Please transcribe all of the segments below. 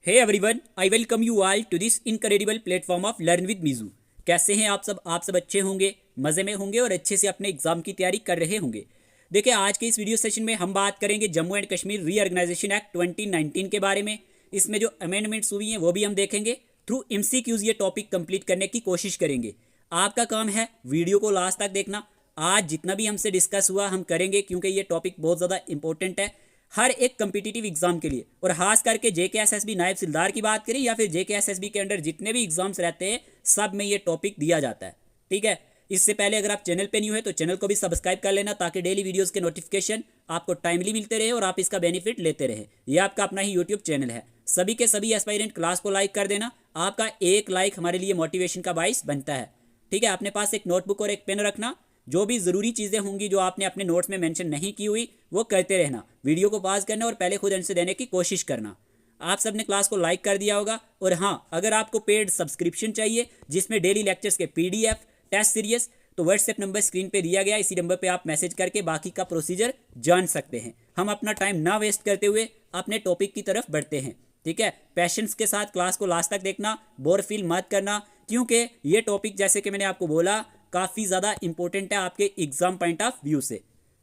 Hey everyone, I welcome you all to this incredible platform of learn with Meeju. कैसे हैं आप सब अच्छे होंगे, मज़े में होंगे और अच्छे से अपने एग्जाम की तैयारी कर रहे होंगे। देखिए, आज के इस वीडियो सेशन में हम बात करेंगे Jammu and Kashmir reorganisation act 2019 के बारे में। इसमें जो अमेंडमेंट्स हुई हैं वो भी हम देखेंगे। थ्रू MCQs ये टॉपिक कंप्लीट करने की कोशिश करेंगे। आपका काम है वीडियो को लास्ट तक देखना। आज जितना भी हमसे डिस्कस हुआ हम करेंगे, क्योंकि ये टॉपिक बहुत ज़्यादा इंपॉर्टेंट है हर एक कंपिटिटिव एग्जाम के लिए, और खास करके JKSSB नायब सिलदार की बात करें या फिर JKSSB के अंडर जितने भी एग्जाम्स रहते हैं सब में ये टॉपिक दिया जाता है। ठीक है, इससे पहले अगर आप चैनल पे न्यू है तो चैनल को भी सब्सक्राइब कर लेना, ताकि डेली वीडियोस के नोटिफिकेशन आपको टाइमली मिलते रहे और आप इसका बेनिफिट लेते रहे। ये आपका अपना ही यूट्यूब चैनल है। सभी के सभी एस्पायरेंट क्लास को लाइक कर देना। आपका एक लाइक हमारे लिए मोटिवेशन का बाइस बनता है। ठीक है, अपने पास एक नोटबुक और एक पेन रखना। जो भी ज़रूरी चीज़ें होंगी जो आपने अपने नोट्स में मेंशन नहीं की हुई वो करते रहना। वीडियो को पॉज करना और पहले खुद आंसर देने की कोशिश करना। आप सब ने क्लास को लाइक कर दिया होगा। और हाँ, अगर आपको पेड सब्सक्रिप्शन चाहिए जिसमें डेली लेक्चर्स के PDF, टेस्ट सीरीज, तो व्हाट्सएप नंबर स्क्रीन पे दिया गया, इसी नंबर पे आप मैसेज करके बाकी का प्रोसीजर जान सकते हैं। हम अपना टाइम ना वेस्ट करते हुए अपने टॉपिक की तरफ बढ़ते हैं। ठीक है, पैशंस के साथ क्लास को लास्ट तक देखना, बोर फील मत करना, क्योंकि ये टॉपिक जैसे कि मैंने आपको बोला काफ़ी ज़्यादा इंपॉर्टेंट है आपके एग्जाम पॉइंट ऑफ व्यू से।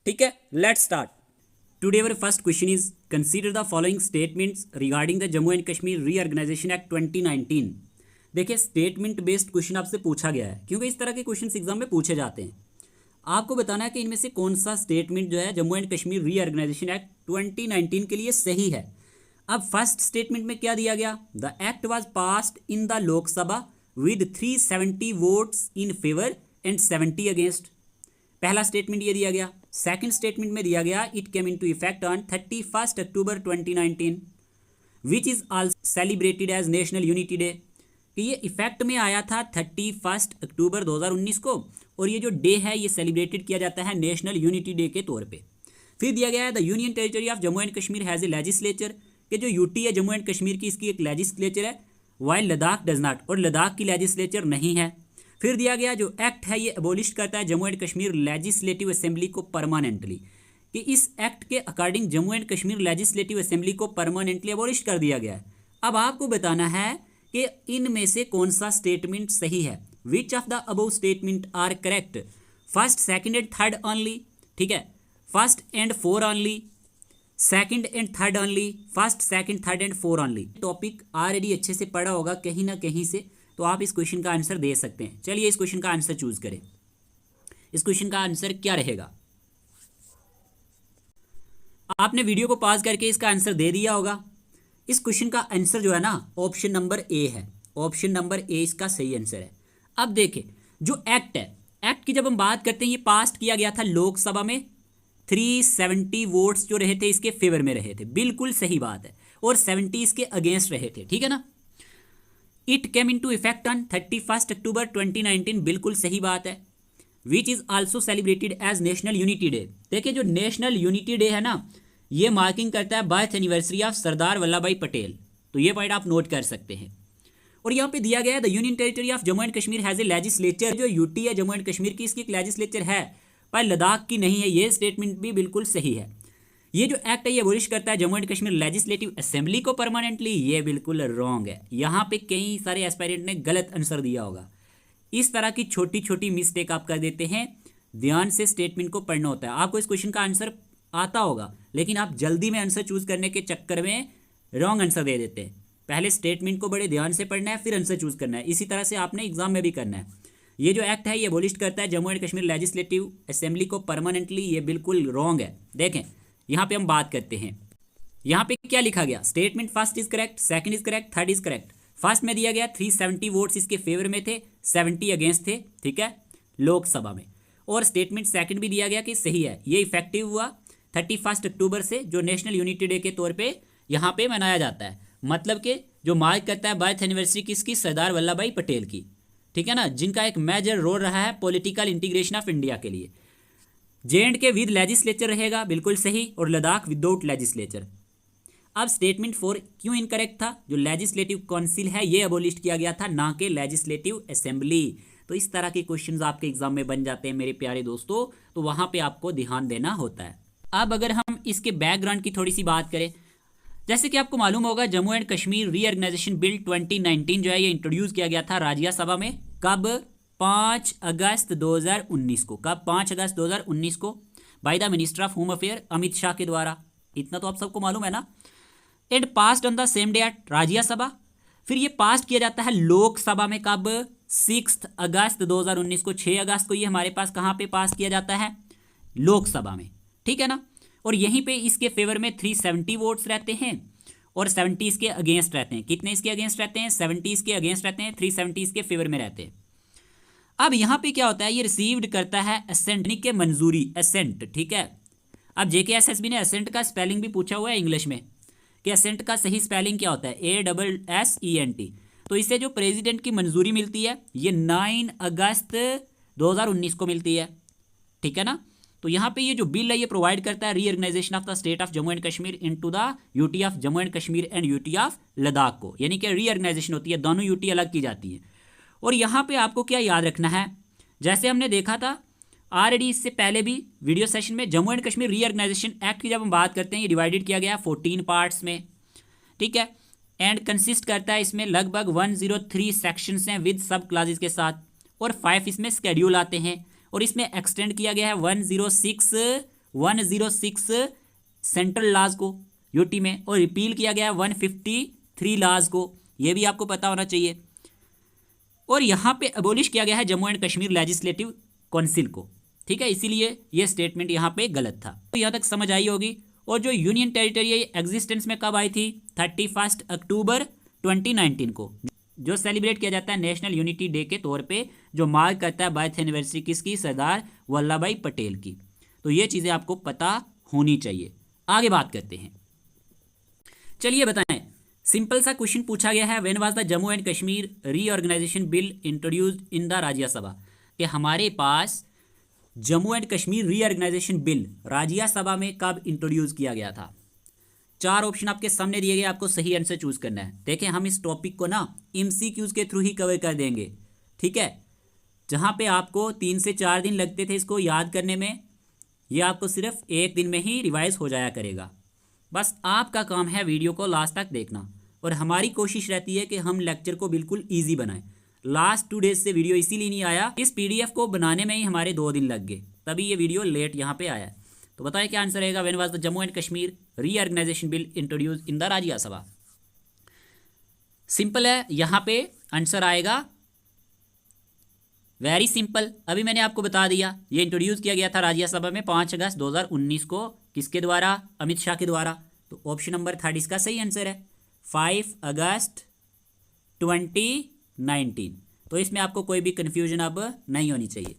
ठीक है, let's start. Today our first question is consider the following statements regarding the Jammu and Kashmir reorganisation act 2019। देखिए, स्टेटमेंट बेस्ड क्वेश्चन आपसे पूछा गया है, क्योंकि इस तरह के क्वेश्चन एग्जाम में पूछे जाते हैं। आपको बताना है कि इनमें से कौन सा स्टेटमेंट जो है Jammu and Kashmir reorganisation act 2019 के लिए सही है। अब फर्स्ट स्टेटमेंट में क्या दिया गया? The act was passed in the Lok Sabha with 370 votes in favour and 70 against. पहला स्टेटमेंट ये दिया गया। सेकंड स्टेटमेंट में दिया गया it came into effect on 31 October 2019 which is also celebrated as national unity day. कि ये इफेक्ट में आया था 31 अक्टूबर 2019 को, और ये जो डे है ये सेलिब्रेटेड किया जाता है नेशनल यूनिटी डे के तौर पे। फिर दिया गया है the union territory of Jammu and Kashmir has a legislature, कि जो यूटी है जम्मू एंड कश्मीर की, इसकी एक लेजिस्लेचर है, वाइल लद्दाख डज नॉट, और लद्दाख की लेजिस्लेचर नहीं है। फिर दिया गया जो एक्ट है ये अबोलिश करता है Jammu and Kashmir legislative assembly को परमानेंटली, कि इस एक्ट के according Jammu and Kashmir legislative assembly को परमानेंटली अबोलिश कर दिया गया है। अब आपको बताना है कि इनमें से कौन सा स्टेटमेंट सही है। Which of the above statement are correct? First, second and third only. ठीक है, first and four only, second and third only, first second third and four only. Topic already अच्छे से पढ़ा होगा कहीं ना कहीं से, तो आप इस क्वेश्चन का आंसर दे सकते हैं। चलिए इस क्वेश्चन का आंसर चूज करें। इस क्वेश्चन का आंसर क्या रहेगा? आपने वीडियो को पॉज करके इसका आंसर दे दिया होगा। इस क्वेश्चन का आंसर जो है ना, ऑप्शन नंबर ए है। ऑप्शन नंबर ए इसका सही आंसर है। अब देखें, जो एक्ट है, एक्ट की जब हम बात करते हैं, ये पास किया गया था लोकसभा में। 370 वोट्स जो रहे थे इसके फेवर में रहे थे, बिल्कुल सही बात है, और 70 इसके अगेंस्ट रहे थे। ठीक है ना। It came into effect on 31 October 2019, बिल्कुल सही बात है। Which is also celebrated as national unity day. देखिए, जो नेशनल यूनिटी डे है ना, ये मार्किंग करता है birth anniversary of Sardar Vallabh भाई पटेल। तो ये पॉइंट आप नोट कर सकते हैं। और यहाँ पे दिया गया है the union territory of Jammu and Kashmir has a legislature. जो यूटी है जम्मू एंड कश्मीर की, इसकी एक लेजिस्लेचर है, पर लद्दाख की नहीं है। ये स्टेटमेंट भी बिल्कुल सही है। ये जो एक्ट है ये अबोलिश करता है Jammu and Kashmir legislative assembly को परमानेंटली, ये बिल्कुल रॉन्ग है। यहाँ पे कई सारे एस्पायरेंट ने गलत आंसर दिया होगा। इस तरह की छोटी छोटी मिस्टेक आप कर देते हैं। ध्यान से स्टेटमेंट को पढ़ना होता है। आपको इस क्वेश्चन का आंसर आता होगा, लेकिन आप जल्दी में आंसर चूज करने के चक्कर में रॉन्ग आंसर दे देते हैं। पहले स्टेटमेंट को बड़े ध्यान से पढ़ना है, फिर आंसर चूज करना है। इसी तरह से आपने एग्जाम में भी करना है। ये जो एक्ट है ये अबोलिश करता है Jammu and Kashmir legislative assembly को परमानेंटली, ये बिल्कुल रॉन्ग है। देखें, यहाँ पे हम बात करते हैं। यहाँ पे क्या लिखा गया? Statement first is correct, second is correct, third is correct. First में दिया गया 370 वोट्स इसके फेवर में थे, 70 अगेंस्ट थे। ठीक है, लोकसभा में। और स्टेटमेंट सेकंड भी दिया गया कि सही है, ये इफेक्टिव हुआ 31 अक्टूबर से, जो नेशनल यूनिटी डे के तौर पे यहाँ पे मनाया जाता है। मतलब कि जो मार्क करता है बर्थ एनिवर्सरी किसकी? सरदार वल्लभ भाई पटेल की। ठीक है ना, जिनका एक मेजर रोल रहा है पॉलिटिकल इंटीग्रेशन ऑफ इंडिया के लिए। JNK विद लेजिस्लेचर रहेगा, बिल्कुल सही, और लद्दाख विदाउट लेजिस्लेचर। अब स्टेटमेंट 4 क्यों इनकरेक्ट था? जो लेजिस्लेटिव काउंसिल है ये अबोलिश किया गया था, ना कि लेजिस्लेटिव असेंबली। तो इस तरह के क्वेश्चंस आपके एग्जाम में बन जाते हैं मेरे प्यारे दोस्तों, तो वहां पे आपको ध्यान देना होता है। अब अगर हम इसके बैकग्राउंड की थोड़ी सी बात करें, जैसे कि आपको मालूम होगा, Jammu and Kashmir reorganisation bill 2019 जो है ये इंट्रोड्यूस किया गया था राज्यसभा में। कब? 5 अगस्त 2019 को। कब? 5 अगस्त 2019 को by the minister of home affair Amit Shah के द्वारा। इतना तो आप सबको मालूम है ना। And passed on the same day at Rajya Sabha. फिर ये पास किया जाता है लोकसभा में। कब? 6 अगस्त 2019 को। 6 अगस्त को ये हमारे पास कहाँ पे पास किया जाता है? लोकसभा में, ठीक है ना। और यहीं पे इसके फेवर में 370 वोट्स रहते हैं और 70 इसके अगेंस्ट रहते हैं। कितने इसके अगेंस्ट रहते हैं? 70 इसके अगेंस्ट रहते हैं, 370 इसके फेवर में रहते हैं। अब यहाँ पे क्या होता है, ये रिसीव्ड करता है असेंट के मंजूरी, असेंट, ठीक है। अब JKSSB ने असेंट का स्पेलिंग भी पूछा हुआ है इंग्लिश में कि असेंट का सही स्पेलिंग क्या होता है? ASSENT। तो इससे जो प्रेसिडेंट की मंजूरी मिलती है ये 9 अगस्त 2019 को मिलती है, ठीक है ना। तो यहाँ पे ये जो बिल है ये प्रोवाइड करता है reorganisation of the state of Jammu and Kashmir into the UT of Jammu and Kashmir and UT of Ladakh को, यानी कि रीऑर्गेनाइजेशन होती है, दोनों यूटी अलग की जाती है। और यहाँ पे आपको क्या याद रखना है, जैसे हमने देखा था ऑलरेडी इससे पहले भी वीडियो सेशन में, Jammu and Kashmir reorganisation act की जब हम बात करते हैं ये डिवाइडेड किया गया 14 पार्ट्स में, ठीक है। एंड कंसिस्ट करता है इसमें लगभग 103 सेक्शंस हैं विद सब क्लासेस के साथ, और 5 इसमें शेड्यूल आते हैं। और इसमें एक्सटेंड किया गया है 106 सेंट्रल लॉज को यूटी में, और रिपील किया गया है 153 लॉज को, ये भी आपको पता होना चाहिए। और यहाँ पे अबोलिश किया गया है Jammu and Kashmir legislative council को, ठीक है। इसीलिए ये स्टेटमेंट यहाँ पे गलत था। तो यहाँ तक समझ आई होगी। और जो यूनियन टेरिटरी है एग्जिस्टेंस में कब आई थी? 31 अक्टूबर 2019 को, जो सेलिब्रेट किया जाता है नेशनल यूनिटी डे के तौर पे, जो मार्क करता है बर्थ एनिवर्सरी किसकी? सरदार वल्लभ भाई पटेल की। तो ये चीज़ें आपको पता होनी चाहिए। आगे बात करते हैं, चलिए बताएं। सिंपल सा क्वेश्चन पूछा गया है, when was the Jammu and Kashmir reorganisation bill introduced in the Rajya Sabha, कि हमारे पास Jammu and Kashmir reorganisation bill Rajya Sabha में कब इंट्रोड्यूस किया गया था। 4 ऑप्शन आपके सामने दिए गए, आपको सही आंसर चूज करना है। देखें, हम इस टॉपिक को ना MCQs के थ्रू ही कवर कर देंगे, ठीक है। जहां पे आपको 3 से 4 दिन लगते थे इसको याद करने में, ये आपको सिर्फ 1 दिन में ही रिवाइज हो जाया करेगा। बस आपका काम है वीडियो को लास्ट तक देखना, और हमारी कोशिश रहती है कि हम लेक्चर को बिल्कुल ईजी बनाएं। लास्ट 2 डेज से वीडियो इसीलिए नहीं आया, इस PDF को बनाने में ही हमारे 2 दिन लग गए, तभी ये वीडियो लेट यहाँ पे आया। तो बताएं क्या आंसर रहेगा, when was the Jammu and Kashmir reorganisation bill introduced in the Rajya Sabha. Simple है, यहाँ पे आंसर आएगा वेरी सिंपल। अभी मैंने आपको बता दिया, ये इंट्रोड्यूस किया गया था राज्यसभा में 5 अगस्त 2019 को, किसके द्वारा? अमित शाह के द्वारा। तो ऑप्शन नंबर 3 इसका सही आंसर है, 5 अगस्त 2019। तो इसमें आपको कोई भी कंफ्यूजन अब नहीं होनी चाहिए।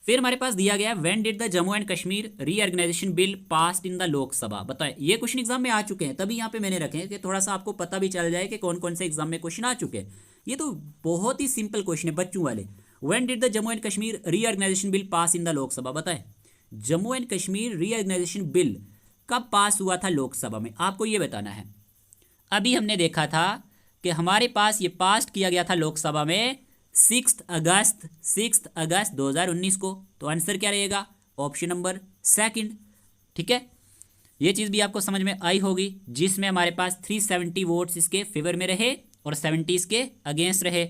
फिर हमारे पास दिया गया, when did the Jammu and Kashmir reorganisation bill passed in the Lok Sabha. बताएं, ये क्वेश्चन एग्जाम में आ चुके हैं, तभी यहाँ पे मैंने रखे हैं कि थोड़ा सा आपको पता भी चल जाए कि कौन कौन से एग्जाम में क्वेश्चन आ चुके हैं। ये तो बहुत ही सिंपल क्वेश्चन है बच्चों वाले। When did the Jammu and Kashmir reorganisation bill pass in the Lok Sabha. बताएं, Jammu and Kashmir reorganisation bill कब पास हुआ था लोकसभा में, आपको ये बताना है। अभी हमने देखा था कि हमारे पास ये पास किया गया था लोकसभा में 6 अगस्त 2019 को। तो आंसर क्या रहेगा? ऑप्शन नंबर 2, ठीक है। ये चीज़ भी आपको समझ में आई होगी, जिसमें हमारे पास 370 वोट्स इसके फेवर में रहे और 70 इसके अगेंस्ट रहे।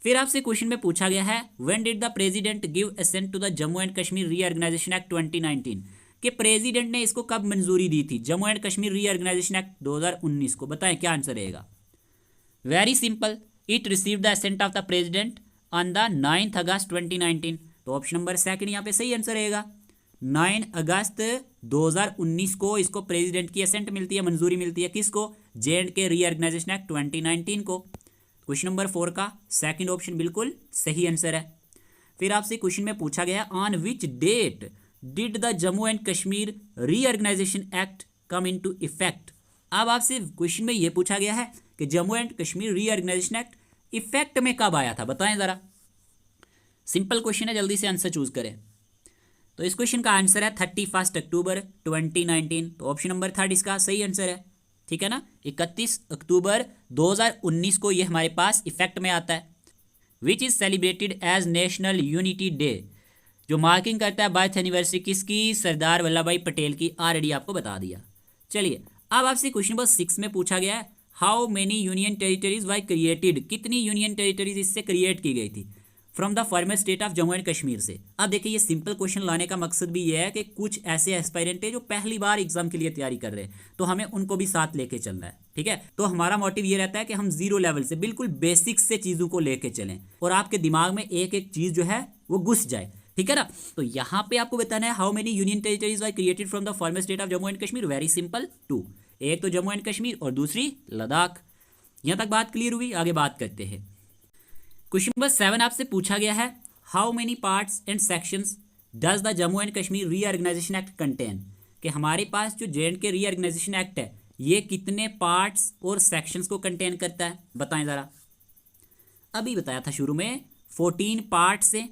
फिर आपसे क्वेश्चन में पूछा गया है, when did the president give assent to the Jammu and Kashmir reorganisation act 2019, कि प्रेसिडेंट ने इसको कब मंजूरी दी थी, Jammu and Kashmir reorganisation act 2019 को। बताएं क्या आंसर रहेगा? Very simple, it received the assent of the president on the 9 August 2019। तो ऑप्शन नंबर 2 यहाँ पे सही आंसर रहेगा। 9 अगस्त 2019 को इसको प्रेसिडेंट की असेंट मिलती है, मंजूरी मिलती है, किसको? J&K रीऑर्गेनाइजेशन एक्ट 2019 को। क्वेश्चन नंबर 4 का 2 ऑप्शन बिल्कुल सही आंसर है। फिर आपसे क्वेश्चन में पूछा गया, on which date did the Jammu and Kashmir reorganisation act come into effect. अब आपसे क्वेश्चन में यह पूछा गया है कि Jammu and Kashmir reorganisation act effect में कब आया था, बताएं जरा। सिंपल क्वेश्चन है, जल्दी से आंसर चूज करें। तो इस क्वेश्चन का आंसर है 31 अक्टूबर 2019। तो ऑप्शन नंबर 3 इसका सही आंसर है, ठीक है ना। 31 अक्टूबर 2019 को ये हमारे पास इफेक्ट में आता है, which is celebrated as national unity day, जो मार्किंग करता है बर्थ एनिवर्सरी किसकी? सरदार वल्लभ भाई पटेल की। ऑलरेडी आपको बता दिया। चलिए अब आपसे क्वेश्चन नंबर 6 में पूछा गया है how many union territories why created, कितनी यूनियन टेरिटरीज इससे क्रिएट की गई थी from the former state of Jammu and Kashmir से। अब देखिए ये सिंपल क्वेश्चन लाने का मकसद भी ये है कि कुछ ऐसे एस्पायरेंट है जो पहली बार एग्जाम के लिए तैयारी कर रहे हैं, तो हमें उनको भी साथ लेके चलना है। ठीक है, तो हमारा मोटिव ये रहता है कि हम जीरो लेवल से बिल्कुल बेसिक्स से चीज़ों को लेके चलें और आपके दिमाग में एक एक चीज़ जो है वो घुस जाए। ठीक है ना, तो यहाँ पे आपको बताना है how many union territories are created from the former state of Jammu and Kashmir. Very simple, 2। एक तो जम्मू एंड कश्मीर और दूसरी लद्दाख। यहाँ तक बात क्लियर हुई, आगे बात करते हैं। क्वेश्चन नंबर 7 आपसे पूछा गया है how many parts and sections does the Jammu and Kashmir reorganisation act contain, कि हमारे पास जो J&K रीऑर्गेनाइजेशन एक्ट है ये कितने पार्ट्स और सेक्शंस को कंटेन करता है, बताएं ज़रा। अभी बताया था शुरू में 14 पार्ट्स है,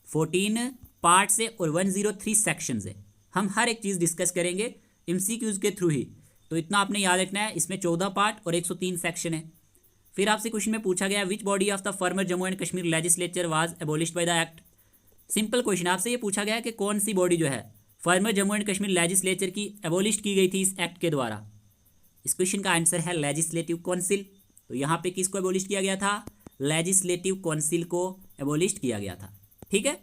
14 पार्ट्स है और 103 सेक्शंस है। हम हर एक चीज़ डिस्कस करेंगे MCQs के थ्रू ही, तो इतना आपने याद रखना है। इसमें 14 पार्ट और 103 सेक्शन है। फिर आपसे क्वेश्चन में पूछा गया which body of the former Jammu and Kashmir legislature was एबोलिश्ड by the act. Simple question, आपसे ये पूछा गया कि कौन सी बॉडी जो है farmer Jammu and Kashmir legislature की एबोलिश की गई थी इस एक्ट के द्वारा। इस क्वेश्चन का आंसर है लेजिस्लेटिव काउंसिल। तो यहाँ पे किसको एबोलिश किया गया था, लेजिस्लेटिव काउंसिल को एबोलिश किया गया था। ठीक है,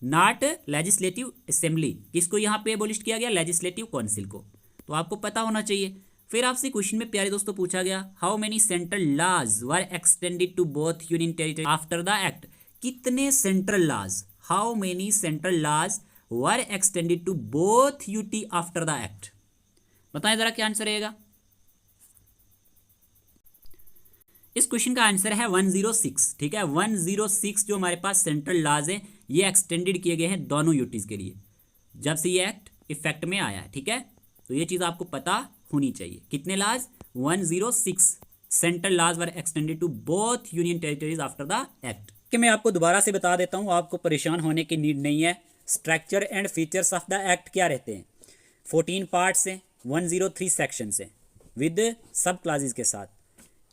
नॉट लेजिस्लेटिव असेंबली, किसको यहाँ पे एबोलिश किया गया, लेजिस्लेटिव काउंसिल को। तो आपको पता होना चाहिए। फिर आपसे क्वेश्चन में प्यारे दोस्तों पूछा गया how many central laws were extended to both union territory after the act. कितने central laws, how many central laws were extended to both UT after the act, बताएं जरा क्या आंसर रहेगा। इस क्वेश्चन का आंसर है 106। ठीक है, 106 जो हमारे पास सेंट्रल लॉज है ये एक्सटेंडेड किए गए हैं दोनों यूटीज के लिए जब से ये एक्ट इफेक्ट में आया है। ठीक है, तो ये चीज़ आपको पता होनी चाहिए। कितने laws, 106 central laws were extended to both union territories after the act. कि मैं आपको दोबारा से बता देता हूँ, आपको परेशान होने की नीड नहीं है। Structure and features of the act क्या रहते हैं, 14 पार्ट्स हैं, 103 सेक्शंस हैं विद सब क्लासेस के साथ।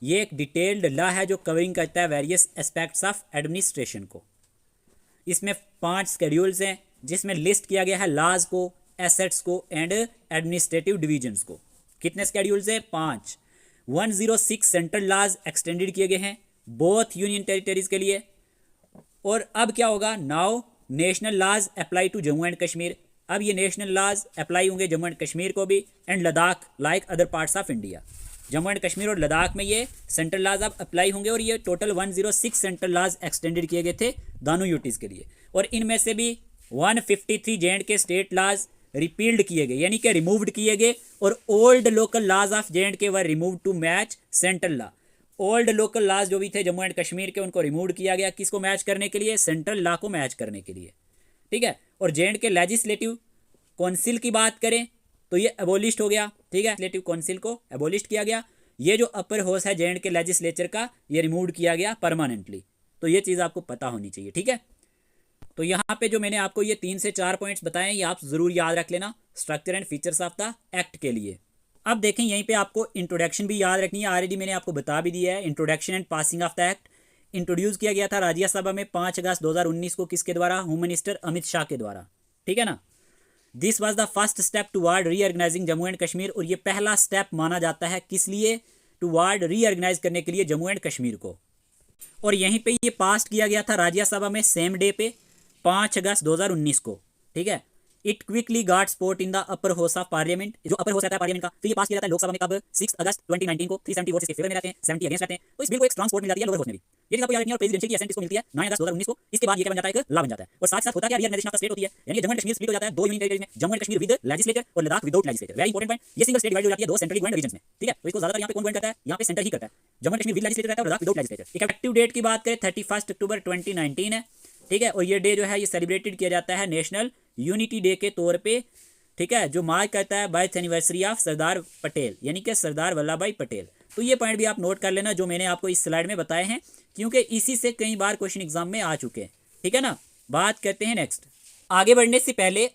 ये एक डिटेल्ड लॉ है जो कवरिंग करता है वेरियस एस्पेक्ट्स ऑफ एडमिनिस्ट्रेशन को। इसमें 5 शेड्यूल्स हैं जिसमें लिस्ट किया गया है लॉज को, एसेट्स को एंड एडमिनिस्ट्रेटिव डिविजन्स को। कितने शेड्यूल्स हैं, 5। 106 सेंट्रल लॉज एक्सटेंडेड किए गए हैं बोथ यूनियन टेरिटरीज के लिए। और अब क्या होगा, now national laws apply to Jammu and Kashmir. अब ये नेशनल लॉज अप्लाई होंगे जम्मू एंड कश्मीर को भी and Ladakh like other parts of India. Jammu and Kashmir और लद्दाख में ये सेंट्रल लॉज अब अप्लाई होंगे और ये टोटल 106 सेंट्रल लॉज एक्सटेंडेड किए गए थे दोनों यूटीज के लिए। और इनमें से भी 153 J&K स्टेट लॉज रिपील्ड किए गए यानी कि रिमूव्ड किए गए और old local laws of J&K were removed to match central law. Old local laws जो भी थे जम्मू एंड कश्मीर के उनको रिमूव किया गया, किसको मैच करने के लिए, सेंट्रल लॉ को मैच करने के लिए। ठीक है, और J&K लेजिस्लेटिव काउंसिल की बात करें तो ये एबोलिश्ड हो गया। ठीक है, लेजिस्लेटिव काउंसिल को एबोलिश्ड किया गया। ये जो अपर हाउस है J&K लेजिस्लेचर का ये रिमूव किया गया परमानेंटली। तो ये चीज़ आपको पता होनी चाहिए। ठीक है, तो यहाँ पे जो मैंने आपको ये 3 से 4 पॉइंट्स बताए ये आप ज़रूर याद रख लेना structure and features of the act के लिए। अब देखें यहीं पे आपको इंट्रोडक्शन भी याद रखनी है, ऑलरेडी मैंने आपको बता भी दिया है। Introduction and passing of the act introduce किया गया था राज्यसभा में 5 अगस्त 2019 को, किसके द्वारा, होम मिनिस्टर अमित शाह के द्वारा। ठीक है ना, this was the first step toward reorganising Jammu and Kashmir. और ये पहला स्टेप माना जाता है किस लिए, टुवार्ड रीऑर्गेनाइज करने के लिए जम्मू एंड कश्मीर को। और यहीं पे ये पास किया गया था राज्यसभा में सेम डे पे 5 अगस्त 2019 को। ठीक है, it quickly got support in the upper house of parliament, जो अपर हाउस रहता है पार्लियामेंट का। फिर ये पास किया जाता है लोकसभा में कब, 6 अगस्त 2019 को। 370 वोट्स इसके फेवर में रहते हैं, 70 अगेंस्ट रहते हैं। तो इस बिल को एक स्ट्रांग सपोर्ट मिल जाती है लोअर हाउस में भी। ये चीज आपको याद रखनी है। और प्रेसिडेंशियल की असेंट इसको मिलती है 9 अगस्त 2019 को। इसके बाद ये क्या बन जाता है, एक लॉ बन जाता है। और साथ साथ होता क्या, रीऑर्गेनाइजेशन ऑफ द स्टेट होती है, यानी जम्मू एंड कश्मीर स्प्लिट हो जाता है 2 यूनियन टेरिटरीज में, Jammu and Kashmir with legislature और Ladakh without legislature. Very important point, ये सिंगल स्टेट डिवाइड हो जाती है 2 सेंट्रली गवर्नड रीजन्स में। ठीक है, तो इसको ज्यादातर यहाँ पे कौन गवर्न करता है, यहाँ पे सेंटर ही करता है। Jammu and Kashmir with legislature रहता है और Ladakh without legislature. Effective date की बात करें 31 अक्टूबर 2019 है। ठीक है, और ये डे जो है ये सेलिब्रेटेड किया जाता है नेशनल यूनिटी डे के तौर पे। ठीक है, जो मार्क करता है birth anniversary of Sardar Patel यानी कि सरदार वल्लभ भाई पटेल। तो ये पॉइंट भी आप नोट कर लेना जो मैंने आपको इस स्लाइड में बताए हैं, क्योंकि इसी से कई बार क्वेश्चन एग्जाम में आ चुके हैं। ठीक है ना, बात करते हैं नेक्स्ट। आगे बढ़ने से पहले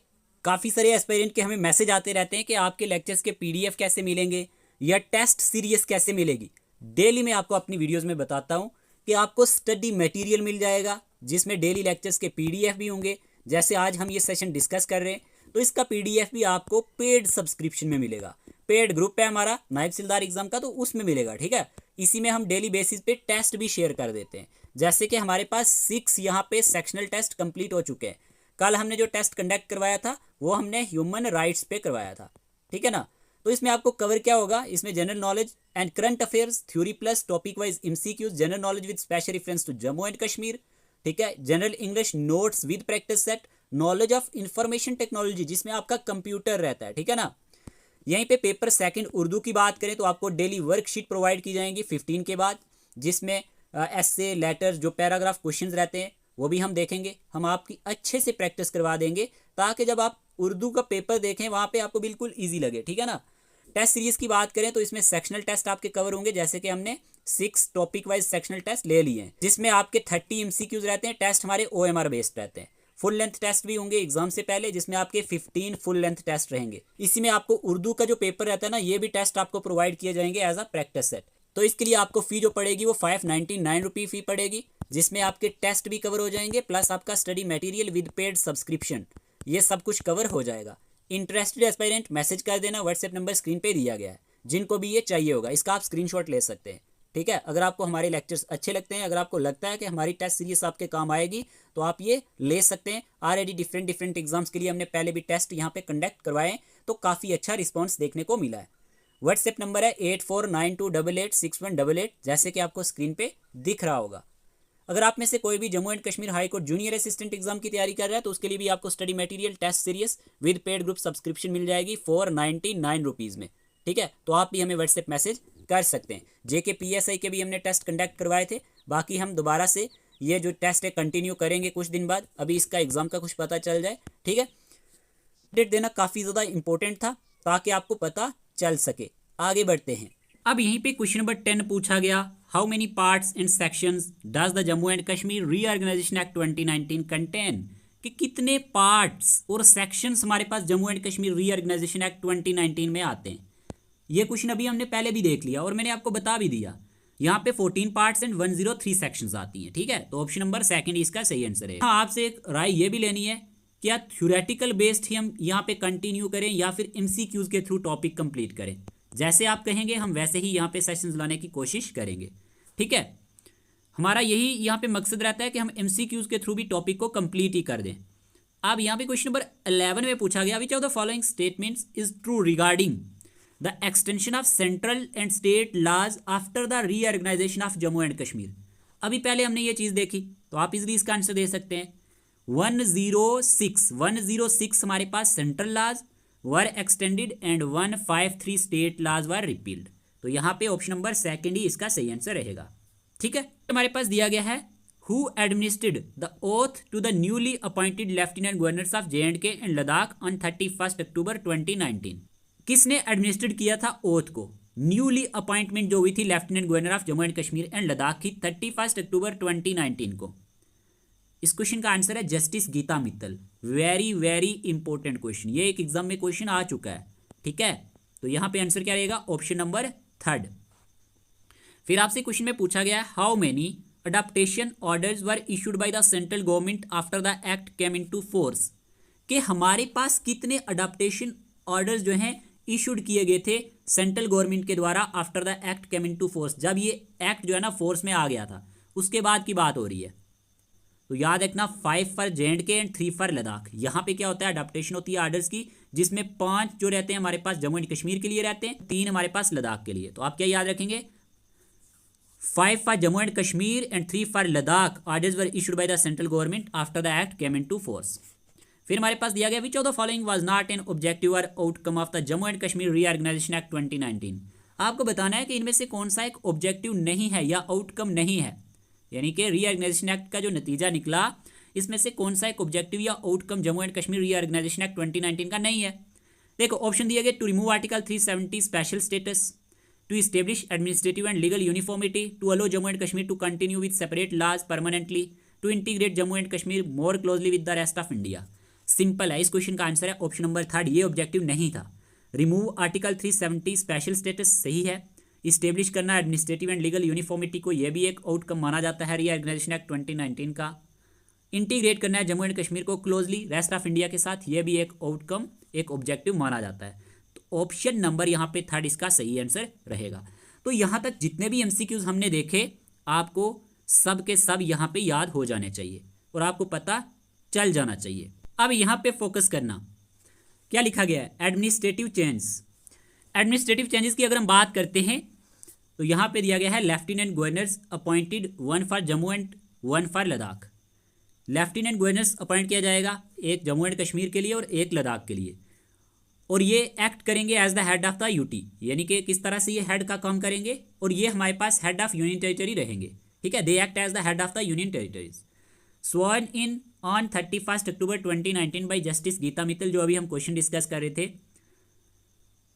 काफ़ी सारे एस्पायरेंट के हमें मैसेज आते रहते हैं कि आपके लेक्चर्स के PDF कैसे मिलेंगे या टेस्ट सीरीज कैसे मिलेगी। डेली मैं आपको अपनी वीडियोज़ में बताता हूँ कि आपको स्टडी मटेरियल मिल जाएगा जिसमें डेली लेक्चर्स के PDF भी होंगे। जैसे आज हम ये सेशन डिस्कस कर रहे हैं तो इसका PDF भी आपको पेड सब्सक्रिप्शन में मिलेगा। पेड ग्रुप है हमारा नायब सिलदार एग्जाम का, तो उसमें मिलेगा, ठीक है। इसी में हम डेली बेसिस पे टेस्ट भी शेयर कर देते हैं। जैसे कि हमारे पास 6 यहाँ पे सेक्शनल टेस्ट कंप्लीट हो चुके हैं। कल हमने जो टेस्ट कंडक्ट करवाया था वो हमने ह्यूमन राइट्स पे करवाया था, ठीक है ना। तो इसमें आपको कवर क्या होगा, इसमें general knowledge and current affairs, theory plus topic wise MCQs, general knowledge with special reference to Jammu and Kashmir, ठीक है, general English notes with practice set, knowledge of information technology जिसमें आपका कंप्यूटर रहता है, ठीक है ना। यहीं पे पेपर सेकंड उर्दू की बात करें तो आपको डेली वर्कशीट प्रोवाइड की जाएंगी 15 के बाद, जिसमें ऐसे लेटर्स जो पैराग्राफ क्वेश्चंस रहते हैं वो भी हम देखेंगे। हम आपकी अच्छे से प्रैक्टिस करवा देंगे ताकि जब आप उर्दू का पेपर देखें वहाँ पे आपको बिल्कुल ईजी लगे, ठीक है ना। टेस्ट सीरीज की बात करें तो इसमें सेक्शनल टेस्ट आपके कवर होंगे, जैसे कि हमने 6 टॉपिक वाइज सेक्शनल टेस्ट ले लिए हैं, जिसमें आपके 30 MCQs रहते हैं। टेस्ट हमारे OMR बेस्ड रहते हैं। फुल लेंथ टेस्ट भी होंगे एग्जाम से पहले, जिसमें आपके 15 फुल लेंथ टेस्ट रहेंगे। इसी में आपको उर्दू का जो पेपर रहता है ना, ये भी टेस्ट आपको प्रोवाइड किए जाएंगे एज अ प्रैक्टिस सेट। तो इसके लिए आपको फी जो पड़ेगी वो 599 रुपये फी पड़ेगी, जिसमें आपके टेस्ट भी कवर हो जाएंगे प्लस आपका study material with paid subscription, ये सब कुछ कवर हो जाएगा। इंटरेस्टेड एस्पायरेंट मैसेज कर देना, व्हाट्सएप नंबर स्क्रीन पे दिया गया है। जिनको भी ये चाहिए होगा इसका आप स्क्रीनशॉट ले सकते हैं, ठीक है। अगर आपको हमारे लेक्चर्स अच्छे लगते हैं, अगर आपको लगता है कि हमारी टेस्ट सीरीज आपके काम आएगी, तो आप ये ले सकते हैं। ऑलरेडी डिफरेंट एग्जाम्स के लिए हमने पहले भी टेस्ट यहाँ पे कंडक्ट करवाए, तो काफ़ी अच्छा रिस्पॉन्स देखने को मिला है। व्हाट्सएप नंबर है 8492886188, जैसे कि आपको स्क्रीन पे दिख रहा होगा। अगर आप में से कोई भी Jammu and Kashmir high court junior assistant exam की तैयारी कर रहा है, तो उसके लिए भी आपको study material test series with paid group subscription मिल जाएगी 499 रुपीज़ में, ठीक है। तो आप भी हमें व्हाट्सएप मैसेज कर सकते हैं। JK PSI के भी हमने टेस्ट कंडक्ट करवाए थे, बाकी हम दोबारा से ये जो टेस्ट है कंटिन्यू करेंगे कुछ दिन बाद, अभी इसका एग्जाम का कुछ पता चल जाए, ठीक है। अपडेट देना काफ़ी ज़्यादा इंपॉर्टेंट था ताकि आपको पता चल सके। आगे बढ़ते हैं। अब यहीं पे क्वेश्चन नंबर 10 पूछा गया, how many parts and sections does the Jammu and Kashmir reorganisation act 2019 contain, कि कितने पार्ट्स और सेक्शंस हमारे पास Jammu and Kashmir reorganisation act 2019 में आते हैं। ये क्वेश्चन अभी हमने पहले भी देख लिया और मैंने आपको बता भी दिया। यहाँ पे 14 पार्ट्स एंड 103 सेक्शंस आती हैं, ठीक है। तो ऑप्शन नंबर सेकंड इसका सही आंसर है। हाँ, आपसे एक राय ये भी लेनी है, क्या थ्योरेटिकल बेस्ड ही हम यहाँ पे कंटिन्यू करें या फिर MCQs के थ्रू टॉपिक कंप्लीट करें। जैसे आप कहेंगे हम वैसे ही यहाँ पे सेशंस लाने की कोशिश करेंगे, ठीक है। हमारा यही यहाँ पे मकसद रहता है कि हम MCQs के थ्रू भी टॉपिक को कंप्लीट ही कर दें। अब यहाँ पे क्वेश्चन नंबर 11 में पूछा गया, which of the following statements is true regarding the extension of central and state laws after the reorganisation of Jammu and Kashmir. अभी पहले हमने ये चीज़ देखी, तो आप इजली इसका आंसर दे सकते हैं। 106 हमारे पास central laws were extended and 153 state laws were repealed. तो यहाँ पे ऑप्शन नंबर सेकंड ही इसका सही आंसर रहेगा, ठीक है। हमारे पास दिया गया है, who administered the oath to the newly appointed lieutenant governors of JNK and Ladakh on 31 October 2019। किसने एडमिनिस्ट्रेट किया था ओथ को? न्यूली अपॉइंटमेंट जो हुई थी lieutenant governor of Jammu and Kashmir and Ladakh की 31 अक्टूबर 2019 को। इस क्वेश्चन का आंसर है justice Gita Mittal. Very important question, ये एक एग्जाम में क्वेश्चन आ चुका है, ठीक है। तो यहाँ पे आंसर क्या रहेगा? Option number 3। फिर आपसे क्वेश्चन में पूछा गया है, how many adaptation orders were issued by the central government after the act came into force, कि हमारे पास कितने अडाप्टेशन ऑर्डर्स जो हैं इशूड किए गए थे सेंट्रल गवर्नमेंट के द्वारा after the act came into force. जब ये एक्ट जो है ना फोर्स में आ गया था उसके बाद की बात हो रही है। तो याद रखना 5 for JNK and 3 for Ladakh. यहाँ पे क्या होता है, अडाप्टेशन होती है ऑर्डर्स की, जिसमें 5 जो रहते हैं हमारे पास जम्मू एंड कश्मीर के लिए रहते हैं, 3 हमारे पास लद्दाख के लिए। तो आप क्या याद रखेंगे, 5 for Jammu and Kashmir and 3 for Ladakh orders were issued by the central government after the act came into force. फिर हमारे पास दिया गया, which of the following was not an objective और outcome of the Jammu and Kashmir reorganisation act 2019। आपको बताना है कि इनमें से कौन सा एक ऑब्जेक्टिव नहीं है या आउटकम नहीं है, यानी कि रीऑर्गेनाइजेशन एक्ट का जो नतीजा निकला इसमें से कौन सा एक ऑब्जेक्टिव या outcome Jammu and Kashmir reorganisation act 2019 का नहीं है। देखो ऑप्शन दिया गया, to remove article 370 special status, to establish administrative and legal uniformity, to allow Jammu and Kashmir to continue with separate laws permanently, to integrate Jammu and Kashmir more closely with the rest of India. Simple है, इस question का answer है option number 3, ये objective नहीं था। Remove article 370 special status सही है। Establish करना एडमिनिस्ट्रेटिव एंड लीगल यूनिफॉर्मिटी को, यह भी एक आउटकम माना जाता है रीऑर्गेनाइजेशन एक्ट 2019 का। इंटीग्रेट करना है जम्मू एंड कश्मीर को क्लोजली रेस्ट ऑफ इंडिया के साथ, ये भी एक आउटकम, एक ऑब्जेक्टिव माना जाता है। तो ऑप्शन नंबर यहाँ पे थर्ड इसका सही आंसर रहेगा। तो यहाँ तक जितने भी एमसीक्यूज हमने देखे आपको सब के सब यहाँ पे याद हो जाने चाहिए और आपको पता चल जाना चाहिए। अब यहाँ पे फोकस करना, क्या लिखा गया है, एडमिनिस्ट्रेटिव चेंज। एडमिनिस्ट्रेटिव चेंजेस की अगर हम बात करते हैं तो यहाँ पे दिया गया है lieutenant governors appointed, one for Jammu and one for Ladakh. Lieutenant governors appoint किया जाएगा, एक जम्मू एंड कश्मीर के लिए और एक लद्दाख के लिए, और ये एक्ट करेंगे as the head of the UT, यानी कि किस तरह से ये हेड का काम करेंगे, और ये हमारे पास हेड ऑफ यूनियन टेरिटरी रहेंगे। ठीक है, they act as the head of the union territories. Sworn in on 31 October 2019 by justice Gita Mittal, जो अभी हम क्वेश्चन डिस्कस कर रहे थे,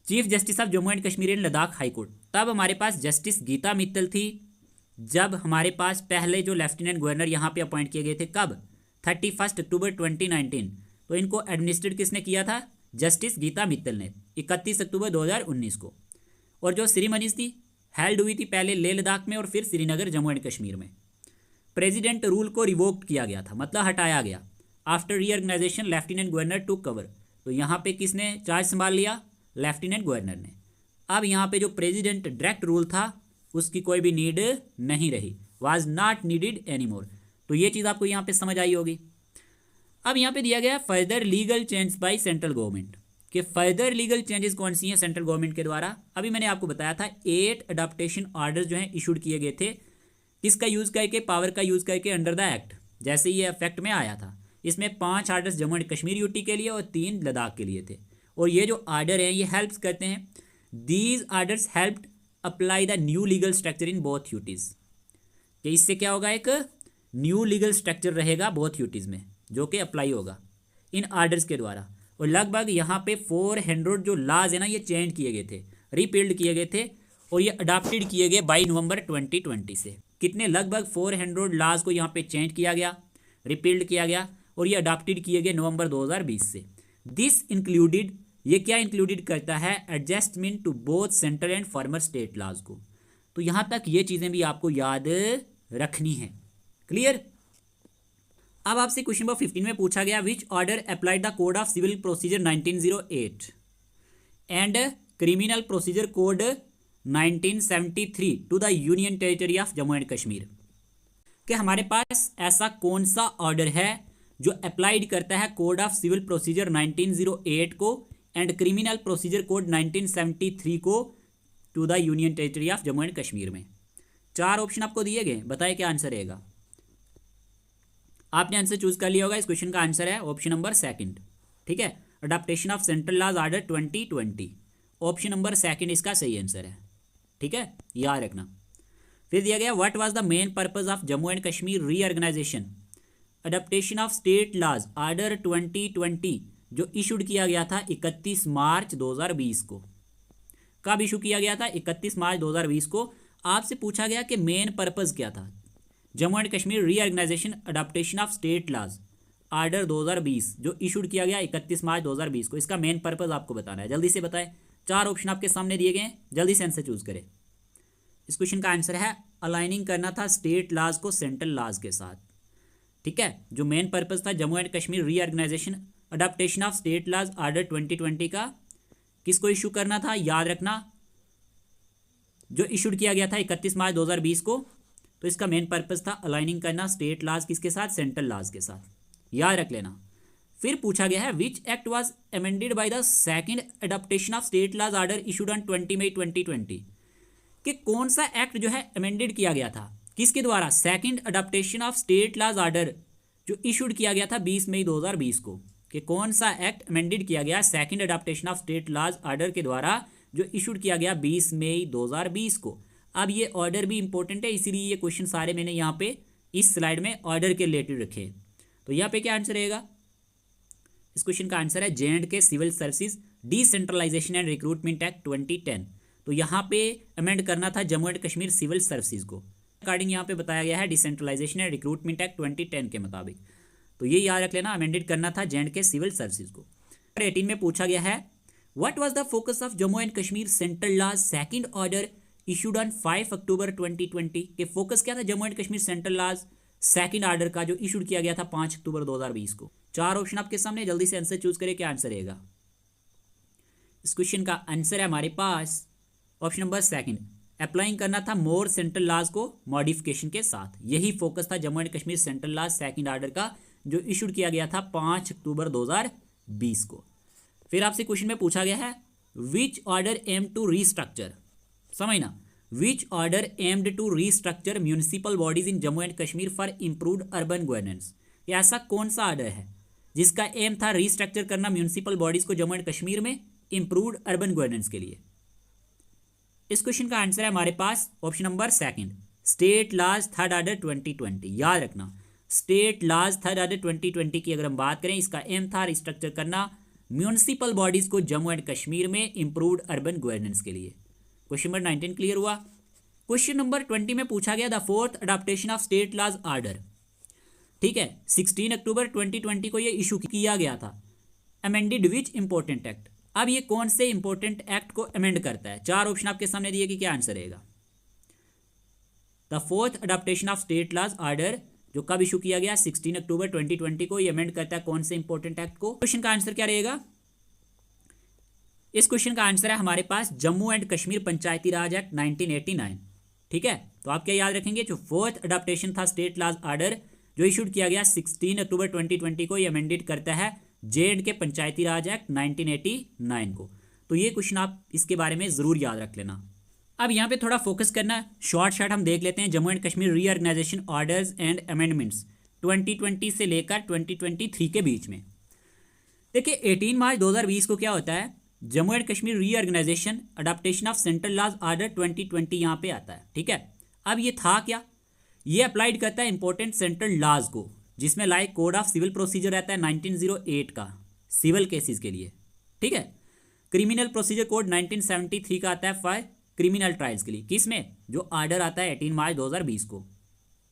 chief justice of Jammu and Kashmir and Ladakh high court. तब हमारे पास जस्टिस गीता मित्तल थी, जब हमारे पास पहले जो लेफ्टिनेंट गवर्नर यहाँ पे अपॉइंट किए गए थे, कब, 31 अक्टूबर 2019। तो इनको एडमिनिस्ट्रेट किसने किया था, जस्टिस गीता मित्तल ने 31 अक्टूबर 2019 को। और जो सेरेमनीज थी हेल्ड हुई थी पहले लेह लद्दाख में और फिर श्रीनगर जम्मू एंड कश्मीर में। प्रेसिडेंट रूल को रिवोक्ड किया गया था, मतलब हटाया गया। After reorganisation lieutenant governor to cover, तो यहाँ पे किसने चार्ज संभाल लिया, लेफ्टिनेंट गवर्नर ने। अब यहाँ पे जो प्रेसिडेंट डायरेक्ट रूल था उसकी कोई भी नीड नहीं रही, वाज नॉट नीडेड एनीमोर। तो ये चीज़ आपको यहाँ पे समझ आई होगी। अब यहाँ पे दिया गया further legal change by central government, कि फर्दर लीगल चेंजेस कौन सी हैं सेंट्रल गवर्नमेंट के द्वारा। अभी मैंने आपको बताया था 8 अडॉप्टेशन ऑर्डर जो हैं इशूड किए गए थे, किसका यूज़ करके, पावर का यूज़ करके अंडर द एक्ट, जैसे ये इफेक्ट में आया था। इसमें 5 orders Jammu and Kashmir UT के लिए और 3 लद्दाख के लिए थे। और ये जो आर्डर हैं ये हेल्प्स करते हैं, these orders helped apply the new legal structure in both UTs, कि इससे क्या होगा, एक न्यू लीगल स्ट्रक्चर रहेगा बोथ यूटीज़ में जो कि अप्लाई होगा इन आर्डर्स के द्वारा। और लगभग यहाँ पे 400 जो लाज है ना ये चेंज किए गए थे, रिपील्ड किए गए थे, और ये अडॉप्टेड किए गए बाई नवंबर 2020 से। कितने, लगभग 400 लाज को यहाँ पे चेंज किया गया, रिपील्ड किया गया, और ये अडॉप्टेड किए गए नवंबर 2020 से। दिस इंक्लूडेड, ये क्या इंक्लूडेड करता है, adjustment to both central and former state laws को। तो यहाँ तक ये चीज़ें भी आपको याद रखनी है। क्लियर। अब आपसे क्वेश्चन नंबर 15 में पूछा गया, which order applied the code of civil procedure 1908 and criminal procedure code 1973 to the union territory of Jammu and Kashmir. कि हमारे पास ऐसा कौन सा ऑर्डर है जो अप्लाइड करता है कोड ऑफ सिविल प्रोसीजर 1908 को एंड क्रिमिनल प्रोसीजर कोड 1973 को to the union territory of Jammu and Kashmir में। 4 ऑप्शन आपको दिए गए, बताइए क्या आंसर रहेगा। आपने आंसर चूज कर लिया होगा, इस क्वेश्चन का आंसर है ऑप्शन नंबर 2। ठीक है, adaptation of central laws order 2020, option number 2 इसका सही आंसर है। ठीक है, याद रखना। फिर दिया गया, what was the main purpose of Jammu and Kashmir reorganisation, adaptation of state laws order 2020 जो इशूड किया गया था 31 मार्च 2020 को। कब इशू किया गया था, 31 मार्च 2020 को। आपसे पूछा गया कि मेन पर्पस क्या था, Jammu and Kashmir reorganisation adaptation of state laws order 2020 जो इशूड किया गया 31 मार्च 2020 को, इसका मेन पर्पस आपको बताना है। जल्दी से बताएं, 4 ऑप्शन आपके सामने दिए गए हैं, जल्दी से आंसर चूज करें। इस क्वेश्चन का आंसर है अलाइनिंग करना था स्टेट लॉज को सेंट्रल लॉज के साथ। ठीक है, जो मेन पर्पस था Jammu and Kashmir reorganisation adaptation of state laws order 2020 का, किसको इशू करना था, याद रखना, जो इशूड किया गया था 31 मार्च 2020 को। तो इसका मेन पर्पस था अलाइनिंग करना स्टेट लॉज किसके साथ, सेंट्रल लॉज के साथ, याद रख लेना। फिर पूछा गया है, which act was amended by the second adaptation of state laws order issued on 20 May 2020, कि कौन सा एक्ट जो है अमेंडेड किया गया था, किसके द्वारा, second adaptation of state laws order जो इशूड किया गया था 20 मई 2020 को, कि कौन सा एक्ट अमेंडेड किया गया second adaptation of state laws order के द्वारा जो इशूड किया गया 20 मई 2020 को। अब ये ऑर्डर भी इंपॉर्टेंट है, इसीलिए ये क्वेश्चन सारे मैंने यहाँ पे इस स्लाइड में ऑर्डर के रिलेटेड रखे हैं। तो यहाँ पे क्या आंसर रहेगा, इस क्वेश्चन का आंसर है J&K civil services decentralisation and recruitment act 2010। तो यहाँ पे अमेंड करना था Jammu and Kashmir civil services को, अकॉर्डिंग यहाँ पे बताया गया है डिसेंट्रलाइजेशन एंड रिक्रूटमेंट एक्ट 2010 के मुताबिक। तो ये याद रख लेना, अमेंडेड करना था J&K सिविल सर्विसेज को। 18 में पूछा गया है, what was the focus of Jammu and Kashmir central laws second order issued on 5 October 2020, के फोकस क्या था Jammu and Kashmir central laws second order का जो इशू किया गया था 5 अक्टूबर 2020 को। 4 ऑप्शन आपके सामने, जल्दी से आंसर चूज करें, क्या आंसर रहेगा। इस क्वेश्चन का आंसर है हमारे पास ऑप्शन नंबर सेकंड, अप्लाइंग करना था मोर सेंट्रल लॉज को मॉडिफिकेशन के साथ। यही फोकस था Jammu and Kashmir central laws second order का जो इशू किया गया था 5 अक्टूबर 2020 को। फिर आपसे क्वेश्चन में पूछा गया है which order aim to restructure, समझना, which order aimed to restructure municipal bodies in Jammu and Kashmir for improved urban governance. ऐसा कौन सा ऑर्डर है जिसका एम था रीस्ट्रक्चर करना म्यूनिसिपल बॉडीज को जम्मू एंड कश्मीर में इम्प्रूव्ड अर्बन गवर्नेंस के लिए। इस क्वेश्चन का आंसर है हमारे पास option number second, state laws third order 2020। याद रखना, स्टेट लॉज थर्ड ऑर्डर 2020 की अगर हम बात करें, इसका एम था रिस्ट्रक्चर करना म्यूनिसिपल बॉडीज को जम्मू एंड कश्मीर में इम्प्रूव्ड अर्बन गवर्नेंस के लिए। क्वेश्चन नंबर 19 क्लियर हुआ। क्वेश्चन नंबर 20 में पूछा गया the fourth adaptation of state laws order, ठीक है, 16 अक्टूबर 2020 को ये इशू किया गया था। अमेंडेड विच इंपॉर्टेंट एक्ट, अब ये कौन से इंपॉर्टेंट एक्ट को अमेंड करता है। 4 ऑप्शन आपके सामने दिए कि क्या आंसर रहेगा। The fourth adaptation of state laws order जो कब इशू किया गया 16 अक्टूबर 2020 को, ये अमेंड करता है कौन से इंपॉर्टेंट एक्ट को। क्वेश्चन का आंसर क्या रहेगा। इस क्वेश्चन का आंसर है हमारे पास जम्मू एंड कश्मीर पंचायती राज एक्ट 1989, ठीक है। तो आप क्या याद रखेंगे, जो फोर्थ अडॉप्टेशन था स्टेट लॉज ऑर्डर जो इशूड किया गया 16 अक्टूबर 2020 को, ये अमेंडेड करता है जे के पंचायती राज एक्ट 1989 को। तो ये क्वेश्चन आप इसके बारे में जरूर याद रख लेना। अब यहाँ पे थोड़ा फोकस करना, शॉर्ट हम देख लेते हैं Jammu and Kashmir reorganisation orders and amendments 2020 से लेकर 2023 के बीच में। देखिए 18 मार्च 2020 को क्या होता है, Jammu and Kashmir reorganisation adaptation of central laws order 2020 यहाँ पे आता है, ठीक है। अब ये था क्या, ये अप्लाइड करता है इंपॉर्टेंट सेंट्रल लॉज को, जिसमें like code of civil procedure रहता है 1908 का सिविल केसेस के लिए, ठीक है। क्रिमिनल प्रोसीजर कोड 1973 का आता है फॉर क्रिमिनल ट्रायल्स के लिए, किसमें, जो ऑर्डर आता है 18 मार्च 2020 को,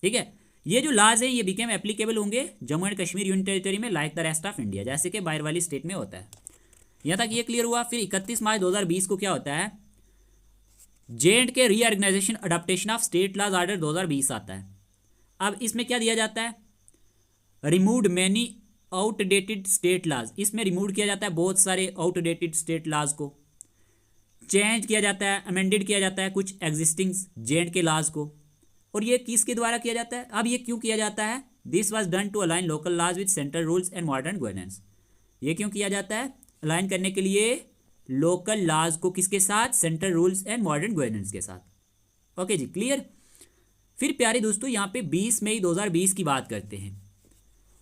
ठीक है। ये जो लॉज है ये बिकेम एप्लीकेबल होंगे Jammu and Kashmir union territory में like the rest of India, जैसे कि बाहर वाली स्टेट में होता है। यहाँ तक ये क्लियर हुआ। फिर 31 मार्च 2020 को क्या होता है, J K reorganisation adaptation of state laws order 2020 आता है। अब इसमें क्या दिया जाता है, removed many outdated state laws, इसमें रिमूव किया जाता है बहुत सारे आउटडेटेड स्टेट लॉज को, चेंज किया जाता है, अमेंडेड किया जाता है कुछ एग्जिस्टिंग जे के लॉज को। और ये किसके द्वारा किया जाता है, अब ये क्यों किया जाता है, this was done to align local laws with central rules and modern governance. ये क्यों किया जाता है, अलाइन करने के लिए लोकल लॉज को किसके साथ, central rules and modern governance के साथ। ओके जी, क्लियर। फिर प्यारे दोस्तों यहाँ पे 20 मई 2020 की बात करते हैं।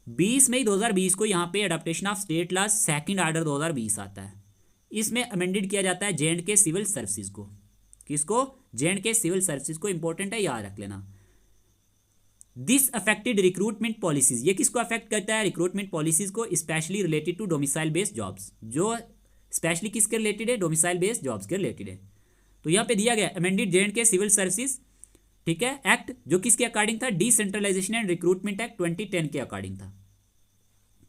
20 मई 2020 को यहाँ पे adoption of state laws second order 2020 आता है। इसमें अमेंडेड किया जाता है जे के सिविल सर्विसेज को, किसको, जे के सिविल सर्विसेज को, इंपॉर्टेंट है याद रख लेना। दिस अफेक्टेड रिक्रूटमेंट पॉलिसीज, ये किसको अफेक्ट करता है, रिक्रूटमेंट पॉलिसीज को, specially related to domicile based jobs, जो स्पेशली किसके रिलेटेड है, डोमिसाइल बेस्ड जॉब्स के रिलेटेड है। तो यहाँ पे दिया गया अमेंडेड जे के सिविल सर्विसेज, ठीक है, एक्ट जो किसके अकॉर्डिंग था, डिसेंट्रलाइजेशन एंड रिक्रूटमेंट एक्ट 2010 के अकॉर्डिंग था।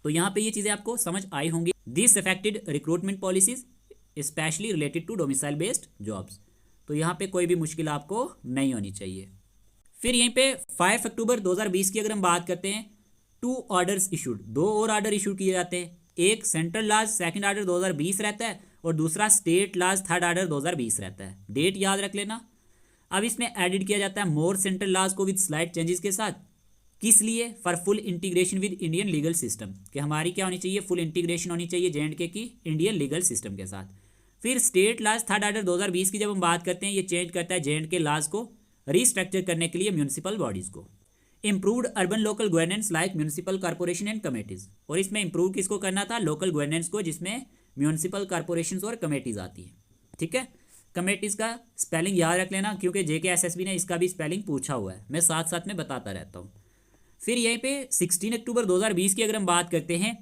तो यहाँ पे ये चीजें आपको समझ आई होंगी। This affected recruitment policies specially related to domicile based jobs, तो यहाँ पे कोई भी मुश्किल आपको नहीं होनी चाहिए। फिर यहीं पे 5 अक्टूबर 2020 की अगर हम बात करते हैं, 2 ऑर्डर्स इशूड, 2 और ऑर्डर इशू किए जाते हैं। एक सेंट्रल लॉज सेकंड ऑर्डर 2020 रहता है और दूसरा स्टेट लॉज थर्ड ऑर्डर 2020 रहता है। डेट याद रख लेना। अब इसमें एडिट किया जाता है मोर सेंट्रल लॉज को विद स्लाइट चेंजेस के साथ, किस लिए, for full integration with Indian legal system, कि हमारी क्या होनी चाहिए, फुल इंटीग्रेशन होनी चाहिए जे की इंडियन लीगल सिस्टम के साथ। फिर स्टेट लॉज थर्ड ऑर्डर 2020 की जब हम बात करते हैं, ये चेंज करता है जे के लॉज को रीस्ट्रक्चर करने के लिए म्यूनिसिपल बॉडीज को। Improved urban local governance like municipal corporation and committees, और इसमें इंप्रूव किसको करना था, लोकल गवर्नेंस को, जिसमें म्यूनिसिपल कॉर्पोरेशन और कमेटीज आती है, ठीक है। कमेटीज का स्पेलिंग याद रख लेना, क्योंकि जेके एसएसबी ने इसका भी स्पेलिंग पूछा हुआ है, मैं साथ साथ में बताता रहता हूँ। फिर यहीं पे 16 अक्टूबर 2020 की अगर हम बात करते हैं,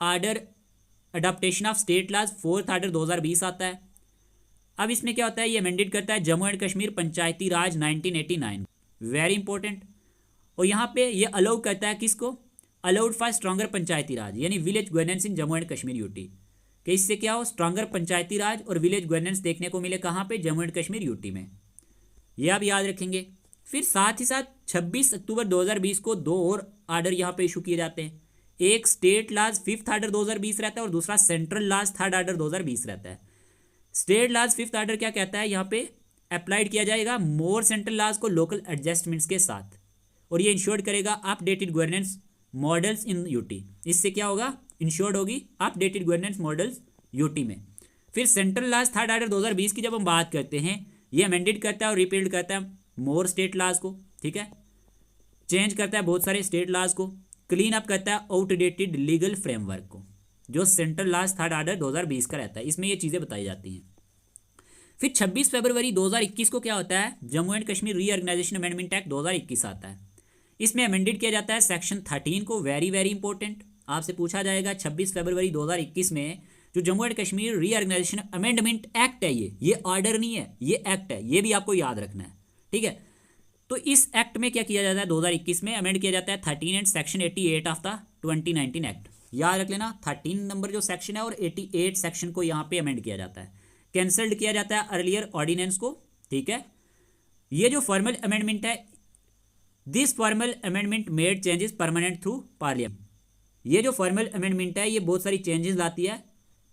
order adoption of state laws fourth order 2020 आता है। अब इसमें क्या होता है, ये अमेंडेड करता है Jammu and Kashmir Panchayati Raj 1989, very important. और यहाँ पे ये अलाउ करता है किसको, अलाउड फॉर स्ट्रॉन्गर पंचायती राज, यानी village governance in Jammu and Kashmir UT, कि इससे क्या हो, स्ट्रॉन्गर पंचायती राज और विलेज गवर्नेंस देखने को मिले कहाँ पे, जम्मू एंड कश्मीर यूटी में। ये आप याद रखेंगे। फिर साथ ही साथ 26 अक्टूबर 2020 को दो और आर्डर यहाँ पे इशू किए जाते हैं। एक स्टेट लाज फिफ्थ आर्डर 2020 रहता है और दूसरा सेंट्रल लाज थर्ड आर्डर 2020 रहता है। स्टेट लाज फिफ्थ आर्डर क्या कहता है, यहाँ पे अप्लाइड किया जाएगा मोर सेंट्रल लाज को लोकल एडजस्टमेंट्स के साथ, और ये इंश्योर करेगा updated governance models in UT. इससे क्या होगा, इंश्योर्ड होगी अपडेटेड गवर्नेंस मॉडल्स यूटी में। फिर सेंट्रल लाज थर्ड आर्डर 2020 की जब हम बात करते हैं, ये अमेंडेड करता है और रिपील्ड करता है मोर स्टेट लाज को, ठीक है, चेंज करता है बहुत सारे स्टेट लाज को, क्लीन अप करता है आउटडेटेड लीगल फ्रेमवर्क को, जो सेंट्रल लाज थर्ड आर्डर 2020 का रहता है। इसमें ये चीज़ें बताई जाती हैं। फिर 26 फरवरी 2021 को क्या होता है, Jammu and Kashmir reorganisation amendment act 2021 आता है। इसमें अमेंडेड किया जाता है सेक्शन 13 को, वेरी वेरी इंपॉर्टेंट, आपसे पूछा जाएगा 26 फरवरी 2021 में जो Jammu and Kashmir reorganisation amendment act है, ये ऑर्डर नहीं है, ये एक्ट है, ये भी आपको याद रखना है, ठीक है। तो इस एक्ट में क्या किया जाता है, 2021 में अमेंड किया जाता है 13 and section 88 of the 2019 act. याद रख लेना 13 नंबर जो सेक्शन है और 88 सेक्शन को यहाँ पे अमेंड किया जाता है, कैंसल्ड किया जाता है अर्लियर ऑर्डिनेंस को, ठीक है। ये जो फॉर्मल अमेंडमेंट है, this formal amendment made changes permanent through parliament. ये जो फॉर्मल अमेंडमेंट है, ये बहुत सारी चेंजेस लाती है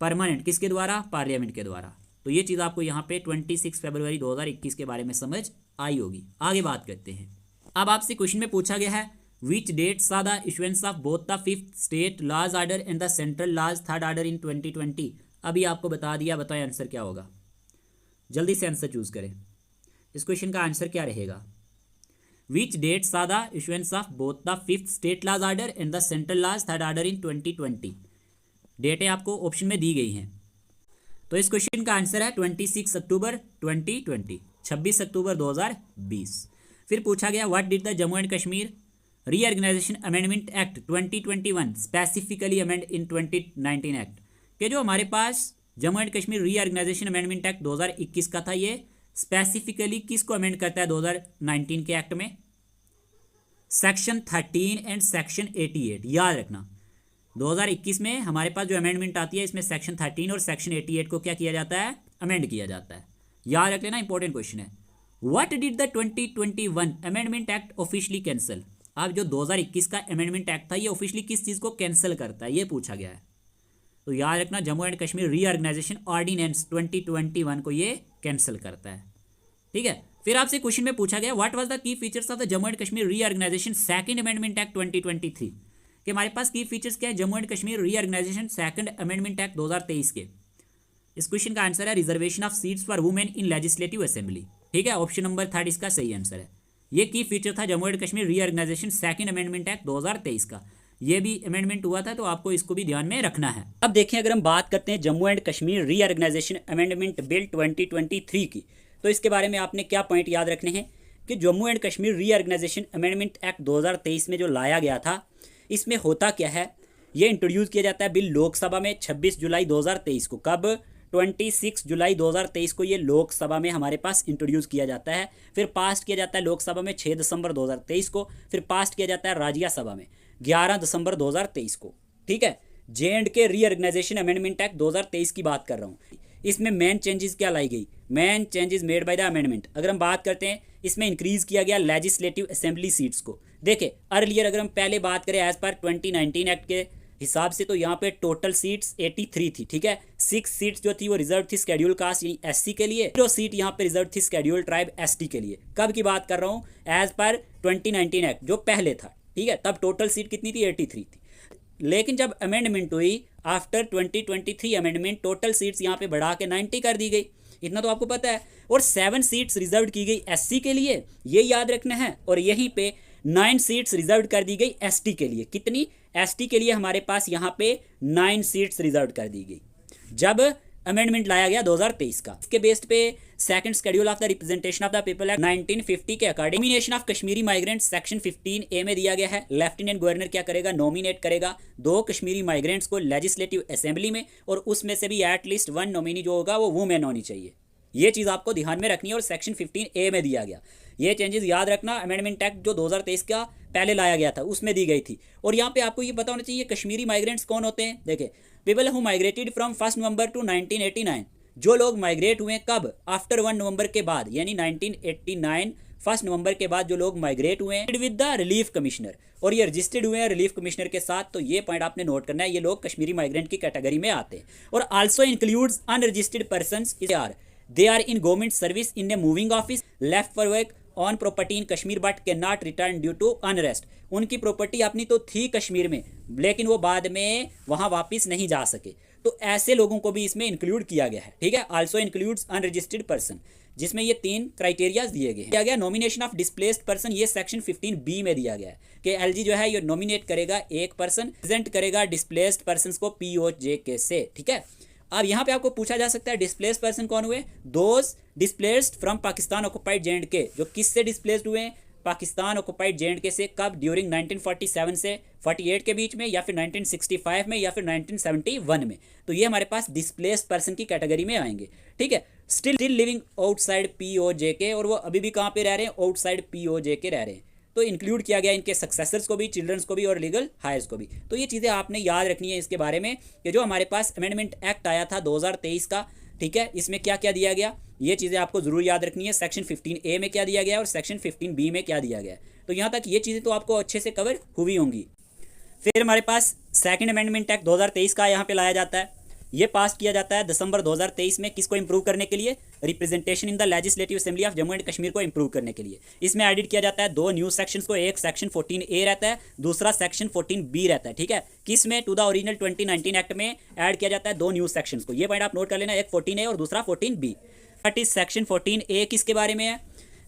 परमानेंट, किसके द्वारा, पार्लियामेंट के द्वारा। तो ये चीज़ आपको यहाँ पे 26 फरवरी 2021 के बारे में समझ आई होगी। आगे बात करते हैं। अब आपसे क्वेश्चन में पूछा गया है विच डेट सा the issuance of both the fifth state लाज आर्डर एंड द सेंट्रल लाज थर्ड आर्डर इन 2020। अभी आपको बता दिया, बताएं आंसर क्या होगा, जल्दी से आंसर चूज करें। इस क्वेश्चन का आंसर क्या रहेगा, विच डेट सा the issuance of both the fifth state लाज आर्डर एंड द सेंट्रल लाज थर्ड आर्डर इन 2020। डेटें आपको ऑप्शन में दी गई हैं। तो इस क्वेश्चन का आंसर है 26 अक्टूबर 2020, 26 अक्टूबर 2020। फिर पूछा गया what did the Jammu and Kashmir reorganisation amendment act 2021 specifically amend in 2019 act, कि जो हमारे पास Jammu and Kashmir reorganisation amendment act 2021 का था, ये स्पेसिफिकली किसको अमेंड करता है 2019 के एक्ट में, सेक्शन 13 एंड सेक्शन 88। याद रखना 2021 में हमारे पास जो अमेंडमेंट आती है, इसमें सेक्शन 13 और सेक्शन 88 को क्या किया जाता है, अमेंड किया जाता है। याद रख लेना, इंपॉर्टेंट क्वेश्चन है। What did the 2021 amendment act officially cancel. अब जो 2021 का अमेंडमेंट एक्ट था, ये ऑफिशियली किस चीज़ को कैंसिल करता है, ये पूछा गया है। तो याद रखना Jammu and Kashmir reorganisation ordinance 2021 को ये कैंसिल करता है, ठीक है। फिर आपसे क्वेश्चन में पूछा गया what was the key features of the Jammu and Kashmir reorganisation second amendment act 2023, कि हमारे पास की फीचर्स क्या है Jammu and Kashmir reorganisation second amendment act 2023 के। इस क्वेश्चन का आंसर है reservation of seats for women in legislative assembly, ठीक है। ऑप्शन नंबर 3 इसका सही आंसर है। ये की फीचर था Jammu and Kashmir reorganisation second amendment act 2023 का, ये भी अमेंडमेंट हुआ था, तो आपको इसको भी ध्यान में रखना है। अब देखें, अगर हम बात करते हैं Jammu and Kashmir reorganisation amendment bill 2023 की, तो इसके बारे में आपने क्या पॉइंट याद रखने हैं कि Jammu and Kashmir reorganisation amendment act 2023 में जो लाया गया था, इसमें होता क्या है, ये इंट्रोड्यूस किया जाता है बिल लोकसभा में 26 जुलाई 2023 को। कब, 26 जुलाई 2023 को ये लोकसभा में हमारे पास इंट्रोड्यूस किया जाता है। फिर पास किया जाता है लोकसभा में 6 दिसंबर 2023 को। फिर पास किया जाता है राज्यसभा में 11 दिसंबर 2023 को, ठीक है। J&K रीऑर्गेनाइजेशन अमेंडमेंट एक्ट 2023 की बात कर रहा हूँ। इसमें मेन चेंजेस क्या लाई गई, main changes made by the amendment. अगर हम बात करते हैं, इसमें इंक्रीज किया गया लेजिस्लेटिव असेंबली सीट्स को। देखिए अर्लियर अगर हम पहले बात करें एज पर 2019 एक्ट के हिसाब से, तो यहाँ पे टोटल सीट्स 83 थी, ठीक है। 6 सीट्स जो थी वो रिजर्व थी शेड्यूल कास्ट यानी एससी के लिए, 0 सीट यहाँ पे रिजर्व थी शेड्यूल ट्राइब एसटी के लिए। कब की बात कर रहा हूँ, एज पर 2019 एक्ट जो पहले था, ठीक है। तब टोटल सीट कितनी थी, 83 थी। लेकिन जब अमेंडमेंट हुई आफ्टर 2023 अमेंडमेंट, टोटल सीट्स यहाँ पे बढ़ा के 90 कर दी गई, इतना तो आपको पता है। और 7 सीट्स रिजर्व की गई एससी के लिए, ये याद रखना है। और यहीं पे 9 सीट्स रिजर्व कर दी गई एसटी के लिए। कितनी, एसटी के लिए हमारे पास यहाँ पे 9 सीट्स रिजर्व कर दी गई जब अमेंडमेंट लाया गया 2023 का। इसके बेस्ड पे second schedule of the representation of the people act 1950 के according nomination of Kashmiri migrants section 15A में दिया गया है। लेफ्टिनेंट गवर्नर क्या करेगा, नॉमिनेट करेगा 2 कश्मीरी माइग्रेंट्स को लेजिस्लेटिव असेंबली में, और उसमें से भी एटलीस्ट 1 नॉमिनी जो होगा वो वुमेन होनी चाहिए। ये चीज़ आपको ध्यान में रखनी है और सेक्शन 15A में दिया गया। ये चेंजेस याद रखना, अमेंडमेंट एक्ट जो 2023 का पहले लाया गया था उसमें दी गई थी। और यहाँ पे आपको ये पता होना चाहिए कश्मीरी माइग्रेंट्स कौन होते हैं। देखिए, people who migrated from 1 November to 1989, जो लोग माइग्रेट हुए कब, आफ्टर 1 नवंबर के बाद, यानी 1989 1 नवंबर के बाद जो लोग माइग्रेट हुए हैं विद द रिलीफ कमिश्नर, और ये रजिस्टर्ड हुए हैं रिलीफ कमिश्नर के साथ, तो ये पॉइंट आपने नोट करना है, ये लोग कश्मीरी माइग्रेंट की कैटेगरी में आते हैं। और also includes unregistered persons they are in government service in a moving office left for work on property in Kashmir but can not return due to unrest. उनकी प्रॉपर्टी अपनी तो थी कश्मीर में, लेकिन वो बाद में वहाँ वापस नहीं जा सके, तो ऐसे लोगों को भी इसमें इंक्लूड किया गया है। ठीक है, आल्सो इंक्लूड्स अनरजिस्टर्ड पर्सन, जिसमें ये 3 क्राइटेरियाज दिए गए हैं। दिया गया नॉमिनेशन ऑफ डिस्प्लेस्ड पर्सन, ये सेक्शन 15B में दिया गया है कि एलजी जो है ये नॉमिनेट करेगा एक पर्सन, प्रेजेंट करेगा डिस्प्लेस्ड पर्सन को POJK से। ठीक है, अब यहाँ पे आपको पूछा जा सकता है डिस्प्लेस्ड पर्सन कौन हुए? Those displaced from Pakistan occupied J&K, जो किससे डिस्प्लेस्ड हुए हैं? पाकिस्तान ऑक्युपाइड J&K से। कब? ड्यूरिंग 1947 से 48 के बीच में, या फिर 1965 में, या फिर 1971 में। तो ये हमारे पास डिस्प्लेस्ड पर्सन की कैटेगरी में आएंगे। ठीक है, स्टिल लिविंग आउटसाइड POJK, और वो अभी भी कहाँ पे रह रहे हैं? आउटसाइड POJK रह रहे हैं। तो इंक्लूड किया गया इनके सक्सेसर्स को भी, चिल्ड्रंस को भी, और लीगल हायर्स को भी। तो ये चीज़ें आपने याद रखनी है इसके बारे में कि जो हमारे पास अमेंडमेंट एक्ट आया था 2023 का, ठीक है, इसमें क्या क्या दिया गया, ये चीज़ें आपको ज़रूर याद रखनी है। सेक्शन 15A में क्या दिया गया और सेक्शन 15B में क्या दिया गया, तो यहाँ तक ये चीज़ें तो आपको अच्छे से कवर हुई होंगी। फिर हमारे पास सेकंड अमेंडमेंट एक्ट 2023 का यहाँ पे लाया जाता है। ये पास किया जाता है दिसंबर 2023 में, किसको इंप्रूव करने के लिए? Representation in the legislative assembly of Jammu and Kashmir को इंप्रूव करने के लिए। इसमें एडिट किया जाता है 2 न्यू सेक्शंस को, एक सेक्शन 14A रहता है, दूसरा सेक्शन 14B रहता है। ठीक है, किस में? टू द ओरिजिनल 2019 एक्ट में ऐड किया जाता है 2 न्यू सेक्शंस को। ये पॉइंट आप नोट कर लेना, एक 14A और दूसरा 14B। बट इस सेक्शन 14A किसके बारे में है?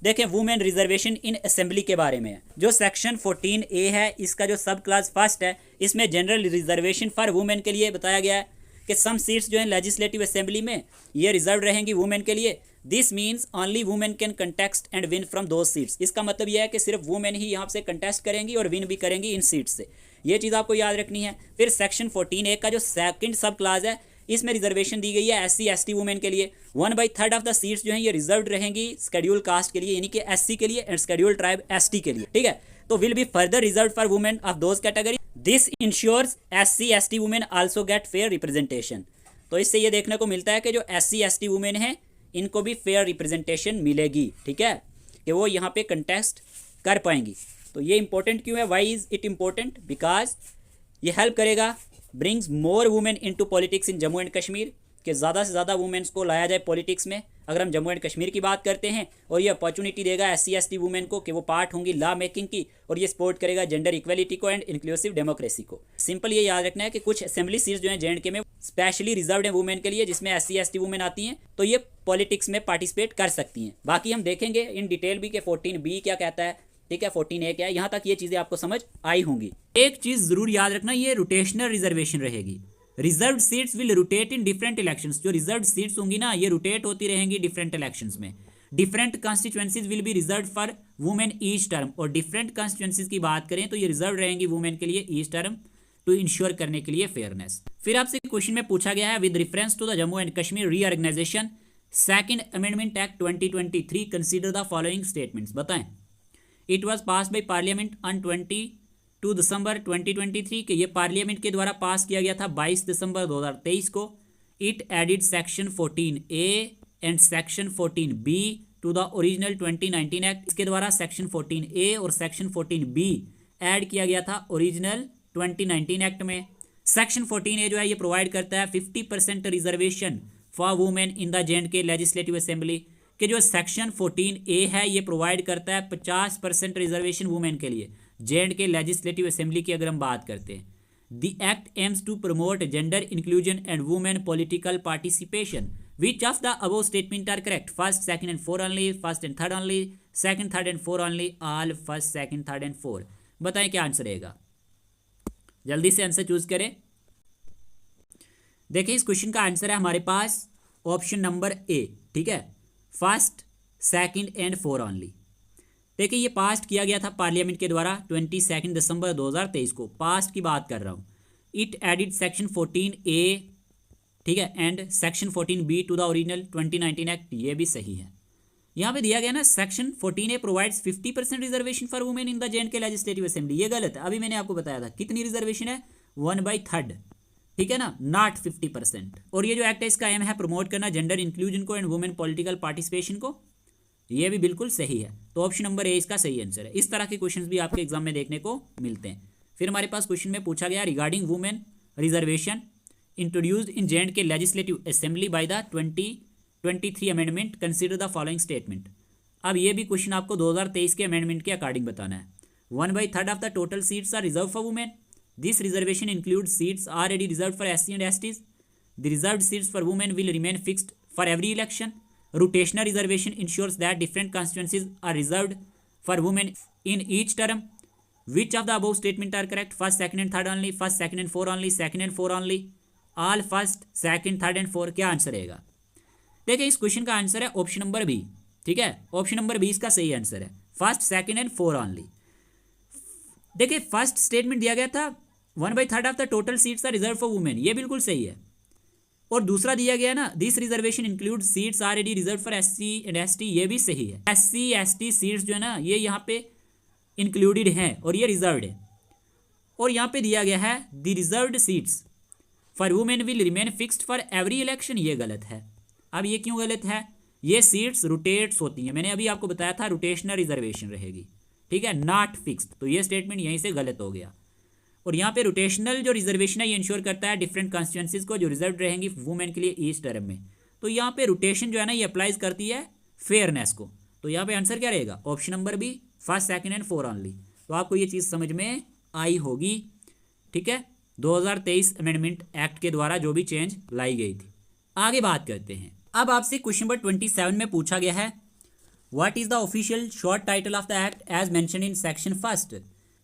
देखें, वुमेन रिजर्वेशन इन असेंबली के बारे में है। जो सेक्शन 14A है, इसका जो सब क्लास फर्स्ट है, इसमें जनरल रिजर्वेशन फॉर वुमेन के लिए बताया गया है कि सम सीट्स जो है लेजिस्लेटिव असेंबली में ये रिजर्व रहेंगी वुमेन के लिए। This means only women can contest and win from those seats. इसका मतलब यह है कि सिर्फ वुमेन ही यहाँ से कंटेस्ट करेंगी और विन भी करेंगी इन सीट्स से। ये चीज़ आपको याद रखनी है। फिर सेक्शन 14A का जो सेकंड सब क्लास है, इसमें रिजर्वेशन दी गई है SC ST वुमेन के लिए। 1/3 ऑफ द सीट्स जो हैं ये रिजर्व रहेंगी शेड्यूल कास्ट के लिए, यानी कि SC के लिए, एंड शेड्यूल ट्राइब ST के लिए। ठीक है, तो will be further reserve for women of those category. This ensures SC ST women also get fair representation. तो इससे ये देखने को मिलता है कि जो SC ST वुमेन हैं इनको भी फेयर रिप्रेजेंटेशन मिलेगी। ठीक है, कि वो यहाँ पे कंटेस्ट कर पाएंगी। तो ये इंपॉर्टेंट क्यों है? Why is it important? Because ये हेल्प करेगा, brings more women into politics in Jammu and Kashmir, कि ज़्यादा से ज़्यादा वुमेन्स को लाया जाए पॉलिटिक्स में अगर हम जम्मू एंड कश्मीर की बात करते हैं। और ये अपॉर्चुनिटी देगा SC ST वुमेन को कि वो पार्ट होंगी लॉ मेकिंग की, और ये सपोर्ट करेगा जेंडर इक्वलिटी को एंड इंक्लूसिव डेमोक्रेसी को। सिंपल ये याद रखना है कि कुछ असेंबली सीट्स जो हैं J&K में स्पेशली रिजर्व्ड है वुमेन के लिए, जिसमें SC ST वुमेन आती हैं, तो ये पॉलिटिक्स में पार्टिसिपेट कर सकती हैं। बाकी हम देखेंगे इन डिटेल भी कि 14B क्या कहता है, ठीक है, 14A क्या है। यहाँ तक ये चीज़ें आपको समझ आई होंगी। एक चीज़ ज़रूर याद रखना, ये रोटेशनल रिजर्वेशन रहेगी। Reserved seats will rotate in different elections. जो रिजर्व्ड सीट्स होंगी ना, ये रोटेट होती रहेंगी डिफरेंट इलेक्शंस में। Different constituencies will be reserve for women each term, और डिफरेंट कॉन्स्टिट्यूएंसीज की बात करें तो ये रिजर्व रहेंगी वुमेन के लिए ईच टर्म, टू इंश्योर करने के लिए फेयरनेस। फिर आपसे क्वेश्चन में पूछा गया है with reference to the Jammu and Kashmir reorganisation second amendment act 2023 consider the following statements. बताएं। It was pass by parliament on 22 दिसंबर 2023, के ये पार्लियामेंट के द्वारा पास किया गया था 22 दिसंबर 2023 को। It added section 14A and section 14B to the original 2019 act. इसके द्वारा सेक्शन 14A और सेक्शन 14B ऐड किया गया था ओरिजिनल 2019 एक्ट में। सेक्शन 14A जो है ये प्रोवाइड करता है 50% reservation for women in the J&K legislative assembly, कि जो सेक्शन 14A है ये प्रोवाइड करता है 50% रिजर्वेशन वुमेन के लिए J&K लेजिस्लेटिव असेंबली की। अगर हम बात करते हैं, the act aims to promote gender inclusion and women political participation. Which of the above statement are correct? First, second and four only, first and third only, second, third and four only, all first, second, third and four. बताएं क्या answer रहेगा, जल्दी से answer choose करें। देखिए इस question का answer है हमारे पास ऑप्शन नंबर A। ठीक है, first, second and four only. देखिए ये पास किया गया था पार्लियामेंट के द्वारा 22 दिसंबर 2023 को, पास की बात कर रहा हूँ। इट एडिड सेक्शन 14A, ठीक है, and section 14B to the original 2019 act. ये भी सही है। यहाँ पे दिया गया ना section 14A provides 50% reservation for women in the J&K legislative assembly, ये गलत है। अभी मैंने आपको बताया था कितनी रिजर्वेशन है, 1/3, ठीक है ना, नॉट 50%। और ये जो एक्ट है इसका एम है प्रमोट करना जेंडर इंक्लूजन को एंड वुमेन पॉलिटिकल पार्टिसिपेशन को, ये भी बिल्कुल सही है। तो ऑप्शन नंबर ए इसका सही आंसर है। इस तरह के क्वेश्चंस भी आपके एग्जाम में देखने को मिलते हैं। फिर हमारे पास क्वेश्चन में पूछा गया regarding women reservation introduced in जे&के legislative assembly by the 2023 amendment, consider the following statement. अब ये भी क्वेश्चन आपको 2023 के अमेंडमेंट के अकॉर्डिंग बताना है। 1/3 of the total seats are reserve for women. This reservation include seats already reserve for SC and STs. The reserved seats for women will remain fixed for every election. Rotational reservation ensures that different constituencies are reserved for women in each term. Which of the above statement are correct? First, second and third only, first, second and four only, second and four only, all first, second, third and four। क्या answer रहेगा? देखिए इस question का answer है option number B. ठीक है, option number B इसका सही आंसर है, first, second and four only. देखिए फर्स्ट स्टेटमेंट दिया गया था 1/3 of the total seats are reserve for women, ये बिल्कुल सही है। और दूसरा दिया गया ना, this reservation include seats already reserve for SC and ST, ये भी सही है। SC ST सीट्स जो है ना ये यहाँ पे इंक्लूडेड हैं और ये रिजर्व्ड है। और यहाँ पे दिया गया है the reserved seats for women will remain fixed for every election, ये गलत है। अब ये क्यों गलत है? ये सीट्स रोटेट्स होती हैं, मैंने अभी आपको बताया था रोटेशनल रिजर्वेशन रहेगी, ठीक है, नॉट फिक्स्ड। तो ये स्टेटमेंट यहीं से गलत हो गया। और यहाँ पे रोटेशनल जो रिजर्वेशन है ये इंश्योर करता है डिफरेंट कॉन्स्टिट्यूंसीज को जो रिजर्व रहेंगी वुमेन के लिए ईच टर्म में। तो यहाँ पे रोटेशन जो है ना ये अप्लाइज करती है फेयरनेस को। तो यहाँ पे आंसर क्या रहेगा? Option number B, first, second and four only. तो आपको ये चीज़ समझ में आई होगी, ठीक है, 2023 अमेंडमेंट एक्ट के द्वारा जो भी चेंज लाई गई थी। आगे बात करते हैं। अब आपसे क्वेश्चन नंबर 27 में पूछा गया है what is the official short title of the act as mention in section first,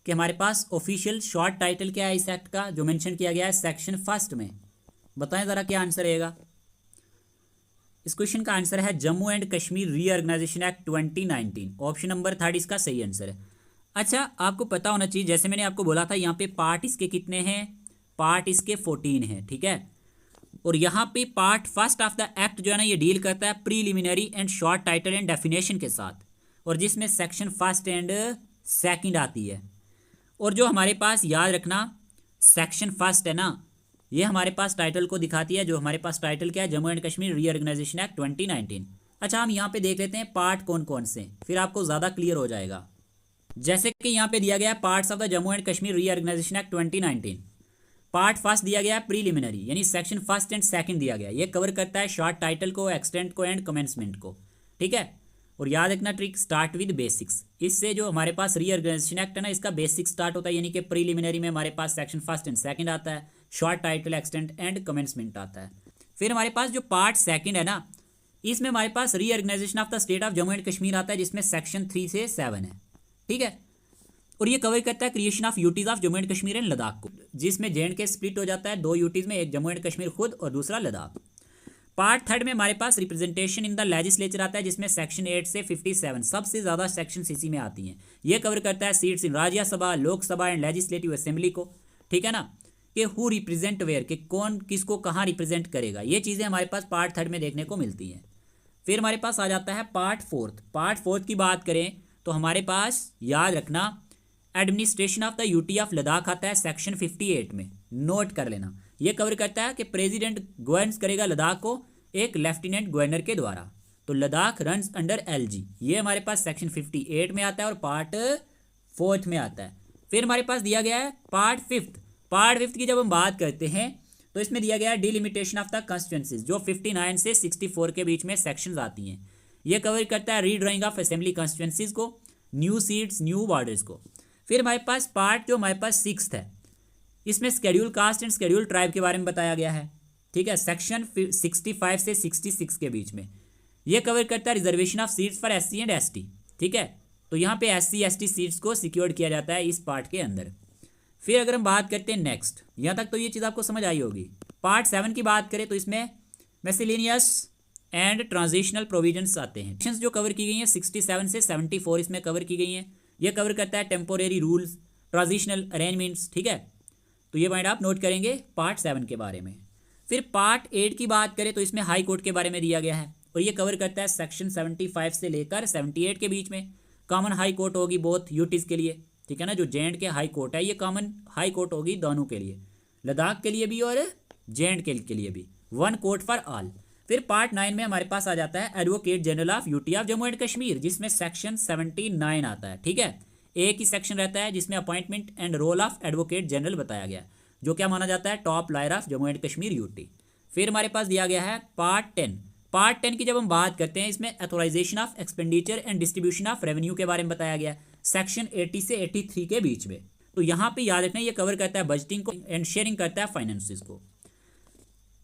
कि हमारे पास ऑफिशियल शॉर्ट टाइटल क्या है इस एक्ट का जो मेंशन किया गया है सेक्शन फर्स्ट में। बताएं जरा क्या आंसर रहेगा। इस क्वेश्चन का आंसर है Jammu and Kashmir reorganisation act 2019, option number third इसका सही आंसर है। अच्छा, आपको पता होना चाहिए, जैसे मैंने आपको बोला था यहाँ पे पार्ट इसके कितने हैं, पार्ट इसके 14 हैं, ठीक है। और यहाँ पे part first of the act जो है ना ये डील करता है preliminary and short title and definition के साथ, और जिसमें सेक्शन फर्स्ट एंड सेकंड आती है। और जो हमारे पास याद रखना सेक्शन फर्स्ट है ना, ये हमारे पास टाइटल को दिखाती है, जो हमारे पास टाइटल क्या है, Jammu and Kashmir reorganisation act 2019। अच्छा, हम यहाँ पे देख लेते हैं पार्ट कौन कौन से, फिर आपको ज़्यादा क्लियर हो जाएगा। जैसे कि यहाँ पे दिया गया है parts of the Jammu and Kashmir reorganisation act 2019। Part first दिया गया है प्रीलिमिनरी, यानी सेक्शन फर्स्ट एंड सेकंड दिया गया है, ये कवर करता है शॉर्ट टाइटल को, एक्सटेंट को एंड कमेंसमेंट को, ठीक है। और याद रखना ट्रिक, स्टार्ट विद बेसिक्स। इससे जो हमारे पास रीऑर्गेनाइजेशन एक्ट है ना इसका बेसिक स्टार्ट होता है, यानी कि प्रीलिमिनरी में हमारे पास सेक्शन फर्स्ट एंड सेकंड आता है, short title, extent and commencement आता है। फिर हमारे पास जो पार्ट सेकंड है ना, इसमें हमारे पास reorganisation of the state of Jammu and Kashmir आता है, जिसमें सेक्शन 3 से 7 है, ठीक है। और ये कवर करता है creation of UTs of Jammu and Kashmir and Ladakh को, जिसमें जे&के स्प्लिट हो जाता है 2 यूटीज में, एक जम्मू एंड कश्मीर खुद और दूसरा लद्दाख। पार्ट थर्ड में हमारे पास रिप्रेजेंटेशन इन द लेजिस्लेचर आता है, जिसमें सेक्शन 8 से 57 सबसे ज़्यादा सेक्शन इसी में आती हैं। ये कवर करता है seats in Rajya Sabha, Lok Sabha and legislative assembly को, ठीक है ना, कि हु रिप्रेजेंट वेयर, कि कौन किसको कहाँ रिप्रेजेंट करेगा, ये चीज़ें हमारे पास पार्ट थर्ड में देखने को मिलती हैं। फिर हमारे पास आ जाता है पार्ट फोर्थ। पार्ट फोर्थ की बात करें तो हमारे पास याद रखना administration of the UT of Ladakh आता है सेक्शन 58 में, नोट कर लेना। ये कवर करता है कि प्रेसिडेंट गवर्नस करेगा लद्दाख को एक लेफ्टिनेंट गवर्नर के द्वारा, तो लद्दाख रन्स अंडर LG, ये हमारे पास सेक्शन 58 में आता है और पार्ट फोर्थ में आता है। फिर हमारे पास दिया गया है पार्ट फिफ्थ। पार्ट फिफ्थ की जब हम बात करते हैं तो इसमें दिया गया है डिलिमिटेशन ऑफ द कॉन्स्टिट्यूंसीज, जो 59 से 64 के बीच में सेक्शंस आती हैं। ये कवर करता है रीड्राइंग ऑफ असेंबली कॉन्स्टिट्यूंसीज को, न्यू सीट्स, न्यू बॉर्डर्स को। फिर हमारे पास पार्ट जो हमारे पास 6th है, इसमें schedule caste and schedule tribe के बारे में बताया गया है, ठीक है, सेक्शन 65 से 66 के बीच में। ये कवर करता है reservation of seats for SC and ST, ठीक है। तो यहाँ पे SC ST सीट्स को सिक्योर्ड किया जाता है इस पार्ट के अंदर। फिर अगर हम बात करते हैं नेक्स्ट, यहाँ तक तो ये चीज़ आपको समझ आई होगी। पार्ट 7 की बात करें तो इसमें मिसलेनियस एंड ट्रांजिशनल प्रोविजंस आते हैं। सेक्शंस जो कवर की गई हैं 67 से 74 इसमें कवर की गई हैं। ये कवर करता है टेम्पोरेरी रूल्स, ट्रांजिशनल अरेंजमेंट्स, ठीक है। तो ये पॉइंट आप नोट करेंगे पार्ट 7 के बारे में। फिर पार्ट 8 की बात करें तो इसमें हाई कोर्ट के बारे में दिया गया है और ये कवर करता है सेक्शन 75 से लेकर 78 के बीच में। कॉमन हाई कोर्ट होगी बोथ यूटीज़ के लिए, ठीक है ना। जो जे&के हाई कोर्ट है ये कॉमन हाई कोर्ट होगी दोनों के लिए, लद्दाख के लिए भी और जे&के के लिए भी, 1 कोर्ट फॉर ऑल। फिर पार्ट 9 में हमारे पास आ जाता है advocate general of UT of Jammu and Kashmir, जिसमें सेक्शन 79 आता है। ठीक है, एक ही सेक्शन रहता है जिसमें appointment and role of advocate general बताया गया है, जो क्या माना जाता है top lawyer of Jammu and Kashmir UT. फिर हमारे पास दिया गया है पार्ट 10। पार्ट 10 की जब हम बात करते हैं, इसमें authorisation of expenditure and distribution of revenue के बारे में बताया गया है, सेक्शन 80 से 83 के बीच में। तो यहाँ पे याद रखना, ये कवर करता है बजटिंग को एंड शेयरिंग करता है फाइनेंसिस को।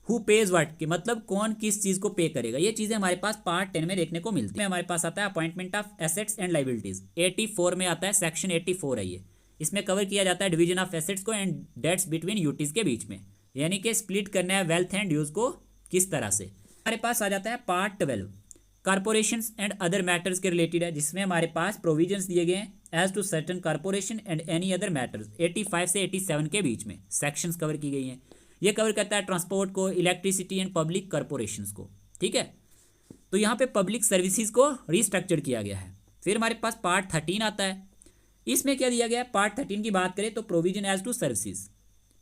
हु पेज व्हाट के मतलब कौन किस चीज़ को पे करेगा, ये चीज़ें हमारे पास पार्ट 10 में देखने को मिलती है। हमारे पास आता है appointment of assets and liabilities, 84 में आता है, सेक्शन 84 है ये। इसमें कवर किया जाता है डिवीजन ऑफ एसेट्स को एंड डेट्स बिटवीन यूटीज के बीच में, यानी कि स्प्लिट करना है वेल्थ एंड ड्यूज को किस तरह से। हमारे पास आ जाता है part 12, corporations and other matters के रिलेटेड है, जिसमें हमारे पास प्रोविजंस दिए गए हैं as to certain corporation and any other matters, 85 से 87 के बीच में सेक्शंस कवर की गई हैं। ये कवर करता है ट्रांसपोर्ट को, इलेक्ट्रिसिटी एंड पब्लिक कॉर्पोरेशंस को। ठीक है, तो यहाँ पे पब्लिक सर्विसेज को रिस्ट्रक्चर किया गया है। फिर हमारे पास पार्ट 13 आता है, इसमें क्या दिया गया है, पार्ट 13 की बात करें तो provision as to services,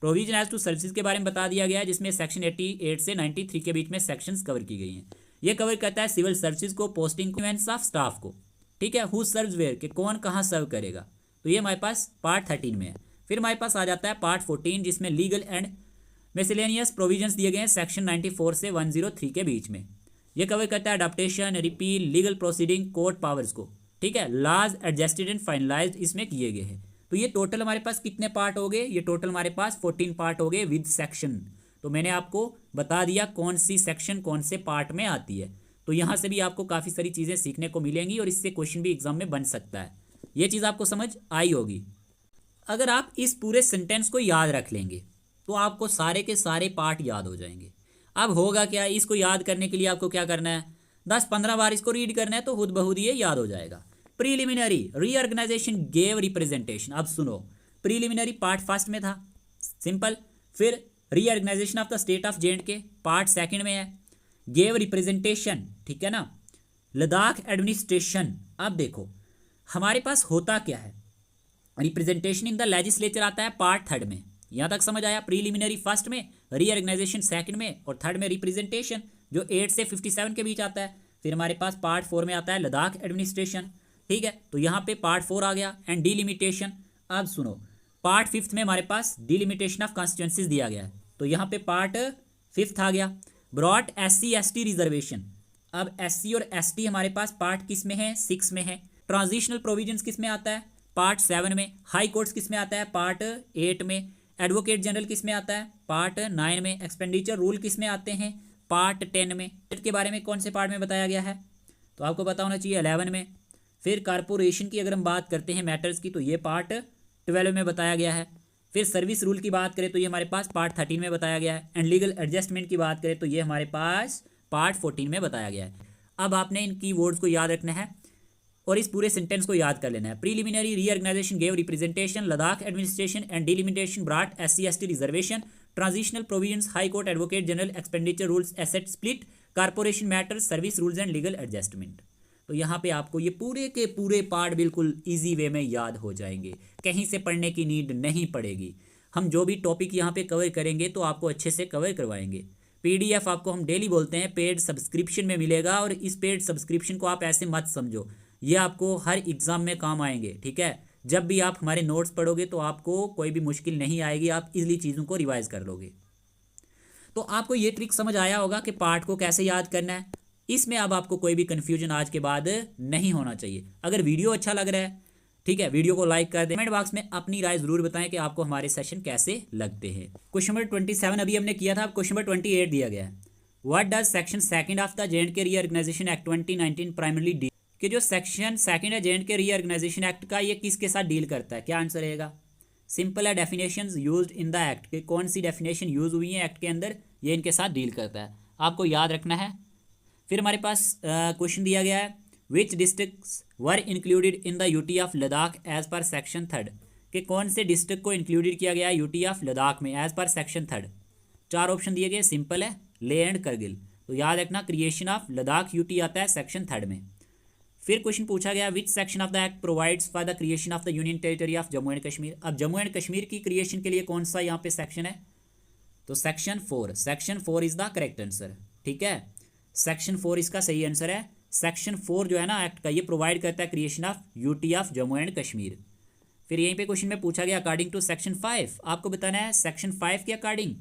provision as to services के बारे में बता दिया गया है, जिसमें सेक्शन 88 से 93 के बीच में सेक्शंस कवर की गई हैं। ये कवर करता है सिविल सर्विसेज को, पोस्टिंग ऑफ स्टाफ को। ठीक है, हु सर्व्स वेयर के कौन कहाँ सर्व करेगा, तो ये हमारे पास पार्ट 13 में है। फिर हमारे पास आ जाता है पार्ट 14, जिसमें लीगल एंड मिसलेनियस प्रोविजंस दिए गए हैं, सेक्शन 94 से 103 के बीच में। ये कवर करता है adaptation, repeal, legal proceeding, court powers को। ठीक है, लॉज एडजस्टेड एंड फाइनलाइज्ड इसमें किए गए हैं। तो ये टोटल हमारे पास कितने पार्ट हो गए, ये टोटल हमारे पास 14 पार्ट हो गए विद सेक्शन। तो मैंने आपको बता दिया कौन सी सेक्शन कौन से पार्ट में आती है। तो यहाँ से भी आपको काफ़ी सारी चीज़ें सीखने को मिलेंगी और इससे क्वेश्चन भी एग्जाम में बन सकता है। ये चीज़ आपको समझ आई होगी। अगर आप इस पूरे सेंटेंस को याद रख लेंगे तो आपको सारे के सारे पार्ट याद हो जाएंगे। अब होगा क्या, इसको याद करने के लिए आपको क्या करना है, 10-15 बार इसको रीड करना है तो खुद बहुद ये याद हो जाएगा। Preliminary reorganisation gave representation. अब सुनो, प्रीलिमिनरी पार्ट फर्स्ट में था, सिंपल। फिर reorganisation of the state of J&K part second में है। गेव रिप्रेजेंटेशन, ठीक है ना। लद्दाख एडमिनिस्ट्रेशन, अब देखो हमारे पास होता क्या है, रिप्रेजेंटेशन इन द लेजिस्लेचर आता है पार्ट थर्ड में। यहाँ तक समझ आया, प्रीलिमिनरी फर्स्ट में, रीऑर्गेनाइजेशन सेकंड में और थर्ड में रिप्रेजेंटेशन, जो 8 से 57 के बीच आता है। फिर हमारे पास पार्ट 4 में आता है लद्दाख एडमिनिस्ट्रेशन। ठीक है, तो यहाँ पे पार्ट 4 आ गया एंड डिलिमिटेशन। अब सुनो, पार्ट 5 में हमारे पास डिलिमिटेशन ऑफ कॉन्स्टिट्यूंसीज दिया गया है, तो यहाँ पे पार्ट 5 आ गया। ब्रॉड SC/ST रिजर्वेशन, अब SC और ST हमारे पास पार्ट किस में है, 6 में है। ट्रांजिशनल प्रोविजंस किस में आता है, पार्ट 7 में। हाई कोर्ट्स किस में आता है, पार्ट 8 में। एडवोकेट जनरल किस में आता है, पार्ट 9 में। एक्सपेंडिचर रूल किस में आते हैं, पार्ट 10 में। के बारे में कौन से पार्ट में बताया गया है, तो आपको पता होना चाहिए 11 में। फिर कारपोरेशन की अगर हम बात करते हैं मैटर्स की, तो ये पार्ट 12 में बताया गया है। फिर सर्विस रूल की बात करें तो ये हमारे पास पार्ट 13 में बताया गया है। एंड लीगल एडजस्टमेंट की बात करें तो ये हमारे पास पार्ट 14 में बताया गया है। अब आपने इन कीवर्ड्स को याद रखना है और इस पूरे सेंटेंस को याद कर लेना है। Preliminary reorganisation gave representation, Ladakh administration and delimitation broad SC/ST reservation, transitional provisions, high court, advocate general, expenditure rules, asset split, corporation matters, service rules and legal adjustment. तो यहाँ पे आपको ये पूरे के पूरे पार्ट बिल्कुल इजी वे में याद हो जाएंगे, कहीं से पढ़ने की नीड नहीं पड़ेगी। हम जो भी टॉपिक यहाँ पे कवर करेंगे तो आपको अच्छे से कवर करवाएंगे। PDF आपको हम डेली बोलते हैं पेड सब्सक्रिप्शन में मिलेगा, और इस पेड सब्सक्रिप्शन को आप ऐसे मत समझो, ये आपको हर एग्ज़ाम में काम आएंगे। ठीक है, जब भी आप हमारे नोट्स पढ़ोगे तो आपको कोई भी मुश्किल नहीं आएगी, आप इजीली चीज़ों को रिवाइज कर लोगे। तो आपको ये ट्रिक समझ आया होगा कि पार्ट को कैसे याद करना है। इसमें अब आपको कोई भी कन्फ्यूजन आज के बाद नहीं होना चाहिए। अगर वीडियो अच्छा लग रहा है, ठीक है, वीडियो को लाइक कर दें। कमेंट बॉक्स में अपनी राय जरूर बताएं कि आपको हमारे सेशन कैसे लगते हैं। क्वेश्चन नंबर 27 अभी हमने किया था, अब क्वेश्चन नंबर 28 दिया गया है। What does section 2 of the J&K reorganisation act 2019 primarily deal, कि जो सेक्शन 2 है J&K रीऑर्गेनाइजेशन एक्ट का, ये किसके साथ डील करता है, क्या आंसर रहेगा। सिंपल है, definitions used in the act, कि कौन सी डेफिनेशन यूज हुई है एक्ट के अंदर, ये इनके साथ डील करता है, आपको याद रखना है। फिर हमारे पास क्वेश्चन दिया गया है, which districts were included in the UT of Ladakh as per section 3, कि कौन से डिस्ट्रिक्ट को इंक्लूडेड किया गया है यूटी ऑफ लद्दाख में एज पर सेक्शन 3। 4 ऑप्शन दिए गए, सिंपल है, लेह एंड करगिल। तो याद रखना क्रिएशन ऑफ लद्दाख यूटी आता है सेक्शन 3 में। फिर क्वेश्चन पूछा गया, विच section of the act provides for the creation of the union territory of Jammu and Kashmir. अब जम्मू एंड कश्मीर की क्रिएशन के लिए कौन सा यहाँ पे सेक्शन है, तो section 4। Section 4 is the correct answer. ठीक है, सेक्शन 4 इसका सही आंसर है। सेक्शन 4 जो है ना एक्ट का, ये प्रोवाइड करता है creation of UT of Jammu and Kashmir. फिर यहीं पे क्वेश्चन में पूछा गया अकॉर्डिंग टू सेक्शन 5, आपको बताना है सेक्शन 5 के according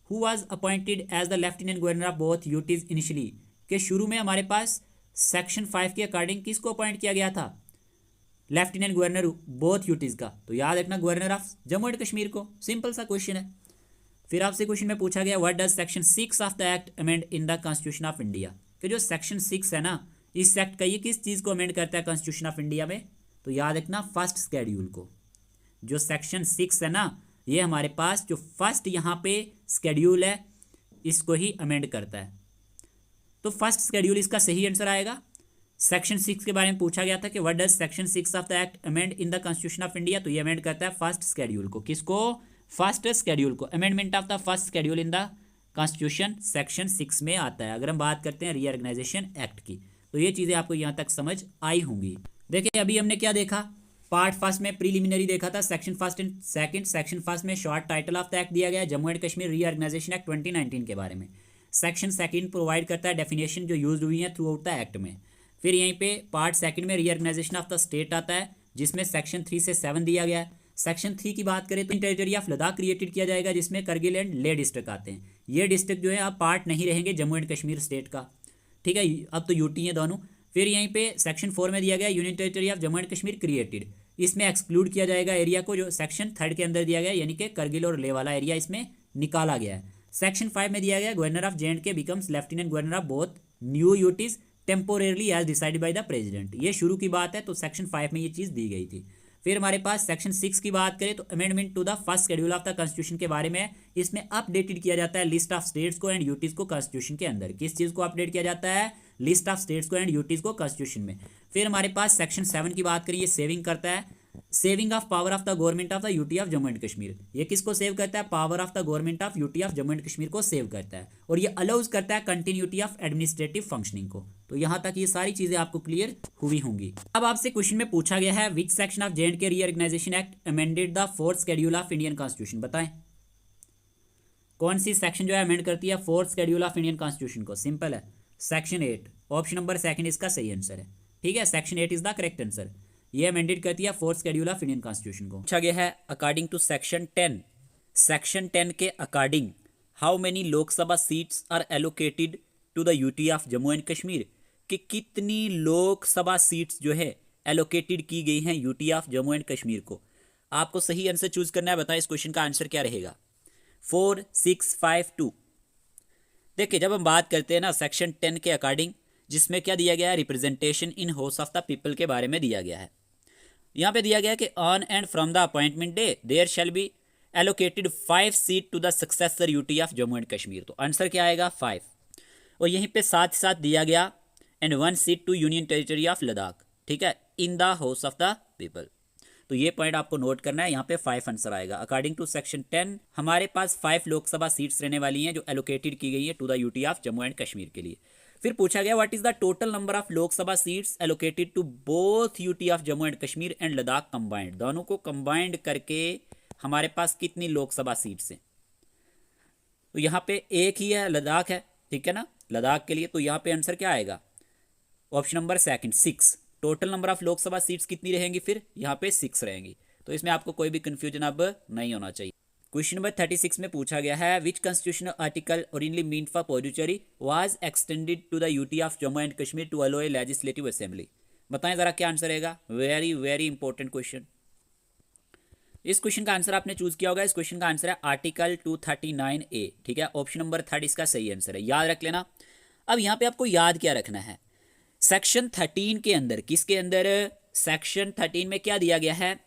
who was appointed as the lieutenant governor of both UTs initially, के शुरू में हमारे पास सेक्शन 5 के अकॉर्डिंग किसको अपॉइंट किया गया था, लेफ्टिनेंट गवर्नर बोथ यूटीज का। तो याद रखना governor of Jammu and Kashmir को, सिंपल सा क्वेश्चन है। फिर आपसे क्वेश्चन में पूछा गया what does section 6 of the act amend in the constitution of India, कि जो सेक्शन 6 है ना इस एक्ट का, ये किस चीज़ को अमेंड करता है कॉन्स्टिट्यूशन ऑफ इंडिया में, तो याद रखना फर्स्ट स्केड्यूल को। जो सेक्शन 6 है ना ये हमारे पास जो फर्स्ट यहाँ पे स्केड्यूल है इसको ही अमेंड करता है। तो फर्स्ट स्केड्यूल इसका सही आंसर आएगा। सेक्शन 6 के बारे में पूछा गया था कि what does section 6 of the act amend in the constitution of India, तो ये अमेंड करता है फर्स्ट स्केड्यूल को। किसको, फर्स्ट स्केड्यूल को। Amendment of the first schedule in the constitution section 6 में आता है। अगर हम बात करते हैं रीऑर्गेनाइजेशन एक्ट की, तो ये चीज़ें आपको यहाँ तक समझ आई होंगी। देखिए अभी हमने क्या देखा, पार्ट फर्स्ट में प्रीलिमिनरी देखा था, section first and second. Section first में short title of the act दिया गया है, Jammu and Kashmir reorganisation act 2019 के बारे में। सेक्शन सेकंड प्रोवाइड करता है डेफिनेशन जो यूज हुई है थ्रू आउट द एक्ट में। फिर यहीं पे पार्ट सेकंड में रीऑर्गेनाइजेशन ऑफ द स्टेट आता है, जिसमें सेक्शन 3 से 7 दिया गया है। सेक्शन 3 की बात करें तो टेरिटरी ऑफ लद्दाख क्रिएटेड किया जाएगा, जिसमें करगिल एंड लेह डिस्ट्रिक्ट आते हैं। ये डिस्ट्रिक्ट जो है अब पार्ट नहीं रहेंगे जम्मू एंड कश्मीर स्टेट का, ठीक है, अब तो यूटी है दोनों। फिर यहीं पे सेक्शन 4 में दिया गया union territory of Jammu and Kashmir created, इसमें एक्सक्लूड किया जाएगा एरिया को जो सेक्शन 3 के अंदर दिया गया, यानी कि करगिल और लेह वाला एरिया इसमें निकाला गया है। सेक्शन 5 में दिया गया governor of J&K becomes lieutenant governor of both new UTs temporarily as decided by the president. ये शुरू की बात है, तो सेक्शन 5 में ये चीज़ दी गई थी। फिर हमारे पास सेक्शन 6 की बात करें तो amendment to the first schedule of the constitution के बारे में, इसमें अपडेटेड किया जाता है लिस्ट ऑफ स्टेट्स को एंड यूटीज को कॉन्स्टिट्यूशन के अंदर। किस चीज़ को अपडेट किया जाता है, लिस्ट ऑफ स्टेट्स को एंड यूटीज को कॉन्स्टिट्यूशन में। फिर हमारे पास सेक्शन 7 की बात करिए, सेविंग करता है, saving of power of the government of the UT of Jammu and Kashmir. ये किसको सेव करता है, power of the government of UT of Jammu and Kashmir को सेव करता है, और ये अलाउज करता है कंटिन्यूटी ऑफ एडमिनिस्ट्रेटिव फंक्शनिंग को। तो यहाँ तक ये सारी चीजें आपको क्लियर हुई होंगी। अब आपसे क्वेश्चन में पूछा गया है which section of J&K reorganisation act amended the fourth schedule of Indian constitution, बताएं कौन सी सेक्शन जो है अमेंड करती है fourth schedule of Indian constitution को। सिंपल है, सेक्शन 8, ऑप्शन नंबर सेकंड इसका सही आंसर है। ठीक है, section 8 is the correct answer. ये अमेंडेड करती है fourth schedule of Indian constitution को। पूछा गया है अकॉर्डिंग टू सेक्शन 10, सेक्शन 10 के according how many Lok Sabha seats are allocated to the UT of Jammu and Kashmir, कि कितनी लोकसभा सीट्स जो है एलोकेटेड की गई हैं UT of Jammu and Kashmir को। आपको सही आंसर चूज करना है, बताएं इस क्वेश्चन का आंसर क्या रहेगा। 4, 6, 5, 2। देखिए जब हम बात करते हैं ना सेक्शन 10 के अकॉर्डिंग, जिसमें क्या दिया गया है, representation in house of the people के बारे में दिया गया है। यहाँ पे दिया गया है कि on and from the appointment day there shall be allocated 5 seat to the successor UT of Jammu and Kashmir. तो आंसर क्या आएगा 5, और यहीं पे साथ साथ दिया गया and 1 seat to union territory of Ladakh, ठीक है, in the house of the people. तो ये पॉइंट आपको नोट करना है, यहाँ पे 5 आंसर आएगा। अकॉर्डिंग टू सेक्शन 10 हमारे पास 5 लोकसभा सीट्स रहने वाली हैं जो एलोकेटेड की गई है to the UT of Jammu and Kashmir के लिए। फिर पूछा गया what is the total number of Lok Sabha seats allocated to both UT of Jammu and Kashmir and Ladakh combined. दोनों को कंबाइंड करके हमारे पास कितनी लोकसभा सीट्स हैं। तो यहाँ पे एक ही है, लद्दाख है, ठीक है ना, लद्दाख के लिए। तो यहाँ पे आंसर क्या आएगा, option number second 6। Total number of Lok Sabha seats कितनी रहेंगी, फिर यहाँ पे 6 रहेंगी। तो इसमें आपको कोई भी कंफ्यूजन अब नहीं होना चाहिए। क्वेश्चन नंबर 36 में पूछा गया है which constitutional article originally meant for Puducherry was extended to the UT of Jammu and Kashmir to allow a legislative assembly. बताएं जरा क्या आंसर रहेगा, वेरी वेरी इंपॉर्टेंट क्वेश्चन। इस क्वेश्चन का आंसर आपने चूज किया होगा। इस क्वेश्चन का आंसर है आर्टिकल 239A, ठीक है, ऑप्शन नंबर 3 इसका सही आंसर है, याद रख लेना। अब यहाँ पे आपको याद क्या रखना है, सेक्शन 13 के अंदर, किसके अंदर, सेक्शन 13 में क्या दिया गया है,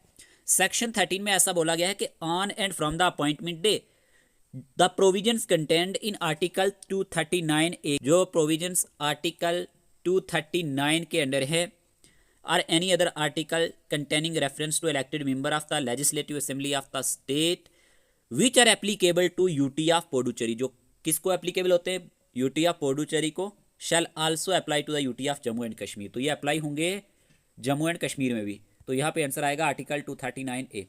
सेक्शन 13 में ऐसा बोला गया है कि on and from the appointment day the provisions contained in article 239A, जो प्रोविजंस आर्टिकल 239 के अंदर है, और any other article containing reference to elected member of the legislative assembly of the state which are applicable to UT of Puducherry, जो किसको applicable होते हैं, UT of Puducherry को, shall also apply to the UT of Jammu and Kashmir. तो ये apply होंगे Jammu and Kashmir में भी। तो यहाँ पे आंसर आएगा आर्टिकल 239A।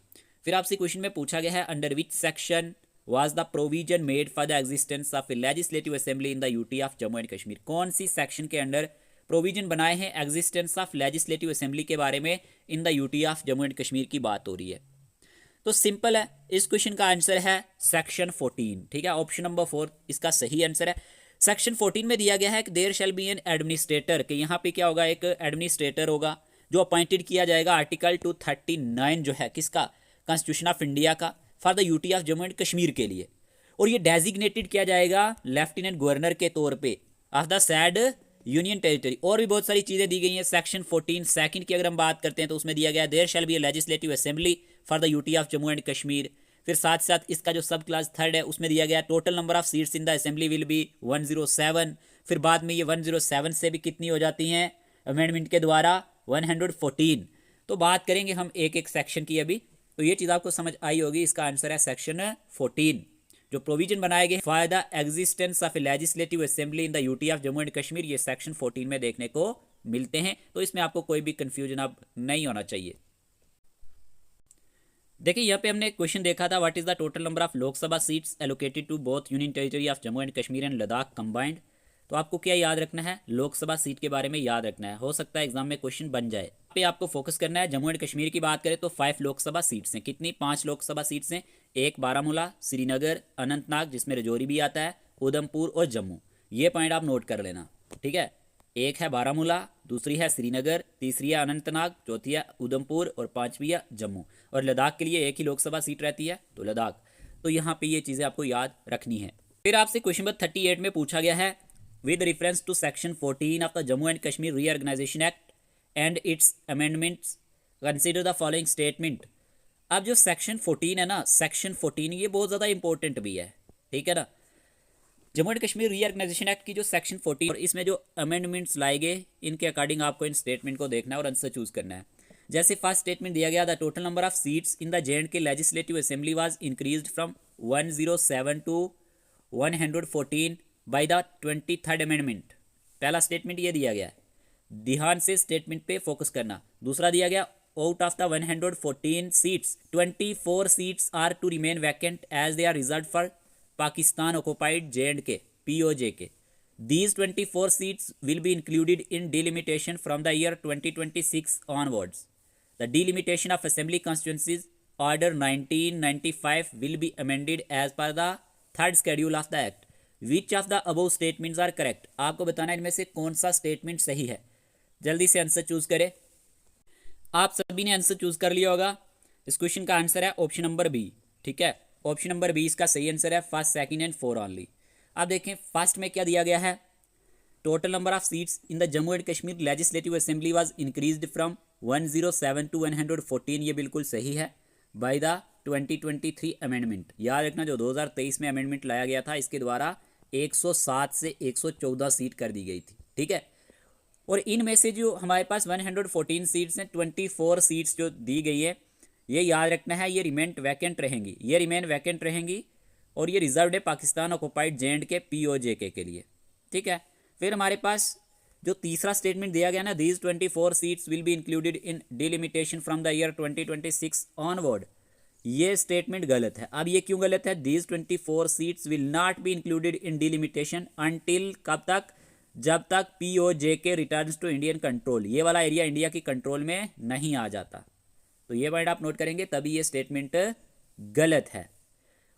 फिर आपसे क्वेश्चन में पूछा गया है under which section was the provision made for the existence of a legislative assembly in the UT of Jammu and Kashmir? कौन सी सेक्शन के अंडर प्रोविजन बनाए हैं एग्जिस्टेंस ऑफ लेजिस्लेटिव असेंबली के बारे में? इन the UT of Jammu and Kashmir की बात हो रही है। तो सिंपल है, इस क्वेश्चन का आंसर है सेक्शन 14। ठीक है, ऑप्शन नंबर 4 इसका सही आंसर है। सेक्शन 14 में दिया गया है कि there shall be an administrator, कि यहाँ पे क्या होगा, एक एडमिनिस्ट्रेटर होगा जो अपॉइंटेड किया जाएगा आर्टिकल 239 जो है किसका, कॉन्स्टिट्यूशन ऑफ इंडिया का, for the UT of Jammu and Kashmir के लिए। और ये डेजिग्नेटेड किया जाएगा लेफ्टिनेंट गवर्नर के तौर पे of the sad union territory. और भी बहुत सारी चीज़ें दी गई हैं। सेक्शन 14 सेकंड की अगर हम बात करते हैं तो उसमें दिया गया there shall be a legislative assembly for the UT of Jammu and Kashmir. फिर साथ साथ इसका जो सब क्लास 3 है उसमें दिया गया total number of seats in the assembly will be 107। फिर बाद में ये 107 से भी कितनी हो जाती हैं अमेंडमेंट के द्वारा 114। तो बात करेंगे हम एक एक सेक्शन की अभी। तो ये चीज़ आपको समझ आई होगी, इसका आंसर है सेक्शन 14। जो प्रोविजन बनाए गए for the existence of A legislative assembly in the UT of Jammu and Kashmir, ये सेक्शन 14 में देखने को मिलते हैं। तो इसमें आपको कोई भी कंफ्यूजन अब नहीं होना चाहिए। देखिए यहाँ पे हमने क्वेश्चन देखा था, what is the total number of Lok Sabha seats allocated to both union territory of Jammu and Kashmir and Ladakh combined. तो आपको क्या याद रखना है, लोकसभा सीट के बारे में याद रखना है, हो सकता है एग्जाम में क्वेश्चन बन जाए। पे आपको फोकस करना है। जम्मू एंड कश्मीर की बात करें तो 5 लोकसभा सीट्स हैं। कितनी? 5 लोकसभा सीट्स हैं। एक बारामूला, श्रीनगर, अनंतनाग जिसमें राजौरी भी आता है, उधमपुर और जम्मू। ये पॉइंट आप नोट कर लेना, ठीक है। एक है बारामूला, दूसरी है श्रीनगर, तीसरी है अनंतनाग, चौथी है उधमपुर और पांचवी है जम्मू। और लद्दाख के लिए एक ही लोकसभा सीट रहती है, तो लद्दाख। तो यहाँ पे ये चीज़ें आपको याद रखनी है। फिर आपसे क्वेश्चन नंबर 38 में पूछा गया है, with reference to section 14 of the Jammu and Kashmir reorganisation act and its amendments consider the following statement. अब जो सेक्शन 14 है ना, सेक्शन 14 ये बहुत ज़्यादा इंपॉर्टेंट भी है, ठीक है ना। Jammu and Kashmir reorganisation act की जो सेक्शन 14 और इसमें जो अमेंडमेंट्स लाए गए, इनके अकॉर्डिंग आपको इन स्टेटमेंट को देखना है और आंसर चूज करना है। जैसे फर्स्ट स्टेटमेंट दिया गया, the total number of seats in the J&K legislative assembly was increased from 107 to 114 by the 23rd amendment. पहला स्टेटमेंट ये दिया गया है, ध्यान से स्टेटमेंट पे फोकस करना। दूसरा दिया गया, out of the 114 seats 24 seats are to remain vacant as they are reserved for Pakistan occupied J&K POJK. These 24 seats will be included in delimitation from the year 2026 onwards. The delimitation of assembly constituencies order 1995 will be amended as per the 3rd schedule of the act. Which of the above statements are correct? आपको बताना है इनमें से कौन सा statement सही है। जल्दी से आंसर चूज करें। आप सभी ने आंसर चूज कर लिया होगा। इस क्वेश्चन का आंसर है ऑप्शन नंबर बी, ठीक है। ऑप्शन नंबर 20 का सही आंसर है, फर्स्ट, सेकंड एंड 4 ओनली। अब देखें फर्स्ट में क्या दिया गया है, total number of seats in the Jammu and Kashmir legislative assembly was increased from 107 to 114। ये बिल्कुल सही है, बाय द 2023 अमेंडमेंट। याद रखना, जो 2023 में अमेंडमेंट लाया गया था, इसके द्वारा 107 से 114 सीट कर दी गई थी, ठीक है। और इनमें से जो हमारे पास 114 सीट्स हैं, 24 सीट्स जो दी गई है, ये याद रखना है, ये रिमेन वैकेंट रहेंगी, ये रिमेन वैकेंट रहेंगी और ये रिजर्व्ड है पाकिस्तान ऑक्युपाइड J&K POJK के लिए, ठीक है। फिर हमारे पास जो तीसरा स्टेटमेंट दिया गया ना, these 24 seats will be included in delimitation from the year 2026 onward, ये स्टेटमेंट गलत है। अब ये क्यों गलत है, these 24 seats will not be included in delimitation until कब तक, जब तक POJK returns to Indian control, ये वाला एरिया इंडिया की कंट्रोल में नहीं आ जाता। तो ये पॉइंट आप नोट करेंगे, तभी ये स्टेटमेंट गलत है।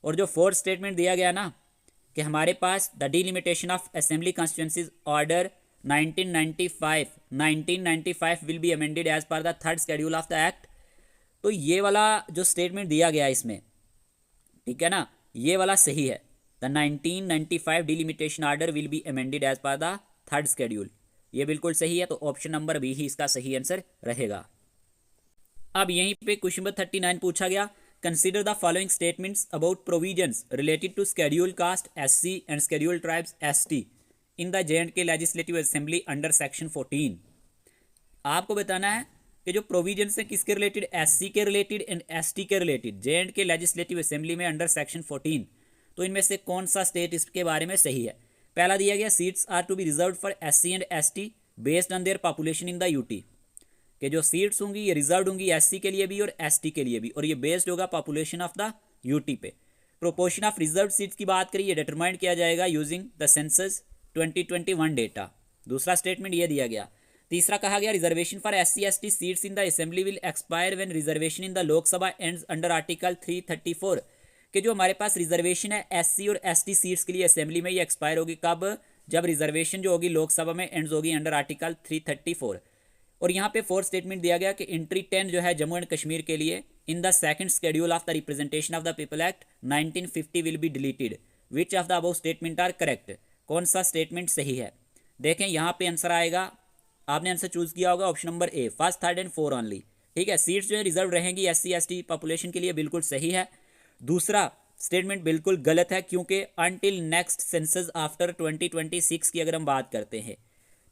और जो फोर्थ स्टेटमेंट दिया गया ना कि हमारे पास the delimitation of assembly constituencies order 1995 will be amended as पर the 3rd schedule of the act. तो ये वाला जो स्टेटमेंट दिया गया इसमें, ठीक है ना, ये वाला सही है। The 1995 delimitation order will be amended as पर द 3rd शेड्यूल, ये बिल्कुल सही है। तो ऑप्शन नंबर बी ही इसका सही आंसर रहेगा। अब यहीं पे क्वेश्चन नंबर 39 पूछा गया, consider the following statements about provisions related to schedule caste SC and schedule tribes ST in the J&K legislative assembly under section 14। आपको बताना है कि जो प्रोविजंस है किसके रिलेटेड, SC के रिलेटेड एंड ST के रिलेटेड J&K लेजिस्लेटिव असेंबली में अंडर सेक्शन 14। तो इनमें से कौन सा स्टेट इसके बारे में सही है। पहला दिया गया, seats are to be reserve for SC and ST based on their population in the UT, कि जो सीट्स होंगी ये रिजर्व होंगी SC के लिए भी और ST के लिए भी, और ये बेस्ड होगा पॉपुलेशन ऑफ द UT पे। प्रोपोर्शन ऑफ रिजर्व सीट्स की बात करिए, डिटरमाइन किया जाएगा यूजिंग द सेंसस 2021 डेटा। दूसरा स्टेटमेंट ये दिया गया। तीसरा कहा गया reservation for SC/ST seats in the assembly will expire when reservation in the Lok Sabha ends under article 334 कि जो हमारे पास रिजर्वेशन है SC और ST सीट्स के लिए असेंबली में ये एक्सपायर होगी कब, जब रिजर्वेशन जो होगी लोकसभा में एंड्स होगी अंडर आर्टिकल 334। और यहाँ पे फोर्थ स्टेटमेंट दिया गया कि एंट्री 10 जो है जम्मू एंड कश्मीर के लिए in the second schedule of the representation of the people act 1950 will be deleted, which of the above statement are correct. कौन सा स्टेटमेंट सही है? देखें यहाँ पे आंसर आएगा, आपने आंसर चूज किया होगा option number A, first, third and four only. ठीक है, सीट्स जो है रिजर्व रहेंगी SC/ST पॉपुलेशन के लिए, बिल्कुल सही है। दूसरा स्टेटमेंट बिल्कुल गलत है, क्योंकि अनटिल नेक्स्ट सेंसस आफ्टर 2026 की अगर हम बात करते हैं,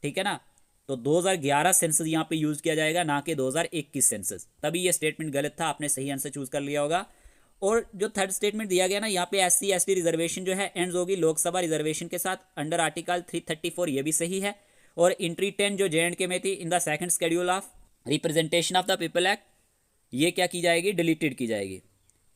ठीक है ना, तो 2011 सेंसस यहाँ पे यूज किया जाएगा, ना कि 2021 सेंसस। तभी ये स्टेटमेंट गलत था, आपने सही आंसर चूज कर लिया होगा। और जो थर्ड स्टेटमेंट दिया गया ना, यहाँ पे SC/ST रिजर्वेशन जो है एंड्स होगी लोकसभा रिजर्वेशन के साथ अंडर आर्टिकल 334, ये भी सही है। और एंट्री 10 जो JNK में थी इन the second schedule of representation of the people act, ये क्या की जाएगी, डिलीटेड की जाएगी।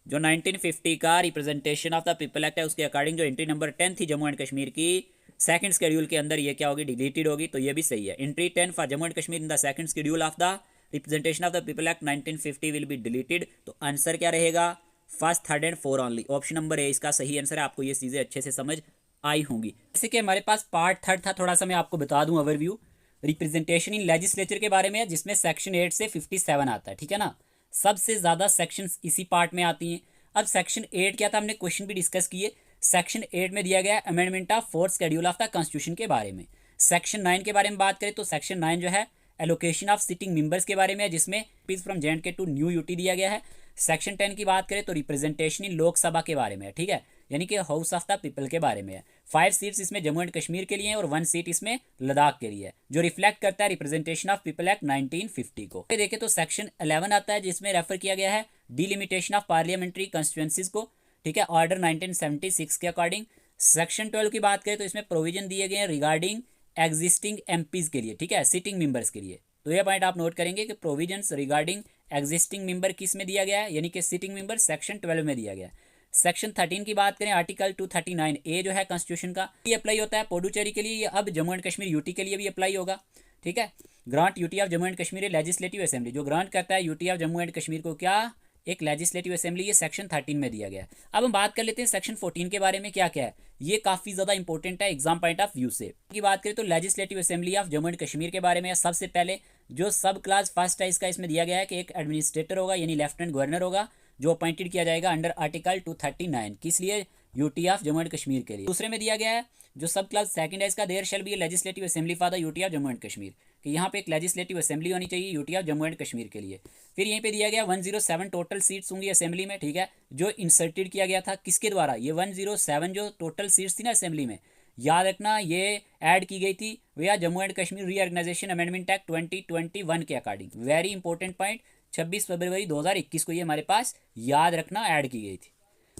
जो 1950 का representation of the people act है उसके अकॉर्डिंग जो एंट्री नंबर 10 थी जम्मू एंड कश्मीर की सेकंड शेड्यूल के अंदर, ये क्या होगी, डिलीटेड होगी। तो ये भी सही है। Entry 10 for Jammu and Kashmir in the second schedule of the representation of the people act 1950 will be deleted. तो आंसर क्या रहेगा, first, third and four only. Option number A इसका सही आंसर है। आपको ये चीजें अच्छे से समझ आई होंगी। जैसे कि हमारे पास पार्ट थर्ड था, थोड़ा सा मैं आपको बता दूं ओवरव्यू रिप्रेजेंटेशन इन लेजिस्लेचर के बारे में, जिसमें सेक्शन 8 से 57 आता है। ठीक है ना, सबसे ज्यादा सेक्शन इसी पार्ट में आती हैं। अब सेक्शन 8 क्या था, हमने क्वेश्चन भी डिस्कस किए। सेक्शन 8 में दिया गया है amendment of fourth schedule of the constitution के बारे में। सेक्शन 9 के बारे में बात करें तो सेक्शन 9 जो है एलोकेशन ऑफ सिटिंग मेंबर्स के बारे में है, जिसमें piece from JNK to new UT दिया गया है। सेक्शन 10 की बात करें तो रिप्रेजेंटेशन इन लोकसभा के बारे में है, ठीक है, यानी कि हाउस ऑफ द पीपल के बारे में है। 5 सीट्स इसमें जम्मू एंड कश्मीर के लिए है और 1 सीट इसमें लद्दाख के लिए है, जो रिफ्लेक्ट करता है रिप्रेजेंटेशन ऑफ पीपल एक्ट 1950 को। देखें तो सेक्शन 11 आता है, जिसमें रेफर किया गया है डिलिमिटेशन ऑफ पार्लियामेंट्री कॉन्स्टिट्यूंसीज को, ठीक है, ऑर्डर 1976 के अकॉर्डिंग। सेक्शन 12 की बात करें तो इसमें प्रोविजन दिए गए हैं रिगार्डिंग एग्जिस्टिंग MPs के लिए, ठीक है, सिटिंग मेंबर्स के लिए। तो ये पॉइंट आप नोट करेंगे कि प्रोविजंस रिगार्डिंग एग्जिस्टिंग मेंबर किस में दिया गया है, यानी कि सिटिंग मेंबर सेक्शन 12 में दिया गया है। सेक्शन 13 की बात करें, आर्टिकल 239A जो है कॉन्स्टिट्यूशन का, ये अप्लाई होता है पुडुचेरी के लिए, ये अब जम्मू एंड कश्मीर UT के लिए भी अप्लाई होगा। ठीक है, grant UT of Jammu and Kashmir legislative assembly, जो ग्रांट करता है UT of Jammu and Kashmir को क्या, एक लेजिस्लेटिव असेंबली, ये सेक्शन 13 में दिया गया है। अब हम बात कर लेते हैं सेक्शन 14 के बारे में, क्या क्या है, ये काफी ज्यादा इंपॉर्टेंट है एग्जाम पॉइंट ऑफ व्यू से। की बात करें तो legislative assembly of Jammu and Kashmir के बारे में सबसे पहले जो सब क्लास फर्स्ट है इसका, इसमें दिया गया है कि एक एडमिनिस्ट्रेटर होगा, यानी लेफ्टिनेंट गवर्नर होगा, जो अपॉइंटेड किया जाएगा अंडर आर्टिकल 239, किस लिए, UT of Jammu and Kashmir के लिए। दूसरे में दिया गया है जो सब क्लास सेकंड है इसका, there shall be legislative assembly for the UT of Jammu and Kashmir, कि यहाँ पे एक लेजिस्लेटिव असेंबली होनी चाहिए UT of Jammu and Kashmir के लिए। फिर यहीं पे दिया गया 107 टोटल सीट्स होंगी असेंबली में, ठीक है, जो इंसर्टेड किया गया था किसके द्वारा, ये 107 जो टोटल सीट्स थी ना असेंबली में, याद रखना ये ऐड की गई थी भैया Jammu and Kashmir reorganisation amendment act 2021 के अकॉर्डिंग। वेरी इंपॉर्टेंट पॉइंट, 26 फरवरी 2021 को ये हमारे पास याद रखना ऐड की गई थी।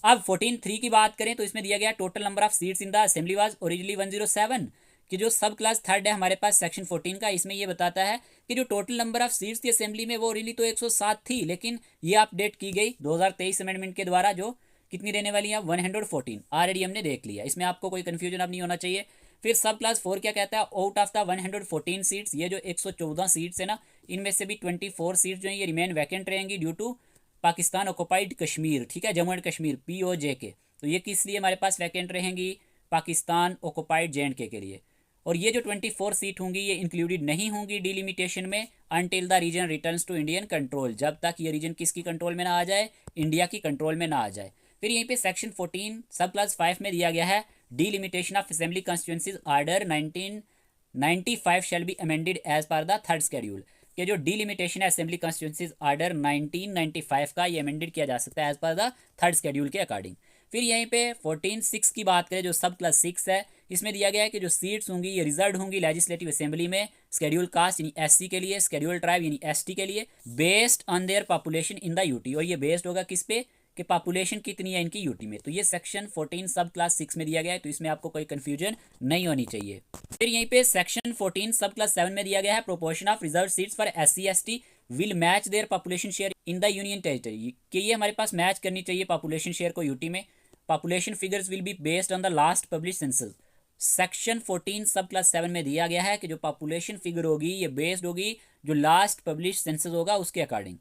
अब 14(3) की बात करें तो इसमें दिया गया total number of seats in the assembly was originally 107, कि जो सब क्लास थर्ड है हमारे पास सेक्शन 14 का, इसमें ये बताता है कि जो टोटल नंबर ऑफ सीट्स थी असेंबली में वो ओरिजिनली तो 107 थी, लेकिन ये अपडेट की गई 2023 अमेंडमेंट के द्वारा, जो कितनी रहने वाली है, 114 ऑलरेडी हमने देख लिया। इसमें आपको कोई कंफ्यूजन अब नहीं होना चाहिए। फिर सब क्लास 4 क्या कहता है, आउट ऑफ द 114 सीट्स, ये जो 114 सीट्स है ना, इनमें से भी 24 सीट्स जो है ये रिमेन वैकेंट रहेंगी due to Pakistan occupied Kashmir, ठीक है, जम्मू एंड कश्मीर POJK। तो ये किस लिए हमारे पास वैकेंट रहेंगी, पाकिस्तान ऑक्युपाइड JNK के लिए। और ये जो 24 सीट होंगी ये इंक्लूडेड नहीं होंगी डिलिमिटेशन में until the region returns to Indian control, जब तक ये रीजन किसकी कंट्रोल में ना आ जाए, इंडिया की कंट्रोल में ना आ जाए। फिर यहीं पे सेक्शन 14 सब क्लास 5 में दिया गया है delimitation of assembly constituencies order 1995 shall be amended as पर द थर्ड शेड्यूल, कि जो डिलिमिटेशन है असेंबली कॉन्स्टिट्यूंसीज ऑर्डर 1995 का, ये अमेंडेड किया जा सकता है एज पर द थर्ड शेड्यूल के अकॉर्डिंग। फिर यहीं पे 14(6) की बात करें, जो सब क्लास 6 है, इसमें दिया गया है कि जो सीट्स होंगी ये रिजर्व होंगी लेजिस्लेटिव असेंबली में शेड्यूल कास्ट यानी SC के लिए, शेड्यूल ट्राइब यानी ST के लिए, based on their population in the UT, और ये बेस्ड होगा किस पे, कि पॉपुलेशन कितनी है इनकी UT में। तो ये सेक्शन 14 सब क्लास 6 में दिया गया है, तो इसमें आपको कोई कंफ्यूजन नहीं होनी चाहिए। फिर यहीं पे सेक्शन 14 सब क्लास 7 में दिया गया है proportion of reserve seats for SC/ST will match their population share in the union territory, कि ये हमारे पास मैच करनी चाहिए पॉपुलेशन शेयर को UT में। Population figures will be based on the last publish census. Section 14 sub class 7 में दिया गया है कि जो पॉपुलेशन फिगर होगी ये बेस्ड होगी जो लास्ट पब्लिश सेंसस होगा उसके according,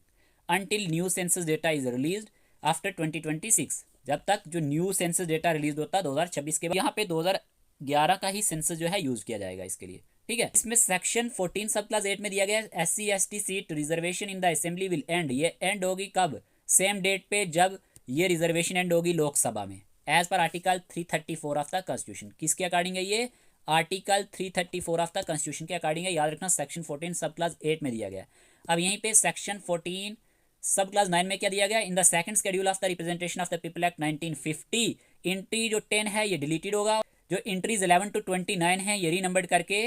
until new census data is released after 2026, जब तक जो न्यू सेंसस डेटा रिलीज होता है 2026 के बाद। यहाँ पे 2011 का ही सेंसस जो है यूज किया जाएगा इसके लिए, ठीक है। इसमें सेक्शन 14 सब क्लास 8 में दिया गया है SC/ST seat reservation in the assembly will and, ये एंड होगी कब, सेम डेट पे जब ये रिजर्वेशन एंड होगी लोकसभा में, एज पर आर्टिकल 334 ऑफ द कॉन्स्टिट्यूशन। किसके अकॉर्डिंग है ये, आर्टिकल 334 ऑफ द कॉन्स्टिट्यूशन के अकॉर्डिंग है, याद रखना। सेक्शन 14 सब क्लास 8 में दिया गया है। अब यहीं पे सेक्शन 14 सब क्लास 9 में क्या दिया गया, इन the second schedule of the representation of the people act 1950 entry जो 10 है ये डिलीटेड होगा, जो एंट्रीज 11 to 29 है ये रीनंबर्ड करके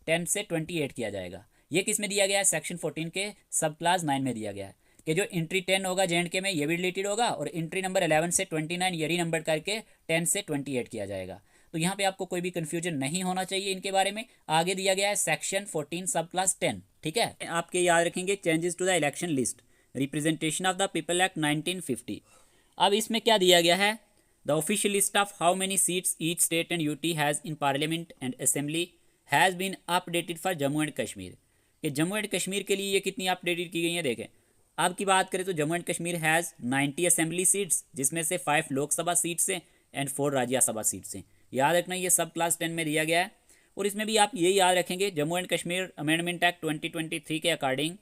10 से 28 किया जाएगा। ये किस में दिया गया है, सेक्शन 14 के सब क्लास 9 में दिया गया है कि जो एंट्री 10 होगा J&K में ये भी डिलीटेड होगा, और एंट्री नंबर 11 से 29 ये रीनंबर्ड करके 10 से 28 किया जाएगा। तो यहाँ पे आपको कोई भी कंफ्यूजन नहीं होना चाहिए इनके बारे में। आगे दिया गया है सेक्शन 14 सब क्लास 10, ठीक है। आपके याद रखेंगे changes to the election list representation of the people act 1950। अब इसमें क्या दिया गया है, the official list of how many seats each state and UT has in parliament and assembly has been updated for Jammu and Kashmir, कि Jammu and Kashmir के लिए ये कितनी अपडेटेड की गई है। देखें अब की बात करें तो Jammu and Kashmir has 90 assembly seats, जिसमें से 5 लोकसभा सीट्स हैं एंड 4 राज्यसभा सीट्स हैं। याद रखना ये सब क्लास 10 में दिया गया है। और इसमें भी आप ये याद रखेंगे Jammu and Kashmir amendment act 2023 के अकॉर्डिंग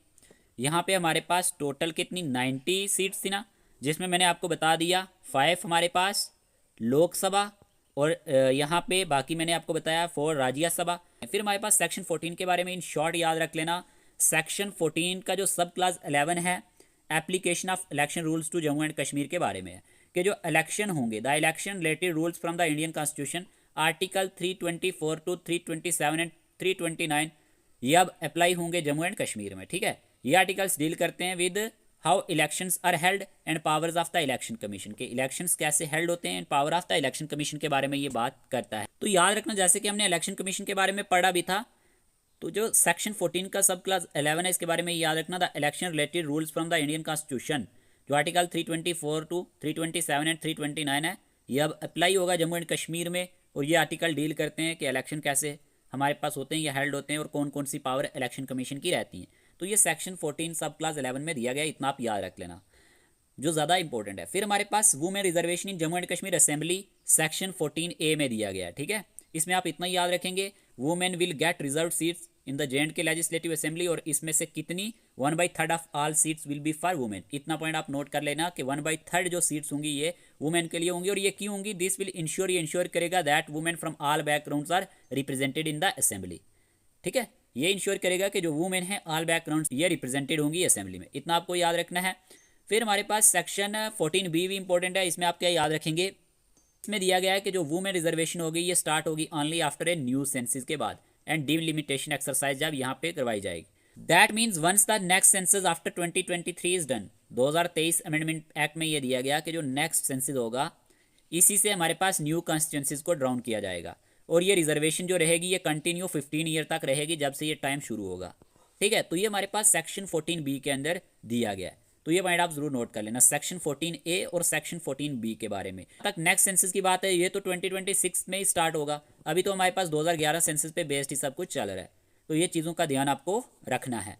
यहाँ पे हमारे पास टोटल कितनी 90 सीट्स थी ना, जिसमें मैंने आपको बता दिया 5 हमारे पास लोकसभा और यहाँ पे बाकी मैंने आपको बताया 4 राज्यसभा। फिर हमारे पास सेक्शन 14 के बारे में इन शॉर्ट याद रख लेना। सेक्शन 14 का जो सब क्लास 11 है application of election rules to Jammu and Kashmir के बारे में है, कि जो इलेक्शन होंगे the election related rules from the Indian constitution article 324 to 327 and 329 ये अब अप्लाई होंगे जम्मू एंड कश्मीर में, ठीक है। ये आर्टिकल्स डील करते हैं with how elections are held and powers of the election commission, के इलेक्शंस कैसे हेल्ड होते हैं and power of the election commission के बारे में ये बात करता है। तो याद रखना जैसे कि हमने इलेक्शन कमीशन के बारे में पढ़ा भी था, तो जो सेक्शन 14 का सब क्लास 11 है इसके बारे में याद रखना, the election related rules from the Indian constitution, जो आर्टिकल 324 to 327 एंड 329 है ये अब अप्लाई होगा जम्मू एंड कश्मीर में। और ये आर्टिकल डील करते हैं कि इलेक्शन कैसे हमारे पास होते हैं या हेल्ड होते हैं और कौन कौन सी पावर इलेक्शन कमीशन की रहती हैं। तो ये सेक्शन 14 सब क्लास 11 में दिया गया, इतना आप याद रख लेना जो ज़्यादा इंपॉर्टेंट है। फिर हमारे पास women reservation in Jammu and Kashmir assembly section 14A में दिया गया है, ठीक है। इसमें आप इतना याद रखेंगे women will get reserve seats in the J&K legislative assembly, और इसमें से कितनी 1/3 of all seats will B for women. इतना पॉइंट आप नोट कर लेना कि 1/3 जो सीट्स होंगी ये वुमेन के लिए होंगी। और ये क्यों होंगी, दिस विल इंश्योर, ये इंश्योर करेगा that women from all backgrounds are represented in the assembly, ठीक है। ये इंश्योर करेगा कि जो वुमेन है ऑल बैकग्राउंड ये रिप्रेजेंटेड होंगी असेंबली में, इतना आपको याद रखना है। फिर हमारे पास सेक्शन 14B भी इंपॉर्टेंट है, इसमें आप क्या याद रखेंगे, इसमें दिया गया है कि जो वुमेन रिजर्वेशन होगी ये स्टार्ट होगी only after a new census के बाद एंड डिलिमिटेशन एक्सरसाइज जब यहाँ पे करवाई जाएगी। That means once the next census after 2023 is done, 2023 amendment act में ये दिया गया कि जो नेक्स्ट सेंसस होगा इसी से हमारे पास न्यू कॉन्स्टिट्यूंसीज को ड्राउन किया जाएगा, और ये रिजर्वेशन जो रहेगी ये कंटिन्यू 15 ईयर तक रहेगी जब से ये टाइम शुरू होगा, ठीक है। तो ये हमारे पास सेक्शन 14B के अंदर दिया गया है, तो ये पॉइंट आप जरूर नोट कर लेना सेक्शन 14A और सेक्शन 14B के बारे में। तक नेक्स्ट सेंसस की बात है ये तो 2026 में ही स्टार्ट होगा, अभी तो हमारे पास 2011 सेंसस पे बेस्ड ही सब कुछ चल रहा है, तो ये चीज़ों का ध्यान आपको रखना है।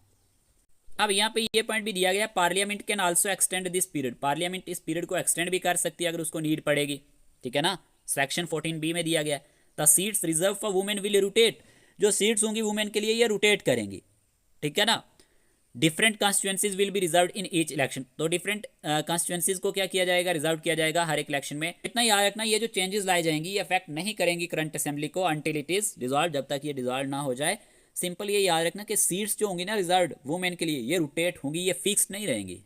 अब यहाँ पे ये पॉइंट भी दिया गया parliament can also extend this period, parliament इस पीरियड को एक्सटेंड भी कर सकती है अगर उसको नीड पड़ेगी, ठीक है ना। सेक्शन 14B में दिया गया the seats reserve for women will rotate, जो सीट्स होंगी वुमेन के लिए ये रोटेट करेंगी, ठीक है ना। Different constituencies will be reserve in each election, तो डिफरेंट कॉन्स्टिट्यूंसीज को क्या किया जाएगा, रिजर्व किया जाएगा हर एक इलेक्शन में। इतना याद रखना ये जो चेंजेस लाई जाएंगी ये अफेक्ट नहीं करेंगी करंट असेंबली को अंटिल इट इज डिजॉल्व, जब तक ये डिजॉल्व ना हो जाए। सिंपल ये याद रखना कि सीट्स जो होंगी ना रिजर्व वुमेन के लिए ये रोटेट होंगी, ये फिक्स नहीं रहेंगी।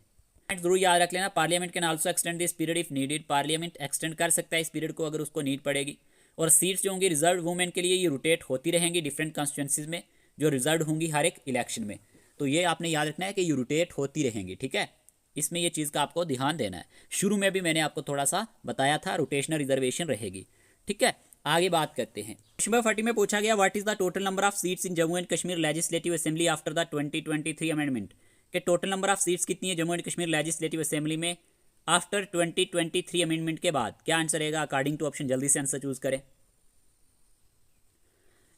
जरूर याद रख लेना parliament can also extend this period if needed, parliament extend कर सकता है इस पीरियड को अगर उसको नीड पड़ेगी। और सीट्स जो होंगी रिजर्व वुमेन के लिए ये रोटेट होती रहेंगी डिफरेंट कॉन्स्टिट्यूंसीज में जो रिजर्व होंगी हर एक इलेक्शन में, तो ये आपने याद रखना है कि ये रोटेट होती रहेंगी, ठीक है। इसमें ये चीज़ का आपको ध्यान देना है, शुरू में भी मैंने आपको थोड़ा सा बताया था रोटेशनल रिजर्वेशन रहेगी, ठीक है। आगे बात करते हैं। क्वेश्चन नंबर 40 में पूछा गया what is the total number of seats in Jammu and Kashmir legislative assembly after the 2023 amendment, के टोटल नंबर ऑफ सीट्स कितनी है Jammu and Kashmir legislative assembly में आफ्टर 2023 अमेंडमेंट के बाद? क्या आंसर रहेगा अकॉर्डिंग टू ऑप्शन? जल्दी से आंसर चूज करें।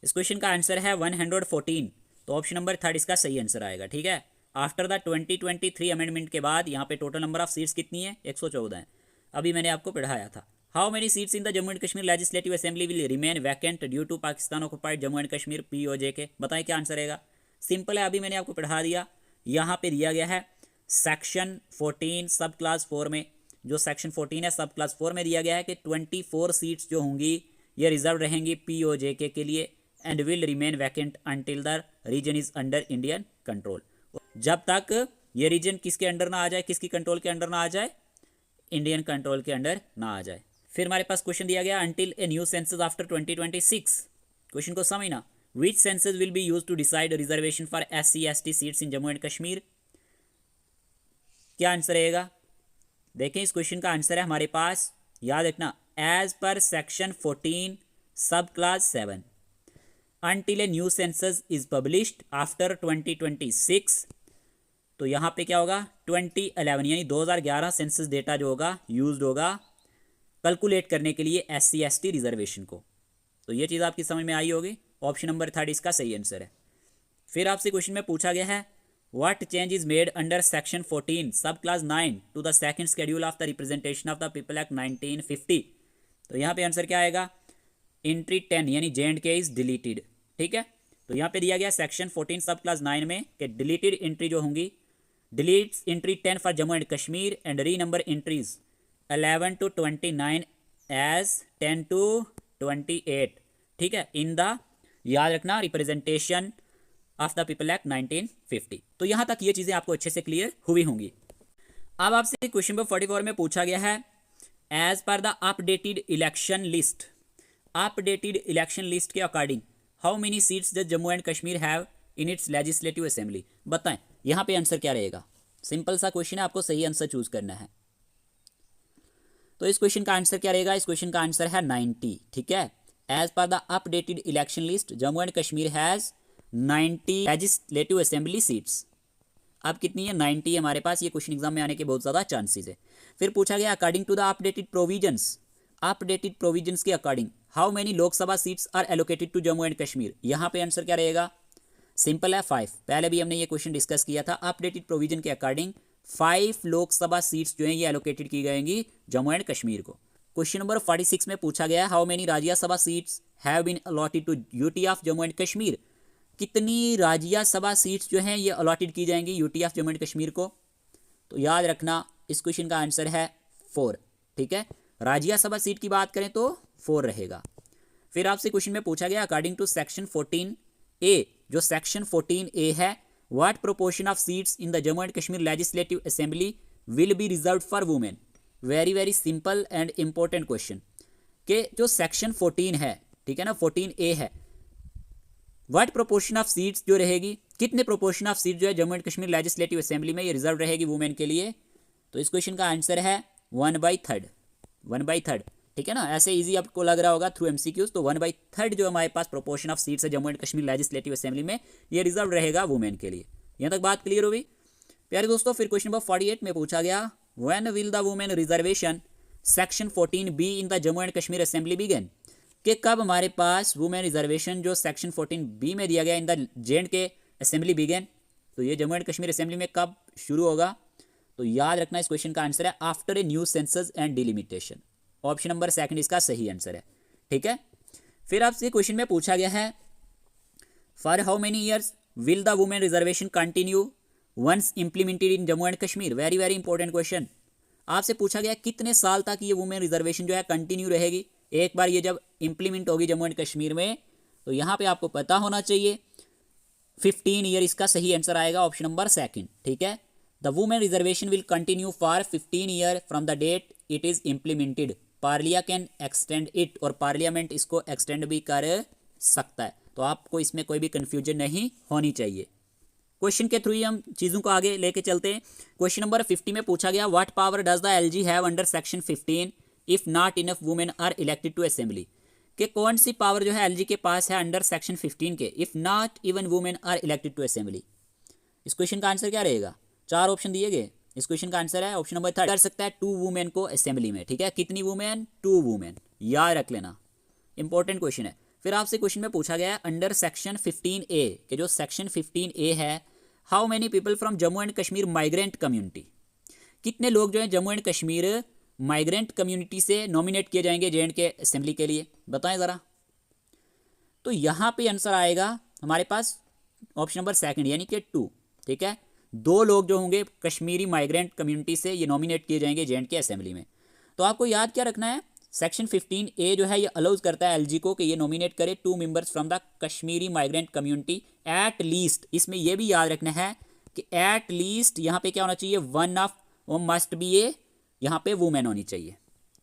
इस क्वेश्चन का आंसर है 114, तो ऑप्शन नंबर थर्ड इसका सही आंसर आएगा। ठीक है, आफ्टर द 2023 अमेंडमेंट के बाद यहाँ पे टोटल नंबर ऑफ सीट्स कितनी है? 114 है। अभी मैंने आपको पढ़ाया था। How many seats in the Jammu and Kashmir legislative assembly will remain vacant due to Pakistan occupied Jammu and Kashmir POJ के? बताएं क्या आंसर रहेगा। सिंपल है, अभी मैंने आपको पढ़ा दिया। यहाँ पे दिया गया है सेक्शन 14 सब क्लास 4 में, जो सेक्शन 14 है सब क्लास 4 में दिया गया है कि 24 सीट्स जो होंगी ये रिजर्व रहेंगी POJ के लिए and will remain vacant until the region is under Indian control. जब तक ये रीजन किसके अंडर ना आ जाए, किसकी कंट्रोल के अंडर ना आ जाए? इंडियन कंट्रोल के अंडर ना आ जाए। फिर हमारे पास क्वेश्चन दिया गया until a new census after 2026। Question को समझना, which census will be used to decide reservation for SC/ST seats in Jammu and Kashmir? क्या आंसर रहेगा? देखें, इस क्वेश्चन का आंसर है हमारे पास, याद रखना, as per section 14 sub class 7 until a new census is published after 2026। तो यहाँ पे क्या होगा? 2011 यानी 2011 सेंसस डेटा जो होगा यूज्ड होगा कैलकुलेट करने के लिए SC/ST रिजर्वेशन को। तो ये चीज़ आपकी समझ में आई होगी। ऑप्शन नंबर थर्ड इसका सही आंसर है। फिर आपसे क्वेश्चन में पूछा गया है what change is made under section 14 sub class 9 to the second schedule of the representation of the people act 1950। तो यहाँ पे आंसर क्या आएगा? एंट्री 10 यानी J&K इज डिलीटेड। ठीक है, तो यहाँ पे दिया गया सेक्शन 14 सब क्लास 9 में कि डिलीटेड एंट्री जो होंगी, delete entry 10 for Jammu and Kashmir and renumber entries 11 to 29 as 10 to 28। ठीक है, इन द, याद रखना, representation of the people act 1950। तो यहाँ तक ये चीज़ें आपको अच्छे से क्लियर हुई होंगी। अब आपसे क्वेश्चन नंबर 44 में पूछा गया है एज पर the updated election list, updated election list के according how many seats the Jammu and Kashmir have in its legislative assembly? बताएं यहाँ पे आंसर क्या रहेगा। सिंपल सा क्वेश्चन है, आपको सही आंसर चूज करना है। तो इस क्वेश्चन का आंसर क्या रहेगा? इस क्वेश्चन का आंसर है 90। ठीक है, एज पर the updated election list Jammu and Kashmir has 90 legislative assembly seats. अब कितनी है? 90 है हमारे पास। ये क्वेश्चन एग्जाम में आने के बहुत ज़्यादा चांसेस है। फिर पूछा गया according to the updated provisions, updated provisions के according how many Lok Sabha seats are allocated to Jammu and Kashmir? यहाँ पे आंसर क्या रहेगा? सिंपल है, 5। पहले भी हमने ये क्वेश्चन डिस्कस किया था। अपडेटेड प्रोविजन के अकॉर्डिंग 5 लोकसभा सीट्स जो हैं ये एलोकेटेड की जाएंगी जम्मू एंड कश्मीर को। क्वेश्चन नंबर 46 में पूछा गया how many Rajya Sabha seats have been allotted to UT of Jammu and Kashmir? कितनी राज्यसभा सीट्स जो हैं ये अलॉटेड की जाएंगी UT of Jammu and Kashmir को? तो याद रखना, इस क्वेश्चन का आंसर है 4। ठीक है, राज्यसभा सीट की बात करें तो 4 रहेगा। फिर आपसे क्वेश्चन में पूछा गया अकॉर्डिंग टू सेक्शन 14A, जो सेक्शन 14A है, what proportion of seats in the Jammu and Kashmir legislative assembly will be reserved for women? Very very simple and important question कि जो सेक्शन 14 है, ठीक है ना, 14A है, व्हाट प्रोपोर्शन ऑफ सीट्स जो रहेगी, कितने प्रोपोर्शन ऑफ सीट जो है Jammu and Kashmir legislative assembly में ये रिजर्व रहेगी वुमेन के लिए? तो इस क्वेश्चन का आंसर है 1/3, 1/3। ठीक है ना, ऐसे इजी आपको लग रहा होगा थ्रू MCQs। तो 1/3 जो हमारे पास प्रोपोर्शन ऑफ सीट्स है Jammu and Kashmir legislative assembly में, ये रिजर्व रहेगा वुमेन के लिए। यहाँ तक बात क्लियर हुई प्यारे दोस्तों। फिर क्वेश्चन नंबर 48 में पूछा गया when will the women reservation section 14B in the Jammu and Kashmir assembly begin? कि कब हमारे पास वुमेन रिजर्वेशन जो सेक्शन 14B में दिया गया इन द J&K असेंबली बिगिन, तो ये जम्मू एंड कश्मीर असेंबली में कब शुरू होगा? तो याद रखना, इस क्वेश्चन का आंसर है after a new census and delimitation. Option number 2 इसका सही आंसर है। ठीक है, फिर आपसे क्वेश्चन में पूछा गया है for how many years will the women reservation continue once implemented in Jammu and Kashmir? Very very important question. आपसे पूछा गया कितने साल तक ये वुमेन रिजर्वेशन जो है कंटिन्यू रहेगी एक बार ये जब इंप्लीमेंट होगी जम्मू एंड कश्मीर में? तो यहाँ पे आपको पता होना चाहिए 15 ईयर इसका सही आंसर आएगा, ऑप्शन नंबर 2। ठीक है, the women reservation will continue for 15 year from the date it is implemented. Parliament can extend it, और पार्लियामेंट इसको एक्सटेंड भी कर सकता है। तो आपको इसमें कोई भी कंफ्यूजन नहीं होनी चाहिए। क्वेश्चन के थ्रू ही हम चीज़ों को आगे लेके चलते हैं। क्वेश्चन नंबर 50 में पूछा गया what power does the LG have under section 15 if not enough women are elected to assembly? कि कौन सी पावर जो है LG के पास है अंडर सेक्शन 15 के, if not even women are elected to assembly? इस क्वेश्चन का आंसर क्या रहेगा? 4 ऑप्शन दिए गए। इस क्वेश्चन का आंसर है ऑप्शन नंबर 3 कर सकता है 2 वुमेन को असेंबली में, ठीक है। कितनी वुमेन? 2 वुमेन, याद रख लेना, इंपॉर्टेंट क्वेश्चन है। फिर आपसे क्वेश्चन में पूछा गया है अंडर सेक्शन 15A के जो सेक्शन 15A है, how many people from Jammu and Kashmir migrant community, कितने लोग जो है Jammu and Kashmir migrant community से नॉमिनेट किए जाएंगे J&K असेंबली के लिए, बताएं ज़रा। तो यहाँ पे आंसर आएगा हमारे पास ऑप्शन नंबर 2 यानी कि 2, ठीक है। 2 लोग जो होंगे कश्मीरी माइग्रेंट कम्युनिटी से ये नॉमिनेट किए जाएंगे J&K असेंबली में। तो आपको याद क्या रखना है, सेक्शन 15A जो है ये अलाउज करता है LG को कि ये नॉमिनेट करे 2 members from the Kashmiri migrant community at least. इसमें यह भी याद रखना है कि एट लीस्ट यहाँ पे क्या होना चाहिए, वन ऑफ वो मस्ट बी ए, यहाँ पे वुमेन होनी चाहिए।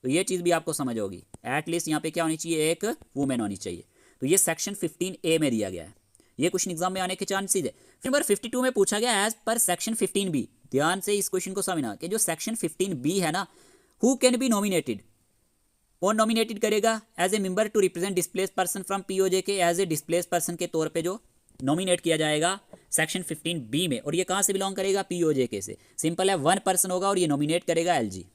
तो ये चीज़ भी आपको समझ होगी, एट लीस्ट यहाँ पे क्या होनी चाहिए, एक वुमेन होनी चाहिए। तो ये सेक्शन 15A में दिया गया है, ये क्वेश्चन एग्जाम में आने के चांसेस है। फिर नंबर 52 में पूछा गया एज पर सेक्शन 15B, ध्यान से इस क्वेश्चन को समझना कि जो सेक्शन 15B है ना, हु कैन बी नॉमिनेटेड, कौन नॉमिनेटेड करेगा as a member to represent displace person from POJ के, एज ए डिस्प्लेस पर्सन के तौर पे जो नॉमिनेट किया जाएगा सेक्शन 15B में। और ये कहाँ से बिलोंग करेगा, POJ के से। सिंपल है, 1 पर्सन होगा और ये नॉमिनेट करेगा LG,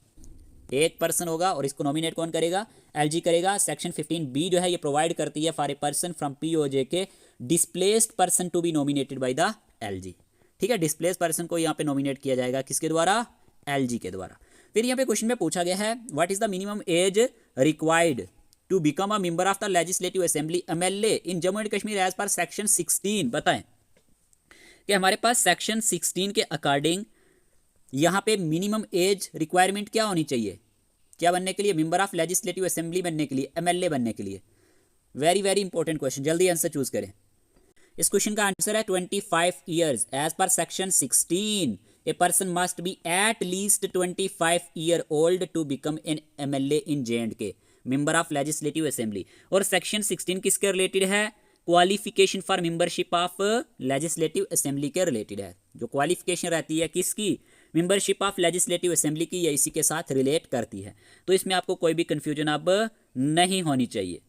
एक पर्सन होगा और इसको नॉमिनेट कौन करेगा, LG करेगा। सेक्शन 15B जो है ये प्रोवाइड करती है for a person from POJ के displaced person to be nominated by the LG, ठीक है। डिस्प्लेस्ड पर्सन को यहाँ पे नॉमिनेट किया जाएगा किसके द्वारा, LG के द्वारा। फिर यहाँ पे क्वेश्चन में पूछा गया है what is the minimum age required to become a member of the legislative assembly MLA in Jammu and Kashmir as per section 16। बताएं कि हमारे पास सेक्शन 16 के अकॉर्डिंग यहाँ पे मिनिमम एज रिक्वायरमेंट क्या होनी चाहिए, क्या बनने के लिए, मेंबर ऑफ लेजिस्लेटिव असेंबली बनने के लिए, MLA बनने के लिए। वेरी वेरी इंपॉर्टेंट क्वेश्चन, जल्दी आंसर चूज करें। इस क्वेश्चन का आंसर है 25 years as per section 16 a person must be at least 25 year old to become an MLA in J&K member of legislative assembly. और section 16 किसके related है, qualification for membership of legislative assembly के related है। जो qualification रहती है किसकी, membership of legislative assembly की, या इसी के साथ रिलेट करती है। तो इसमें आपको कोई भी कंफ्यूजन अब नहीं होनी चाहिए।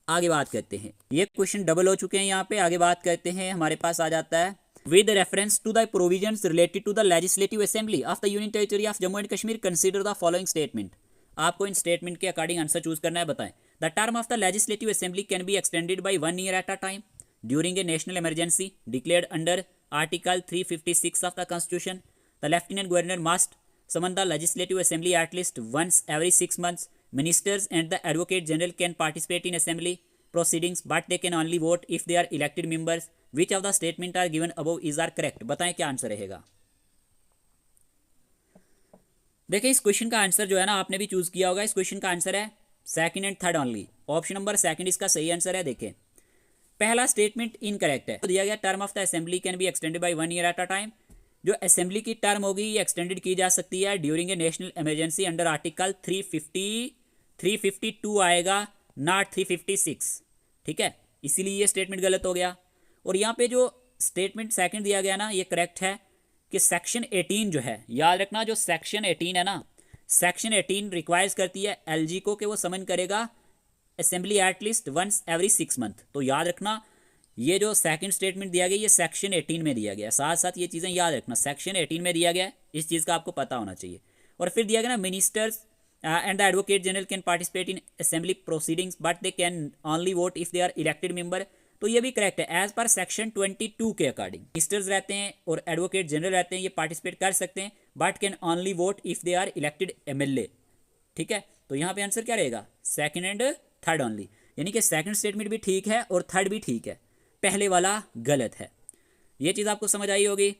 आगे बात करते हैं, ये क्वेश्चन डबल हो चुके हैं यहाँ पे। आगे बात करते हैं, हमारे पास आ जाता है with reference to the provisions related to the legislative assembly of the union territory of Jammu and Kashmir consider the following statement. आपको इन स्टेटमेंट के अकॉर्डिंग आंसर चूज करना है। बताएं the term of the legislative assembly can be extended by 1 year at a time during a national emergency declared under article 356 of the constitution. The lieutenant governor must summon the legislative assembly at least once every 6 months. Ministers and the advocate general can participate in assembly proceedings but they can only vote if they are elected members. Which of the statement are given above is are correct? बताएं क्या answer रहेगा। देखिए इस question का answer जो है ना, आपने भी चूज किया होगा। इस क्वेश्चन का आंसर है second and third only. Option number 2 इसका सही आंसर है। देखिए पहला स्टेटमेंट इनकरेक्ट है। तो दिया गया term of the assembly can be extended by 1 year at a time. जो असेंबली की टर्म होगी ये एक्सटेंडेड की जा सकती है during a national emergency under article 352 आएगा, नॉट 356, ठीक है। इसीलिए ये स्टेटमेंट गलत हो गया। और यहाँ पे जो स्टेटमेंट सेकंड दिया गया ना, ये करेक्ट है कि सेक्शन 18 जो है, याद रखना जो सेक्शन 18 है ना, सेक्शन 18 रिक्वायर्स करती है LG को कि वो समन करेगा assembly at least once every 6 month. तो याद रखना ये जो सेकंड स्टेटमेंट दिया गया ये सेक्शन 18 में दिया गया। साथ साथ ये चीज़ें याद रखना, सेक्शन 18 में दिया गया, इस चीज़ का आपको पता होना चाहिए। और फिर दिया गया ना ministers and the advocate general can participate in assembly proceedings but they can only vote if they are elected member. तो ये भी करेक्ट है। एज पर सेक्शन 22 के अकॉर्डिंग मिनिस्टर्स रहते हैं और एडवोकेट जनरल रहते हैं, ये पार्टिसिपेट कर सकते हैं but can only vote if they are elected MLA, ठीक है। तो यहाँ पे आंसर क्या रहेगा, सेकंड एंड थर्ड ओनली। यानी कि सेकंड स्टेटमेंट भी ठीक है और थर्ड भी ठीक है, पहले वाला गलत है। ये चीज़ आपको समझ आई होगी।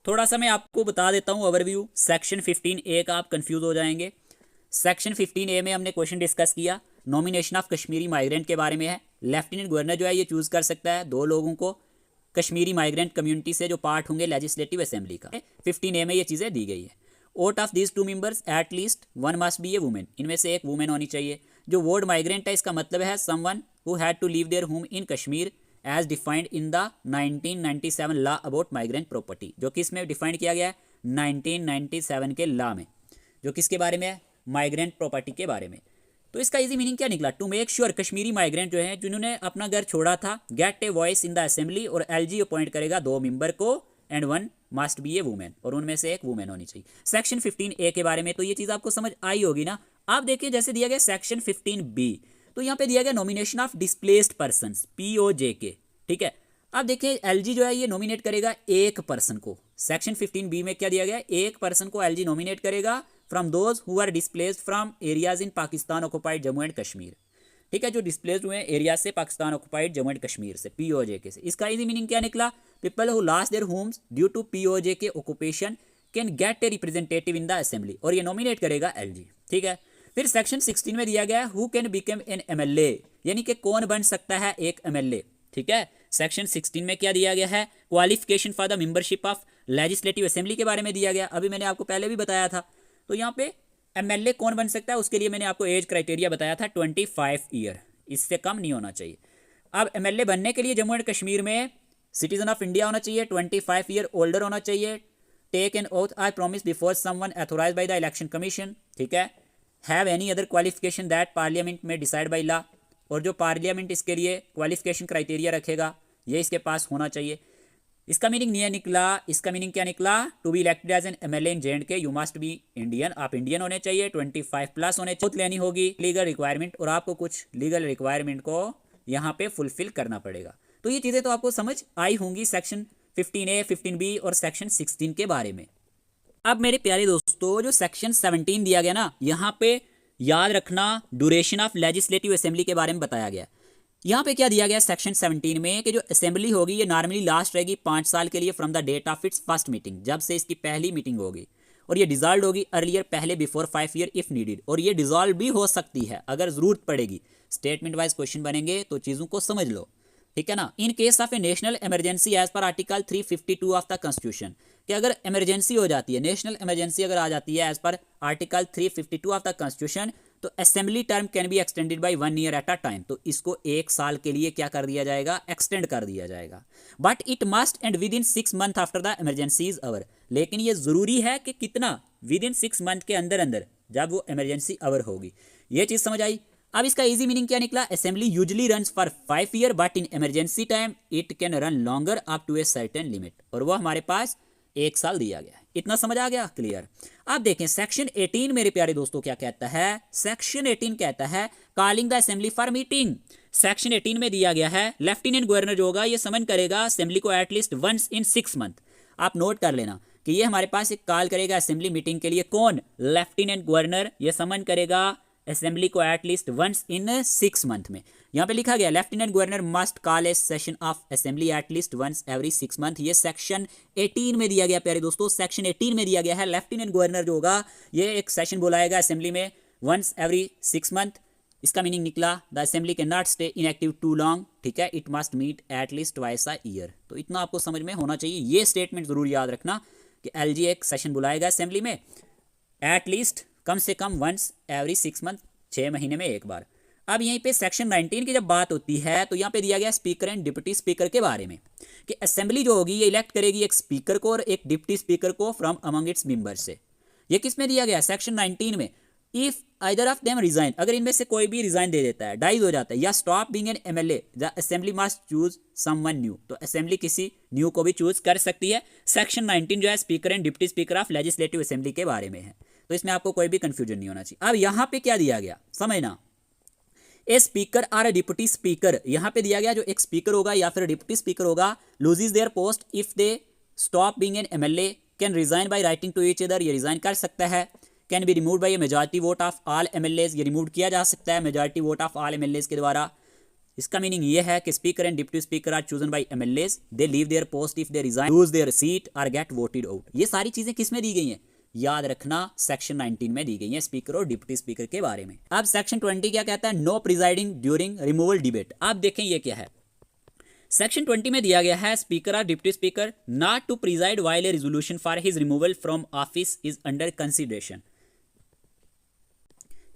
थोड़ा सा मैं आपको बता देता हूँ ओवरव्यू। सेक्शन 15A का आप कंफ्यूज हो जाएंगे। सेक्शन 15A में हमने क्वेश्चन डिस्कस किया, नॉमिनेशन ऑफ कश्मीरी माइग्रेंट के बारे में है। लेफ्टिनेंट गवर्नर जो है ये चूज कर सकता है 2 लोगों को कश्मीरी माइग्रेंट कम्युनिटी से जो पार्ट होंगे लेजिस्लेटिव असेंबली का। 15A में ये चीज़ें दी गई है। Vote of these 2 members at least 1 must be a women, इनमें से एक वुमेन होनी चाहिए। जो वर्ड माइग्रेंट है इसका मतलब है someone who had to leave their home in Kashmir as defined in the 1997 law about migrant property, जो कि इसमें डिफाइंड किया गया है 1997 के लॉ में, जो किसके बारे में है, माइग्रेंट प्रॉपर्टी के बारे में। तो इसका इजी मीनिंग क्या निकला, to make sure Kashmiri migrant जो है जिन्होंने अपना घर छोड़ा था get a voice in the assembly, और LG अपॉइंट करेगा 2 मेंबर को and 1 must be a women, और उनमें से एक वुमेन होनी चाहिए। सेक्शन 15A के बारे में तो ये चीज़ आपको समझ आई होगी ना। आप देखिए जैसे दिया गया सेक्शन 15B, तो यहाँ पे दिया गया nomination of displaced persons POJK, ठीक है। अब देखिए LG जो है ये नॉमिनेट करेगा एक पर्सन को। सेक्शन 15B में क्या दिया गया, एक पर्सन को LG नॉमिनेट करेगा from those who are displaced from areas in Pakistan occupied Jammu and Kashmir, ठीक है, जो डिस्प्लेस्ड हुए एरिया से पाकिस्तान ऑक्युपाइड जम्मू एंड कश्मीर से, POJK से। इसका इजी मीनिंग क्या निकला, people who lost their homes due to POJK occupation can get a representative in the assembly, और ये नॉमिनेट करेगा LG, ठीक है। फिर सेक्शन 16 में दिया गया who can become an MLA, यानी कि कौन बन सकता है एक MLA, ठीक है। सेक्शन 16 में क्या दिया गया है, qualification for the membership of legislative assembly के बारे में दिया गया। अभी मैंने आपको पहले भी बताया था। तो यहाँ पे MLA कौन बन सकता है, उसके लिए मैंने आपको एज क्राइटेरिया बताया था 25 ईयर, इससे कम नहीं होना चाहिए। अब MLA बनने के लिए जम्मू एंड कश्मीर में सिटीजन ऑफ इंडिया होना चाहिए, 25 ईयर ओल्डर होना चाहिए, take an oath I promise before someone authorised by the election commission, ठीक है, have any other qualification that parliament में डिसाइड बाय लॉ, और जो पार्लियामेंट इसके लिए क्वालिफिकेशन क्राइटेरिया रखेगा ये इसके पास होना चाहिए। इसका मीनिंग नहीं निकला, इसका मीनिंग क्या निकला, to be elected as an MLA in JNK you must be Indian, आप इंडियन होने चाहिए, 25+ होने चाहिए, लेनी होगी लीगल रिक्वायरमेंट, और आपको कुछ लीगल रिक्वायरमेंट को यहाँ पे फुलफिल करना पड़ेगा। तो ये चीज़ें तो आपको समझ आई होंगी सेक्शन 15A 15B और सेक्शन 16 के बारे में। अब मेरे प्यारे दोस्तों जो सेक्शन 17 दिया गया ना, यहाँ पे याद रखना ड्यूरेशन ऑफ लेजिस्लेटिव असेंबली के बारे में बताया गया। यहाँ पे क्या दिया गया सेक्शन 17 में कि जो असेंबली होगी ये नॉर्मली लास्ट रहेगी 5 साल के लिए from the date of its first meeting, जब से इसकी पहली मीटिंग होगी, और ये डिजॉल्व होगी अर्लियर पहले बिफोर 5 ईयर इफ नीडेड, और ये डिजॉल्व भी हो सकती है अगर जरूरत पड़ेगी। स्टेटमेंट वाइज क्वेश्चन बनेंगे तो चीज़ों को समझ लो, ठीक है ना। In case of a national emergency as पर आर्टिकल 352 ऑफ द कॉन्स्टिट्यूशन, कि अगर इमरजेंसी हो जाती है, नेशनल इमरजेंसी अगर आ जाती है एज पर आर्टिकल 352 ऑफ द कॉन्स्टिट्यूशन, तो assembly term can be extended by 1 year at a time, तो इसको 1 साल के लिए क्या कर दिया जाएगा, एक्सटेंड कर दिया जाएगा। But it must and with in 6 month after the emergency is over, लेकिन ये जरूरी है कि कितना, विद इन 6 मंथ के अंदर अंदर जब वो इमरजेंसी ओवर होगी। ये चीज समझ आई। अब इसका इजी मीनिंग क्या निकला, assembly usually runs for 5 year but in emergency time it can run longer up to a certain limit, और वो हमारे पास 1 साल दिया गया। इतना समझ आ गया, क्लियर। अब देखें सेक्शन 18 मेरे प्यारे दोस्तों क्या कहता है, सेक्शन 18 कहता है calling the assembly for meeting. Section 18 में दिया गया है लेफ्टिनेंट गवर्नर जो होगा ये समन करेगा असेंबली को एटलीस्ट वंस इन 6 मंथ। आप नोट कर लेना कि ये हमारे पास एक कॉल करेगा असेंबली मीटिंग के लिए, कौन, लेफ्टिनेंट गवर्नर, ये समन करेगा असेंबली को एटलीस्ट वंस इन 6 मंथ में। यहाँ पे लिखा गया lieutenant governor must call a session of assembly at least once every 6 month. ये सेक्शन 18 में दिया गया प्यारे दोस्तों, सेक्शन 18 में दिया गया है लेफ्टिनेंट गवर्नर जो होगा ये एक सेशन बुलाएगा असेंबली में वंस एवरी 6 मंथ। इसका मीनिंग निकला the assembly can not stay inactive too long, ठीक है, it must meet at least twice a year. तो इतना आपको समझ में होना चाहिए। ये स्टेटमेंट जरूर याद रखना कि LG एक सेशन बुलाएगा असेंबली में एटलीस्ट कम से कम वंस एवरी 6 मंथ, 6 महीने में एक बार। अब यहीं पे सेक्शन 19 की जब बात होती है तो यहाँ पे दिया गया स्पीकर एंड डिप्टी स्पीकर के बारे में कि असेंबली जो होगी ये इलेक्ट करेगी एक स्पीकर को और एक डिप्टी स्पीकर को फ्रॉम अमंग इट्स मेंबर्स से। ये किस में दिया गया, सेक्शन 19 में। If either of them resign, अगर इनमें से कोई भी रिजाइन दे देता है, डाइज हो जाता है, या stop being an MLA, the assembly must choose someone new, तो असेंबली किसी न्यू को भी चूज कर सकती है। सेक्शन 19 जो है speaker and deputy speaker of legislative assembly के बारे में है, तो इसमें आपको कोई भी कंफ्यूजन नहीं होना चाहिए। अब यहाँ पे क्या दिया गया समझना, ए स्पीकर और ए डिप्टी स्पीकर, यहाँ पे दिया गया जो एक स्पीकर होगा या फिर डिप्टी स्पीकर होगा loses their post if they stop being an MLA, can resign by writing to each other, ये रिजाइन कर सकता है। Can be remove by a majority vote of all MLAs, ये रिमूव किया जा सकता है majority vote of all MLAs के द्वारा। इसका मीनिंग ये है कि speaker and deputy speaker are chosen by MLAs, they leave their post if they resign, lose their seat और गेट वोटेड आउट। ये सारी चीजें किस में दी गई हैं, याद रखना सेक्शन 19 में दी गई है स्पीकर और डिप्टी स्पीकर के बारे में। अब सेक्शन 20 क्या कहता है, no presiding during removal debate. आप देखें ये क्या है, सेक्शन 20 में दिया गया है स्पीकर और deputy speaker not to preside while a resolution for his removal from office is under consideration.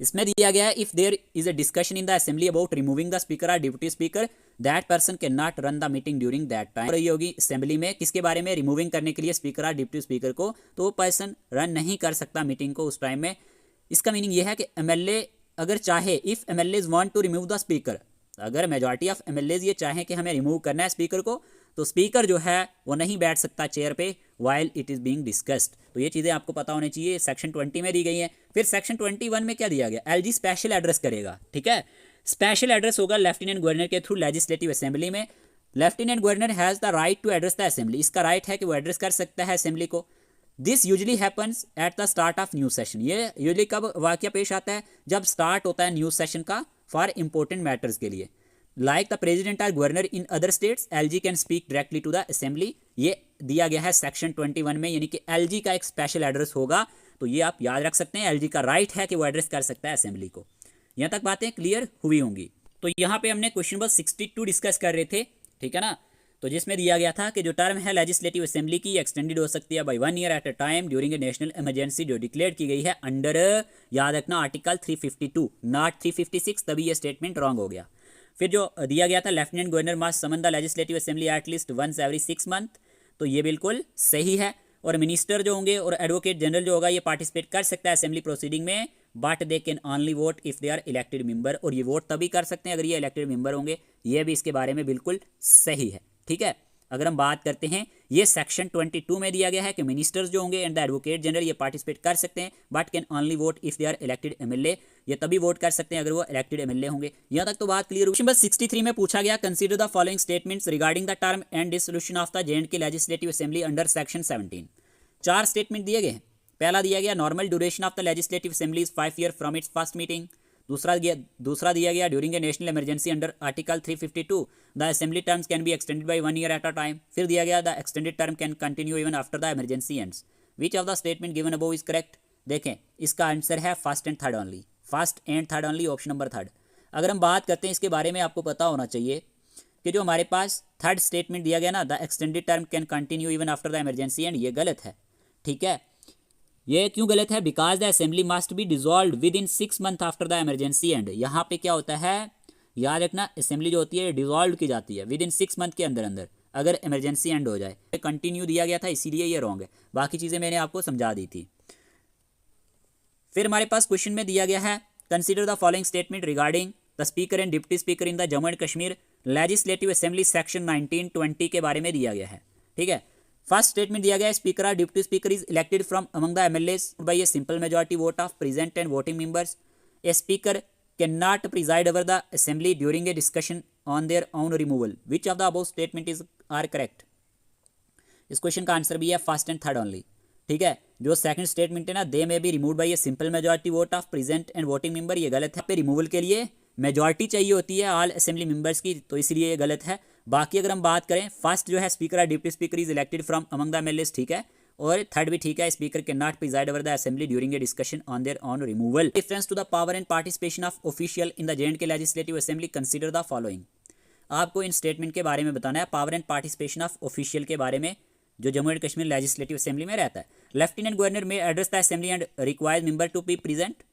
इसमें दिया गया है if there is a discussion in the assembly about removing the speaker और deputy speaker that person can not run the meeting during that time. रही होगी assembly में किसके बारे में, रिमूविंग करने के लिए स्पीकर और डिप्टी स्पीकर को, तो वो पर्सन रन नहीं कर सकता मीटिंग को उस टाइम में। इसका मीनिंग ये है कि MLA अगर चाहे, इफ MLAs want to remove the speaker, अगर मेजॉरिटी ऑफ MLAs ये चाहें कि हमें रिमूव करना है स्पीकर को, तो स्पीकर जो है वो नहीं बैठ सकता चेयर पे while it is being discussed. तो ये चीज़ें आपको पता होनी चाहिए, सेक्शन 20 में दी गई हैं। फिर सेक्शन 21 में क्या दिया गया, एलजी स्पेशल एड्रेस करेगा, ठीक है। स्पेशल एड्रेस होगा लेफ्टिनेंट गवर्नर के थ्रू लेजिस्लेटिव असेंबली में। Lieutenant governor has the right to address the assembly, इसका राइट है कि वो एड्रेस कर सकता है असेंबली को। This usually happens at the start of new session, ये यूजली कब वाकया पेश आता है, जब स्टार्ट होता है न्यू सेशन का फॉर इंपॉर्टेंट मैटर्स के लिए। लाइक द प्रेसिडेंट और governor in other states, LG can speak directly to the assembly. ये दिया गया है सेक्शन 21 में, यानी कि एलजी का एक स्पेशल एड्रेस होगा। तो ये आप याद रख सकते हैं, एलजी का राइट है कि वो एड्रेस कर सकता है असेंबली को। यहाँ तक बातें क्लियर हुई होंगी। तो यहाँ पे हमने क्वेश्चन नंबर 62 डिस्कस कर रहे थे, ठीक है ना। तो जिसमें दिया गया था कि जो टर्म है लेजिस्लेटिव असेंबली की एक्सटेंडेड हो सकती है by 1 year at a time during a national emergency, जो डिक्लेयर की गई है अंडर, याद रखना, आर्टिकल 352 नॉट 356, तभी ये स्टेटमेंट रॉन्ग हो गया। फिर जो दिया गया था lieutenant governor must summon the legislative assembly at least once every 6 month, तो ये बिल्कुल सही है। और मिनिस्टर जो होंगे और एडवोकेट जनरल जो होगा ये पार्टिसिपेट कर सकता है असेंबली प्रोसीडिंग में, but they can only vote if they are elected member, और ये वोट तभी कर सकते हैं अगर ये इलेक्टेड मेंबर होंगे। ये भी इसके बारे में बिल्कुल सही है, ठीक है। अगर हम बात करते हैं, ये सेक्शन 22 में दिया गया है कि मिनिस्टर्स जो होंगे एंड द एडवोकेट जनरल ये पार्टिसिपेट कर सकते हैं, but can only vote if they are elected MLA, ये तभी वोट कर सकते हैं अगर वो इलेक्टेड एमएलए होंगे। यहाँ तक तो बात क्लियर हुई। नंबर 63 में पूछा गया, consider the following statements regarding the term and dissolution of the J and K legislative assembly under section 17। 4 statement दिए गए हैं। पहला दिया गया, normal duration of the legislative assembly is 5 year from its first meeting. दूसरा दिया गया, during a national emergency under article 352 the assembly terms can be extended by 1 year at a time. फिर दिया गया, the extended term can continue even after the emergency ends. Which of the statement given above is correct. देखें, इसका answer है first and third only, first and third only, option number 3। अगर हम बात करते हैं इसके बारे में, आपको पता होना चाहिए कि जो हमारे पास थर्ड स्टेटमेंट दिया गया ना, the extended term can continue even after the emergency and, ये गलत है, ठीक है। ये क्यों गलत है, because the assembly must be dissolved with in 6 month after the emergency and. यहाँ पे क्या होता है, याद रखना, असेंबली जो होती है डिसॉल्व की जाती है विद इन 6 मंथ के अंदर अंदर, अगर इमरजेंसी एंड हो जाए। कंटिन्यू दिया गया था, इसीलिए ये रॉन्ग है, बाकी चीज़ें मैंने आपको समझा दी थी। फिर हमारे पास क्वेश्चन में दिया गया है, consider the following statement regarding the speaker and deputy speaker in the Jammu and Kashmir legislative assembly section 1920 के बारे में दिया गया है, ठीक है। फर्स्ट स्टेटमेंट दिया गया है, स्पीकर और deputy speaker is elected from among the MLAs by a simple majority vote of present and voting members. A speaker can not preside over the assembly during a discussion on their own removal. Which of the above statement is are correct. इस question का answer भी है first and third only, ठीक है। जो second statement है ना, दे में B remove by a simple majority vote of present and voting member, ये गलत है। पे रिमूवल के लिए मेजॉरिटी चाहिए होती है ऑल असेंबली मेंबर्स की, तो इसलिए ये गलत है। बाकी अगर हम बात करें, फर्स्ट जो है स्पीकर और deputy speaker is elected from among the MLAs, ठीक है। और थर्ड भी ठीक है, speaker can not preside over the assembly during a discussion on their own removal. Difference to the power and participation of official in the J and K legislative assembly, consider the following. आपको इन statement के बारे में बताना है, power and participation of official के बारे में, जो Jammu and Kashmir legislative assembly में रहता है। लेफ्टिनेंट गवर्नर में address the assembly and requires member to be present.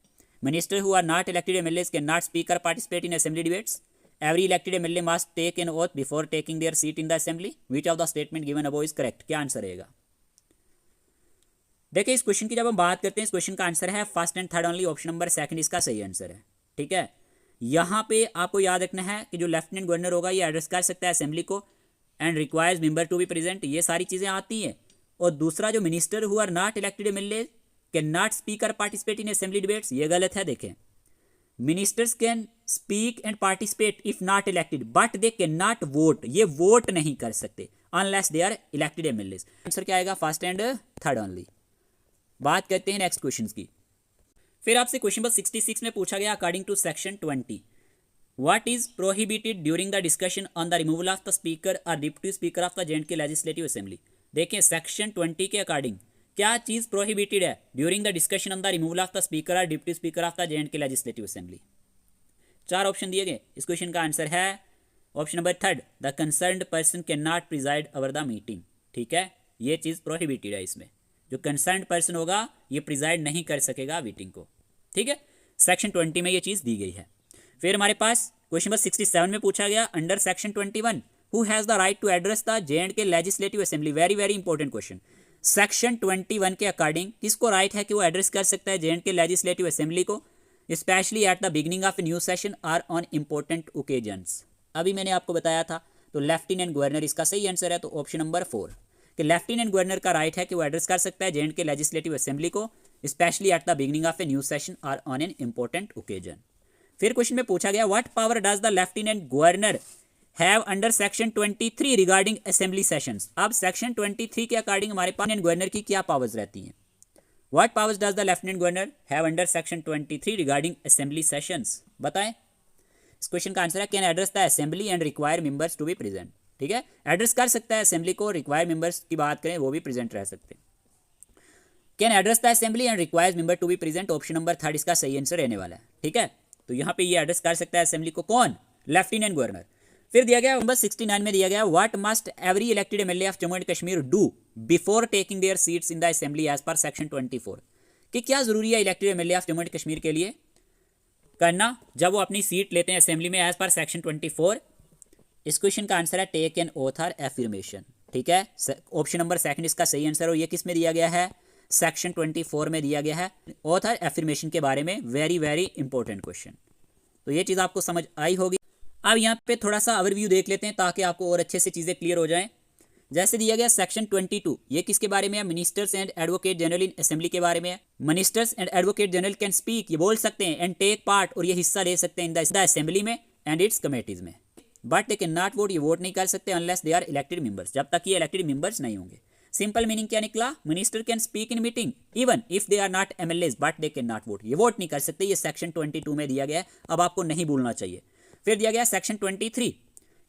Minister who are not elected MLAs cannot speak or participate in assembly debates. Every elected MLA must take an oath before taking their seat in the assembly. Which of the statement given above is correct? क्या answer रहेगा। देखिए, इस question की जब हम बात करते हैं, इस क्वेश्चन का आंसर है first and third only, option number 2 इसका सही आंसर है, ठीक है। यहाँ पे आपको याद रखना है कि जो लेफ्टिनेंट गवर्नर होगा ये एड्रेस कर सकता है असेंबली को and requires member to be present, ये सारी चीज़ें आती हैं। और दूसरा जो minister who are not elected MLA can not speak और पार्टिसिपेट इन असेंबली डिबेट्स, ये गलत है। देखें, ministers can speak and participate if not elected but they can not vote, ये वोट नहीं कर सकते unless they are elected MLAs. Answer क्या आएगा, फर्स्ट एंड थर्ड ओनली। बात करते हैं नेक्स्ट क्वेश्चन की। फिर आपसे क्वेश्चन नंबर 66 में पूछा गया, according to section 20 what is prohibited during the discussion on the removal of the speaker और deputy speaker of the J and K legislative assembly. देखें, सेक्शन 20 के अकॉर्डिंग क्या चीज प्रोहिबिटेड है during the discussion on the removal of the speaker और deputy speaker of the J and K legislative assembly. 4 option दिए गए। इस क्वेश्चन का आंसर है option number 3, the concerned person can not preside over the meeting, ठीक है। ये चीज प्रोहिबिटेड है, इसमें जो कंसर्न्ड पर्सन होगा ये प्रिजाइड नहीं कर सकेगा मीटिंग को, ठीक है। सेक्शन 20 में ये चीज दी गई है। फिर हमारे पास क्वेश्चन नंबर 67 में पूछा गया, under section 21 who has the right to address the J and K legislative assembly. Very very important question. Section 21 के अकॉर्डिंग किसको राइट है कि वो एड्रेस कर सकता है जेएंडके लेजिस्लेटिव असेंबली को, specially at the beginning of a new session और ऑन इंपॉर्टेंट ओकेजन्स। अभी मैंने आपको बताया था तो लेफ्टिनेंट गवर्नर इसका सही आंसर है। तो ऑप्शन नंबर 4 कि लेफ्टिनेंट गवर्नर का राइट है कि वो एड्रेस कर सकता है जे के लेजिस्लेटिव असेंबली को, specially at the beginning of a new session और ऑन एन इंपॉर्टेंट ओकेजन। फिर क्वेश्चन में पूछा गया what power does the lieutenant governor have under section 23 regarding assembly sessions. अब सेक्शन 23 के अकॉर्डिंग हमारे पास गवर्नर की क्या पावर्स रहती हैं। What powers does the lieutenant governor have under section 23 regarding assembly sessions, बताएं। इस क्वेश्चन का आंसर है can address the assembly and require members to be present. ठीक है, एड्रेस कर सकता है असेंबली को, रिक्वायर मेंबर्स की बात करें वो भी प्रेजेंट रह सकते हैं। Can address the assembly and requires member to be present, option number 3 इसका सही आंसर रहने वाला है। ठीक है, तो यहाँ पे ये एड्रेस कर सकता है असेंबली को, कौन, लेफ्टिनेंट गवर्नर। फिर दिया गया नंबर 69 में दिया गया what must every elected MLA of Jammu and Kashmir do before taking their seats in the assembly as per section 24, कि क्या जरूरी है elected MLA of Jammu and Kashmir के लिए करना जब वो अपनी सीट लेते हैं असेंबली में एज पर सेक्शन 24। इस क्वेश्चन का आंसर है टेक एन ओथ और एफर्मेशन। ठीक है, ऑप्शन नंबर 2 इसका सही आंसर और ये किस में दिया गया है, सेक्शन 24 में दिया गया है। ओथ और एफर्मेशन के बारे में वेरी वेरी इंपॉर्टेंट क्वेश्चन, तो ये चीज़ आपको समझ आई होगी। अब यहाँ पे थोड़ा सा ओवरव्यू देख लेते हैं ताकि आपको और अच्छे से चीज़ें क्लियर हो जाएं। जैसे दिया गया सेक्शन 22, ये किसके बारे में है, ministers and advocate general in assembly के बारे में है। Ministers and advocate general can speak, ये बोल सकते हैं, एंड टेक पार्ट, और ये हिस्सा ले सकते हैं इन द असेंबली में एंड इट्स कमेटीज में, but they can not vote, ये वोट नहीं कर सकते unless they are elected members, जब तक ये इलेक्टेड मेंबर्स नहीं होंगे। सिंपल मीनिंग क्या निकला, minister can speak in meeting even if they are not MLAs but they can not vote, ये वोट नहीं कर सकते। ये सेक्शन 22 में दिया गया है, अब आपको नहीं भूलना चाहिए। फिर दिया गया section 23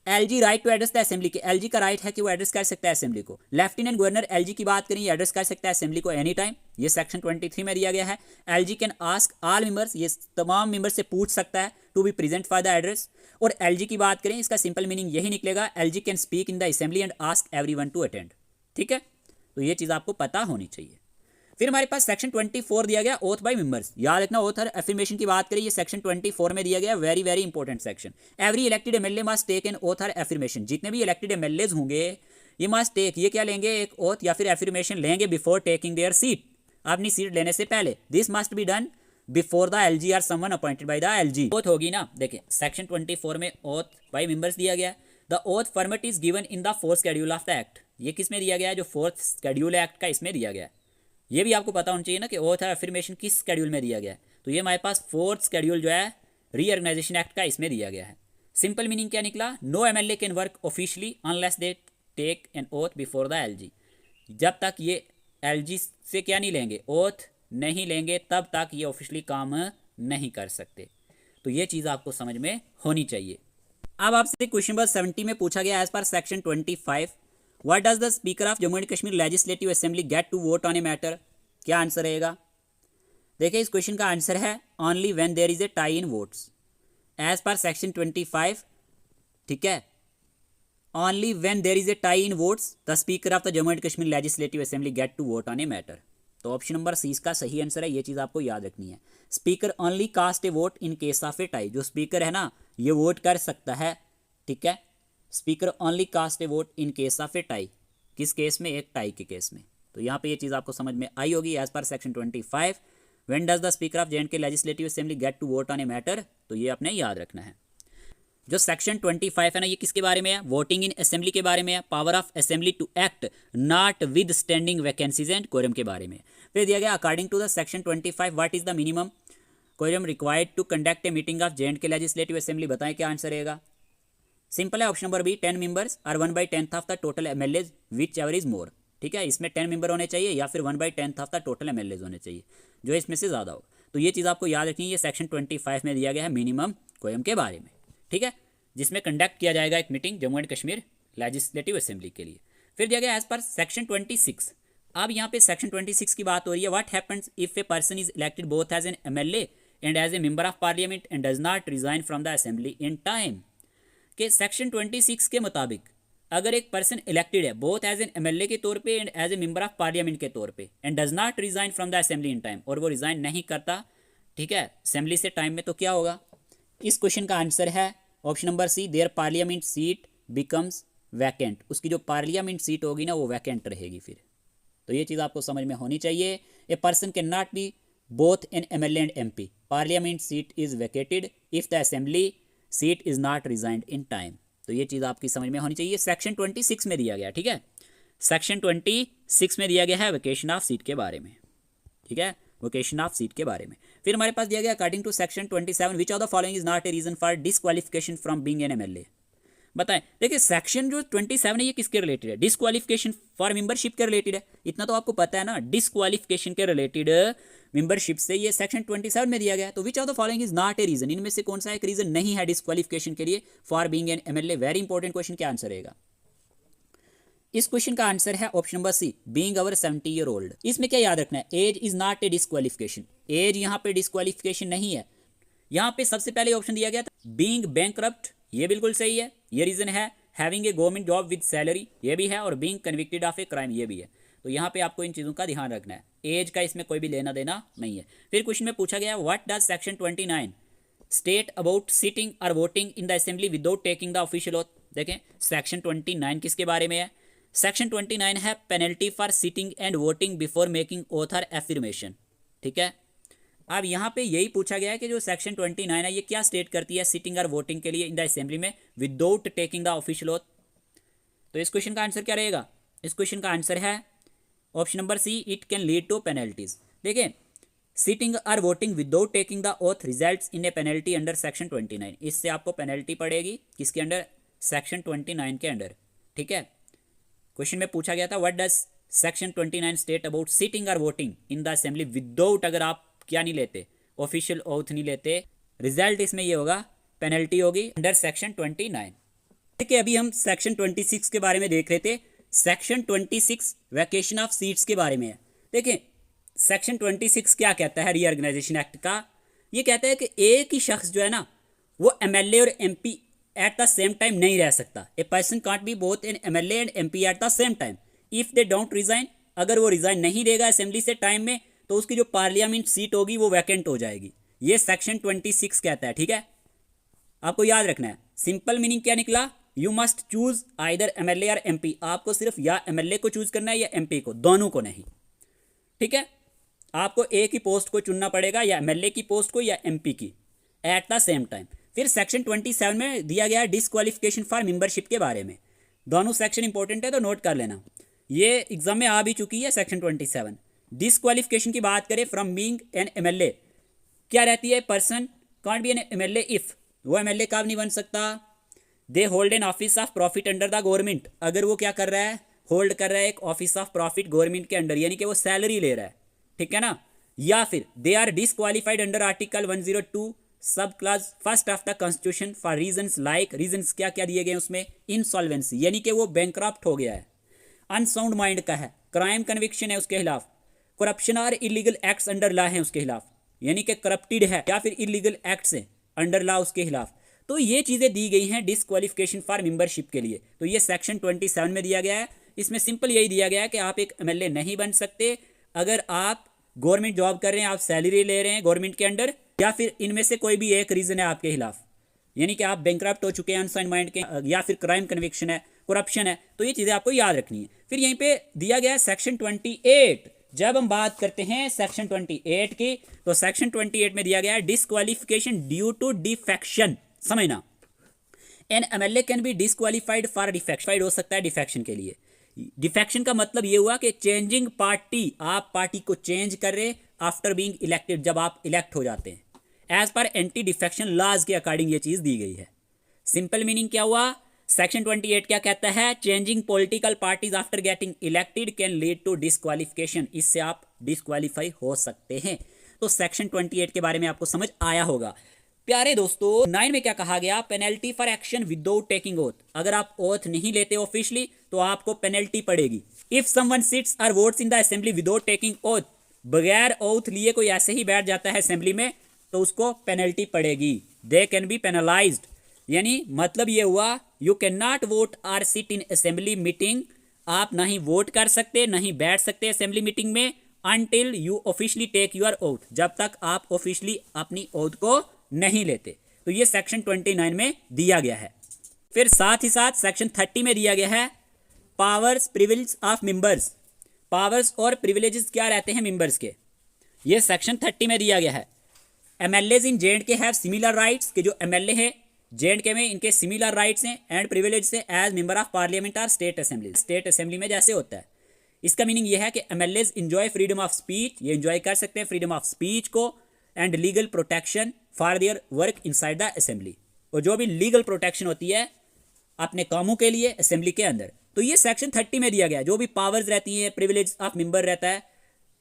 LG right to address the assembly के, एलजी का राइट है कि वो एड्रेस कर सकता है असेंबली को। लेफ्टिनेंट गवर्नर एलजी की बात करें, ये एड्रेस कर सकता है असेंबली को एनी टाइम, ये सेक्शन 23 में दिया गया है। LG can ask all members, ये तमाम मेंबर्स से पूछ सकता है to be present for the address. और एलजी की बात करें, इसका सिंपल मीनिंग यही निकलेगा, LG can speak in the assembly and ask everyone to attend. ठीक है, तो ये चीज़ आपको पता होनी चाहिए। फिर हमारे पास सेक्शन 24 दिया गया ओथ बाय मेंबर्स, याद रखना ओथ और एफर्मेशन की बात करें, ये सेक्शन 24 में दिया गया, very very important section. Every elected MLA must take an oath और एफर्मेशन, जितने भी इलेक्टेड एमएलएज होंगे ये मस्ट टेक, ये क्या लेंगे, एक ओथ या फिर एफर्मेशन लेंगे बिफोर टेकिंग देयर सीट, अपनी सीट लेने से पहले। This must be done before the LG or someone appointed by the LG. Oath होगी ना, देखिए सेक्शन 24 में ओथ बाय मेंबर्स दिया गया। The oath format is given in the 4th schedule of the act, ये किस में दिया गया है, जो 4th शेड्यूल एक्ट का इसमें दिया गया है। ये भी आपको पता होना चाहिए ना कि ओथ और एफर्मेशन किस शेड्यूल में दिया गया है, तो ये हमारे पास 4th शेड्यूल जो है रीऑर्गेनाइजेशन एक्ट का, इसमें दिया गया है। सिंपल मीनिंग क्या निकला, no MLA can work officially unless they take an oath before the LG, जब तक ये एलजी से क्या नहीं लेंगे, ओथ नहीं लेंगे, तब तक ये ऑफिशियली काम नहीं कर सकते। तो ये चीज़ आपको समझ में होनी चाहिए। अब आपसे क्वेश्चन नंबर 70 में पूछा गया as per section 25 what does the speaker of Jammu and Kashmir legislative assembly get to vote on a matter, क्या आंसर रहेगा। देखिए इस क्वेश्चन का आंसर है only when there is a tie in votes, as per section 25। ठीक है, only when there is a tie in votes the speaker of the Jammu and Kashmir legislative assembly get to vote on a matter. तो option number सी इसका सही answer है, ये चीज़ आपको याद रखनी है। Speaker only cast a vote in case of a tie, जो स्पीकर है ना ये वोट कर सकता है। ठीक है, speaker only cast a vote in case of a tie, किस केस में, एक टाई के केस में। तो यहाँ पे ये चीज़ आपको समझ में आई होगी। As per section 25 when does the speaker of J and K legislative assembly get to vote on a matter, तो ये आपने याद रखना है। जो सेक्शन 25 है ना, ये किसके बारे में है, वोटिंग इन असेंबली के बारे में है। Power of assembly to act notwithstanding vacancies and quorum के बारे में। फिर दिया गया according to the section 25 what is the minimum quorum required to conduct a meeting of J and K legislative assembly, बताएं क्या आंसर रहेगा। सिंपल है, ऑप्शन नंबर बी 10 मेंबर्स और 1/10 of the total MLAs which ever is more. ठीक है, इसमें 10 member होने चाहिए या फिर 1/10 ऑफ द टोटल एमएलएज होने चाहिए, जो इसमें से ज़्यादा हो। तो ये चीज़ आपको याद रखनी है, ये सेक्शन 25 में दिया गया है मिनिमम कोरम के बारे में। ठीक है, जिसमें कंडक्ट किया जाएगा एक meeting Jammu and Kashmir legislative assembly के लिए। फिर दिया गया एज पर सेक्शन 26। अब यहाँ पे सेक्शन 26 की बात हो रही है, what happens if a person is elected both as an MLA and as a member of parliament and does not resign from the assembly in time. के सेक्शन 26 के मुताबिक अगर एक पर्सन इलेक्टेड है बोथ एज एन एमएलए के तौर पे and as a member of parliament के तौर पे and does not resign from the assembly in time, और वो रिजाइन नहीं करता, ठीक है, असेंबली से टाइम में, तो क्या होगा। इस क्वेश्चन का आंसर है option number C, their parliament seat becomes vacant, उसकी जो पार्लियामेंट सीट होगी ना वो वैकेंट रहेगी फिर। तो ये चीज़ आपको समझ में होनी चाहिए। A person can not be both an MLA and MP, parliament seat is vacated if the assembly seat is not resigned in time. तो तो ये चीज़ आपकी समझ में होनी चाहिए। सेक्शन 26 में दिया गया, ठीक है, सेक्शन 26 में दिया गया है वेकेशन ऑफ सीट के बारे में, ठीक है, वेकेशन ऑफ सीट के बारे में। फिर हमारे पास दिया गया according to section 27 which of the following is not a reason for disqualification from being an MLA. बताएं, देखिए सेक्शन जो 27 है ये किसके रिलेटेड है? डिसक्वालिफिकेशन फॉर मेंबरशिप के रिलेटेड है, इतना तो आपको पता है ना, डिसक्वालिफिकेशन के रिलेटेड मेंबरशिप से ये सेक्शन 27 में दिया गया है। तो which of the following is not a reason, इनमें से कौन सा एक रीजन नहीं है डिसक्वालिफिकेशन के लिए for being an MLA? Very important question, क्या आंसर रहेगा? इस क्वेश्चन का आंसर है option number C, being over 70 year old. इसमें क्या याद रखना है? Age is not a disqualification, age यहाँ पे डिसक्वालिफिकेशन नहीं है। यहाँ पे सबसे पहले ऑप्शन दिया गया था बीइंग बैंकरप्ट, ये बिल्कुल सही है, ये रीजन है। Having a government job with salary, ये भी है, और being convicted of a crime, ये भी है। तो यहाँ पे आपको इन चीज़ों का ध्यान रखना है, एज का इसमें कोई भी लेना देना नहीं है। फिर क्वेश्चन में पूछा गया what does section 29 state about sitting और voting in the assembly without taking the official oath. देखें सेक्शन 29 किसके बारे में है? सेक्शन 29 है penalty for sitting and voting before making oath और एफर्मेशन, ठीक है। अब यहाँ पे यही पूछा गया है कि जो सेक्शन 29 है ये क्या स्टेट करती है सिटिंग और वोटिंग के लिए इन द असेंबली में without taking the official oath. तो इस क्वेश्चन का आंसर क्या रहेगा? इस क्वेश्चन का आंसर है option number C, it can lead to penalties. देखिए सिटिंग और voting without taking the oath results in a penalty under section 29, इससे आपको पेनल्टी पड़ेगी किसके अंडर? सेक्शन 29 के अंडर, ठीक है। क्वेश्चन में पूछा गया था what does section 29 state about sitting और voting in the assembly without, अगर आप क्या नहीं लेते, ऑफिशियल ओथ नहीं लेते, रिजल्ट इसमें ये होगा, पेनल्टी होगी अंडर सेक्शन 29। देखिए अभी हम सेक्शन 26 के बारे में देख रहे थे। सेक्शन 26 वैकेशन ऑफ सीट्स के बारे में है। देखिए सेक्शन 26 क्या कहता है रीऑर्गेनाइजेशन एक्ट का? ये कहता है कि एक ही शख्स जो है ना वो एमएलए और MP at the same time नहीं रह सकता। A person can't be both an MLA and MP at the same time if they don't resign. अगर वो रिजाइन नहीं देगा असेंबली से टाइम में तो उसकी जो पार्लियामेंट सीट होगी वो वैकेंट हो जाएगी। ये सेक्शन 26 कहता है, ठीक है, आपको याद रखना है। सिंपल मीनिंग क्या निकला? You must choose either MLA और एमपी, आपको सिर्फ या एमएलए को चूज करना है या एमपी को, दोनों को नहीं, ठीक है। आपको एक ही पोस्ट को चुनना पड़ेगा, या एमएलए की पोस्ट को या एमपी की, एट द सेम टाइम। फिर सेक्शन 27 में दिया गया है डिसक्वालिफिकेशन फॉर मेंबरशिप के बारे में। दोनों सेक्शन इंपॉर्टेंट है तो नोट कर लेना, ये एग्जाम में आ भी चुकी है। सेक्शन 27 डिसक्वालिफिकेशन की बात करें फ्रॉम बीइंग एन एमएलए, क्या रहती है? Person can't be N MLA if, वो एमएलए कब नहीं बन सकता? They hold an office of profit under the government, अगर वो क्या कर रहा है? होल्ड कर रहा है एक ऑफिस ऑफ प्रॉफिट गवर्नमेंट के अंडर, यानी कि वो सैलरी ले रहा है, ठीक है ना। या फिर they are disqualified under article 102 sub clause first of the constitution for reasons like, reasons क्या क्या दिए गए उसमें? इंसॉल्वेंसी, यानी कि वो बैंकरप्ट हो गया है, अनसाउंड माइंड का है, क्राइम कन्विक्शन है उसके खिलाफ, करप्शन और इलीगल एक्ट्स अंडर लॉ है उसके खिलाफ, यानी कि करप्टेड है, या फिर इलीगल एक्ट्स है अंडर लॉ उसके खिलाफ। तो ये चीज़ें दी गई हैं डिसक्वालिफिकेशन फॉर मेंबरशिप के लिए। तो ये सेक्शन 27 में दिया गया है। इसमें सिंपल यही दिया गया है कि आप एक एमएलए नहीं बन सकते अगर आप गवर्नमेंट जॉब कर रहे हैं, आप सैलरी ले रहे हैं गवर्नमेंट के अंडर, या फिर इनमें से कोई भी एक रीजन है आपके खिलाफ, यानी कि आप बैंकरप्ट हो चुके हैं अनसाउंड माइंड के, या फिर क्राइम कन्विक्शन है, करप्शन है। तो ये चीज़ें आपको याद रखनी है। फिर यहीं पे दिया गया है सेक्शन 28। जब हम बात करते हैं सेक्शन 28 की, तो सेक्शन 28 में दिया गया है डिसक्वालिफिकेशन ड्यू टू डिफेक्शन। समझना, N MLA can be disqualified for defection, हो सकता है डिफेक्शन के लिए। डिफेक्शन का मतलब ये हुआ कि चेंजिंग पार्टी, आप पार्टी को चेंज कर रहे आफ्टर बीइंग इलेक्टेड, जब आप इलेक्ट हो जाते हैं। एज पर एंटी डिफेक्शन लॉज के अकॉर्डिंग ये चीज़ दी गई है। सिंपल मीनिंग क्या हुआ? सेक्शन 28 क्या कहता है? Changing political parties after getting elected can lead to disqualification, इससे आप डिसक्वालीफाई हो सकते हैं। तो सेक्शन 28 के बारे में आपको समझ आया होगा। प्यारे दोस्तों 9 में क्या कहा गया? Penalty for action without taking oath, अगर आप ओथ नहीं लेते ऑफिशियली तो आपको पेनल्टी पड़ेगी। इफ समवन सिट्स और votes in the assembly without taking oath, बगैर ओथ लिए कोई ऐसे ही बैठ जाता है असेंबली में तो उसको पेनल्टी पड़ेगी। दे कैन बी पेनलाइज्ड, यानी मतलब ये हुआ यू कैन नॉट वोट और सिट इन असेंबली मीटिंग, आप ना ही वोट कर सकते ना ही बैठ सकते असेंबली मीटिंग में until you officially take your oath, जब तक आप ऑफिशियली अपनी ओथ को नहीं लेते। तो ये सेक्शन 29 में दिया गया है। फिर साथ ही साथ सेक्शन 30 में दिया गया है powers privilege of members. Powers और प्रिविलेजेस क्या रहते हैं मेंबर्स के, ये सेक्शन 30 में दिया गया है। एमएलएज इन जे एंड के हैव सिमिलर राइट्स, के जो एमएलए है J&K में इनके सिमिलर राइट्स हैं एंड प्रिविलेज है एज मेंबर ऑफ पार्लियामेंट और स्टेट असेंबली। स्टेट असेंबली में जैसे होता है। इसका मीनिंग यह है कि MLAs enjoy freedom of speech, ये इंजॉय कर सकते हैं फ्रीडम ऑफ स्पीच को and legal protection for their work inside the assembly, और जो भी लीगल प्रोटेक्शन होती है अपने कामों के लिए असेंबली के अंदर। तो ये सेक्शन 30 में दिया गया है। जो भी पावर्स रहती हैं, प्रिविलेज ऑफ मेंबर रहता है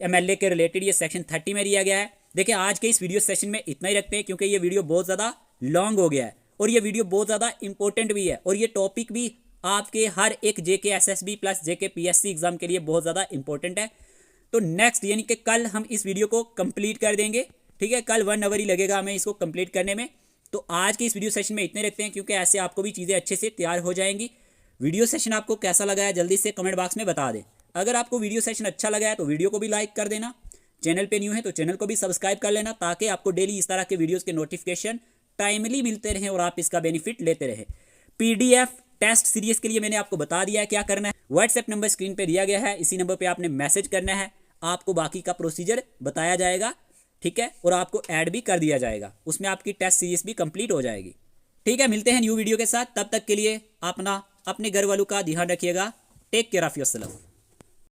MLA के रिलेटेड, ये सेक्शन 30 में दिया गया है। देखिए आज के इस वीडियो सेशन में इतना ही रखते हैं क्योंकि ये वीडियो बहुत ज़्यादा लॉन्ग हो गया है और ये वीडियो बहुत ज़्यादा इंपॉर्टेंट भी है और ये टॉपिक भी आपके हर एक JK SSB plus JK PSC exam के लिए बहुत ज़्यादा इंपॉर्टेंट है। तो नेक्स्ट यानी कि कल हम इस वीडियो को कंप्लीट कर देंगे, ठीक है। कल 1 आवर ही लगेगा हमें इसको कंप्लीट करने में। तो आज के इस वीडियो सेशन में इतने रखते हैं क्योंकि ऐसे आपको भी चीज़ें अच्छे से तैयार हो जाएंगी। वीडियो सेशन आपको कैसा लगा है जल्दी से कमेंट बॉक्स में बता दें। अगर आपको वीडियो सेशन अच्छा लगा है तो वीडियो को भी लाइक कर देना, चैनल पे न्यू है तो चैनल को भी सब्सक्राइब कर लेना ताकि आपको डेली इस तरह के वीडियोस के नोटिफिकेशन टाइमली मिलते रहें और आप इसका बेनिफिट लेते रहें। PDF टेस्ट सीरीज के लिए मैंने आपको बता दिया है क्या करना है। व्हाट्सएप नंबर स्क्रीन पे दिया गया है, इसी नंबर पे आपने मैसेज करना है, आपको बाकी का प्रोसीजर बताया जाएगा, ठीक है, और आपको ऐड भी कर दिया जाएगा, उसमें आपकी टेस्ट सीरीज भी कंप्लीट हो जाएगी। ठीक है, मिलते हैं न्यू वीडियो के साथ, तब तक के लिए अपने घर वालों का ध्यान रखिएगा। Take care of yourself.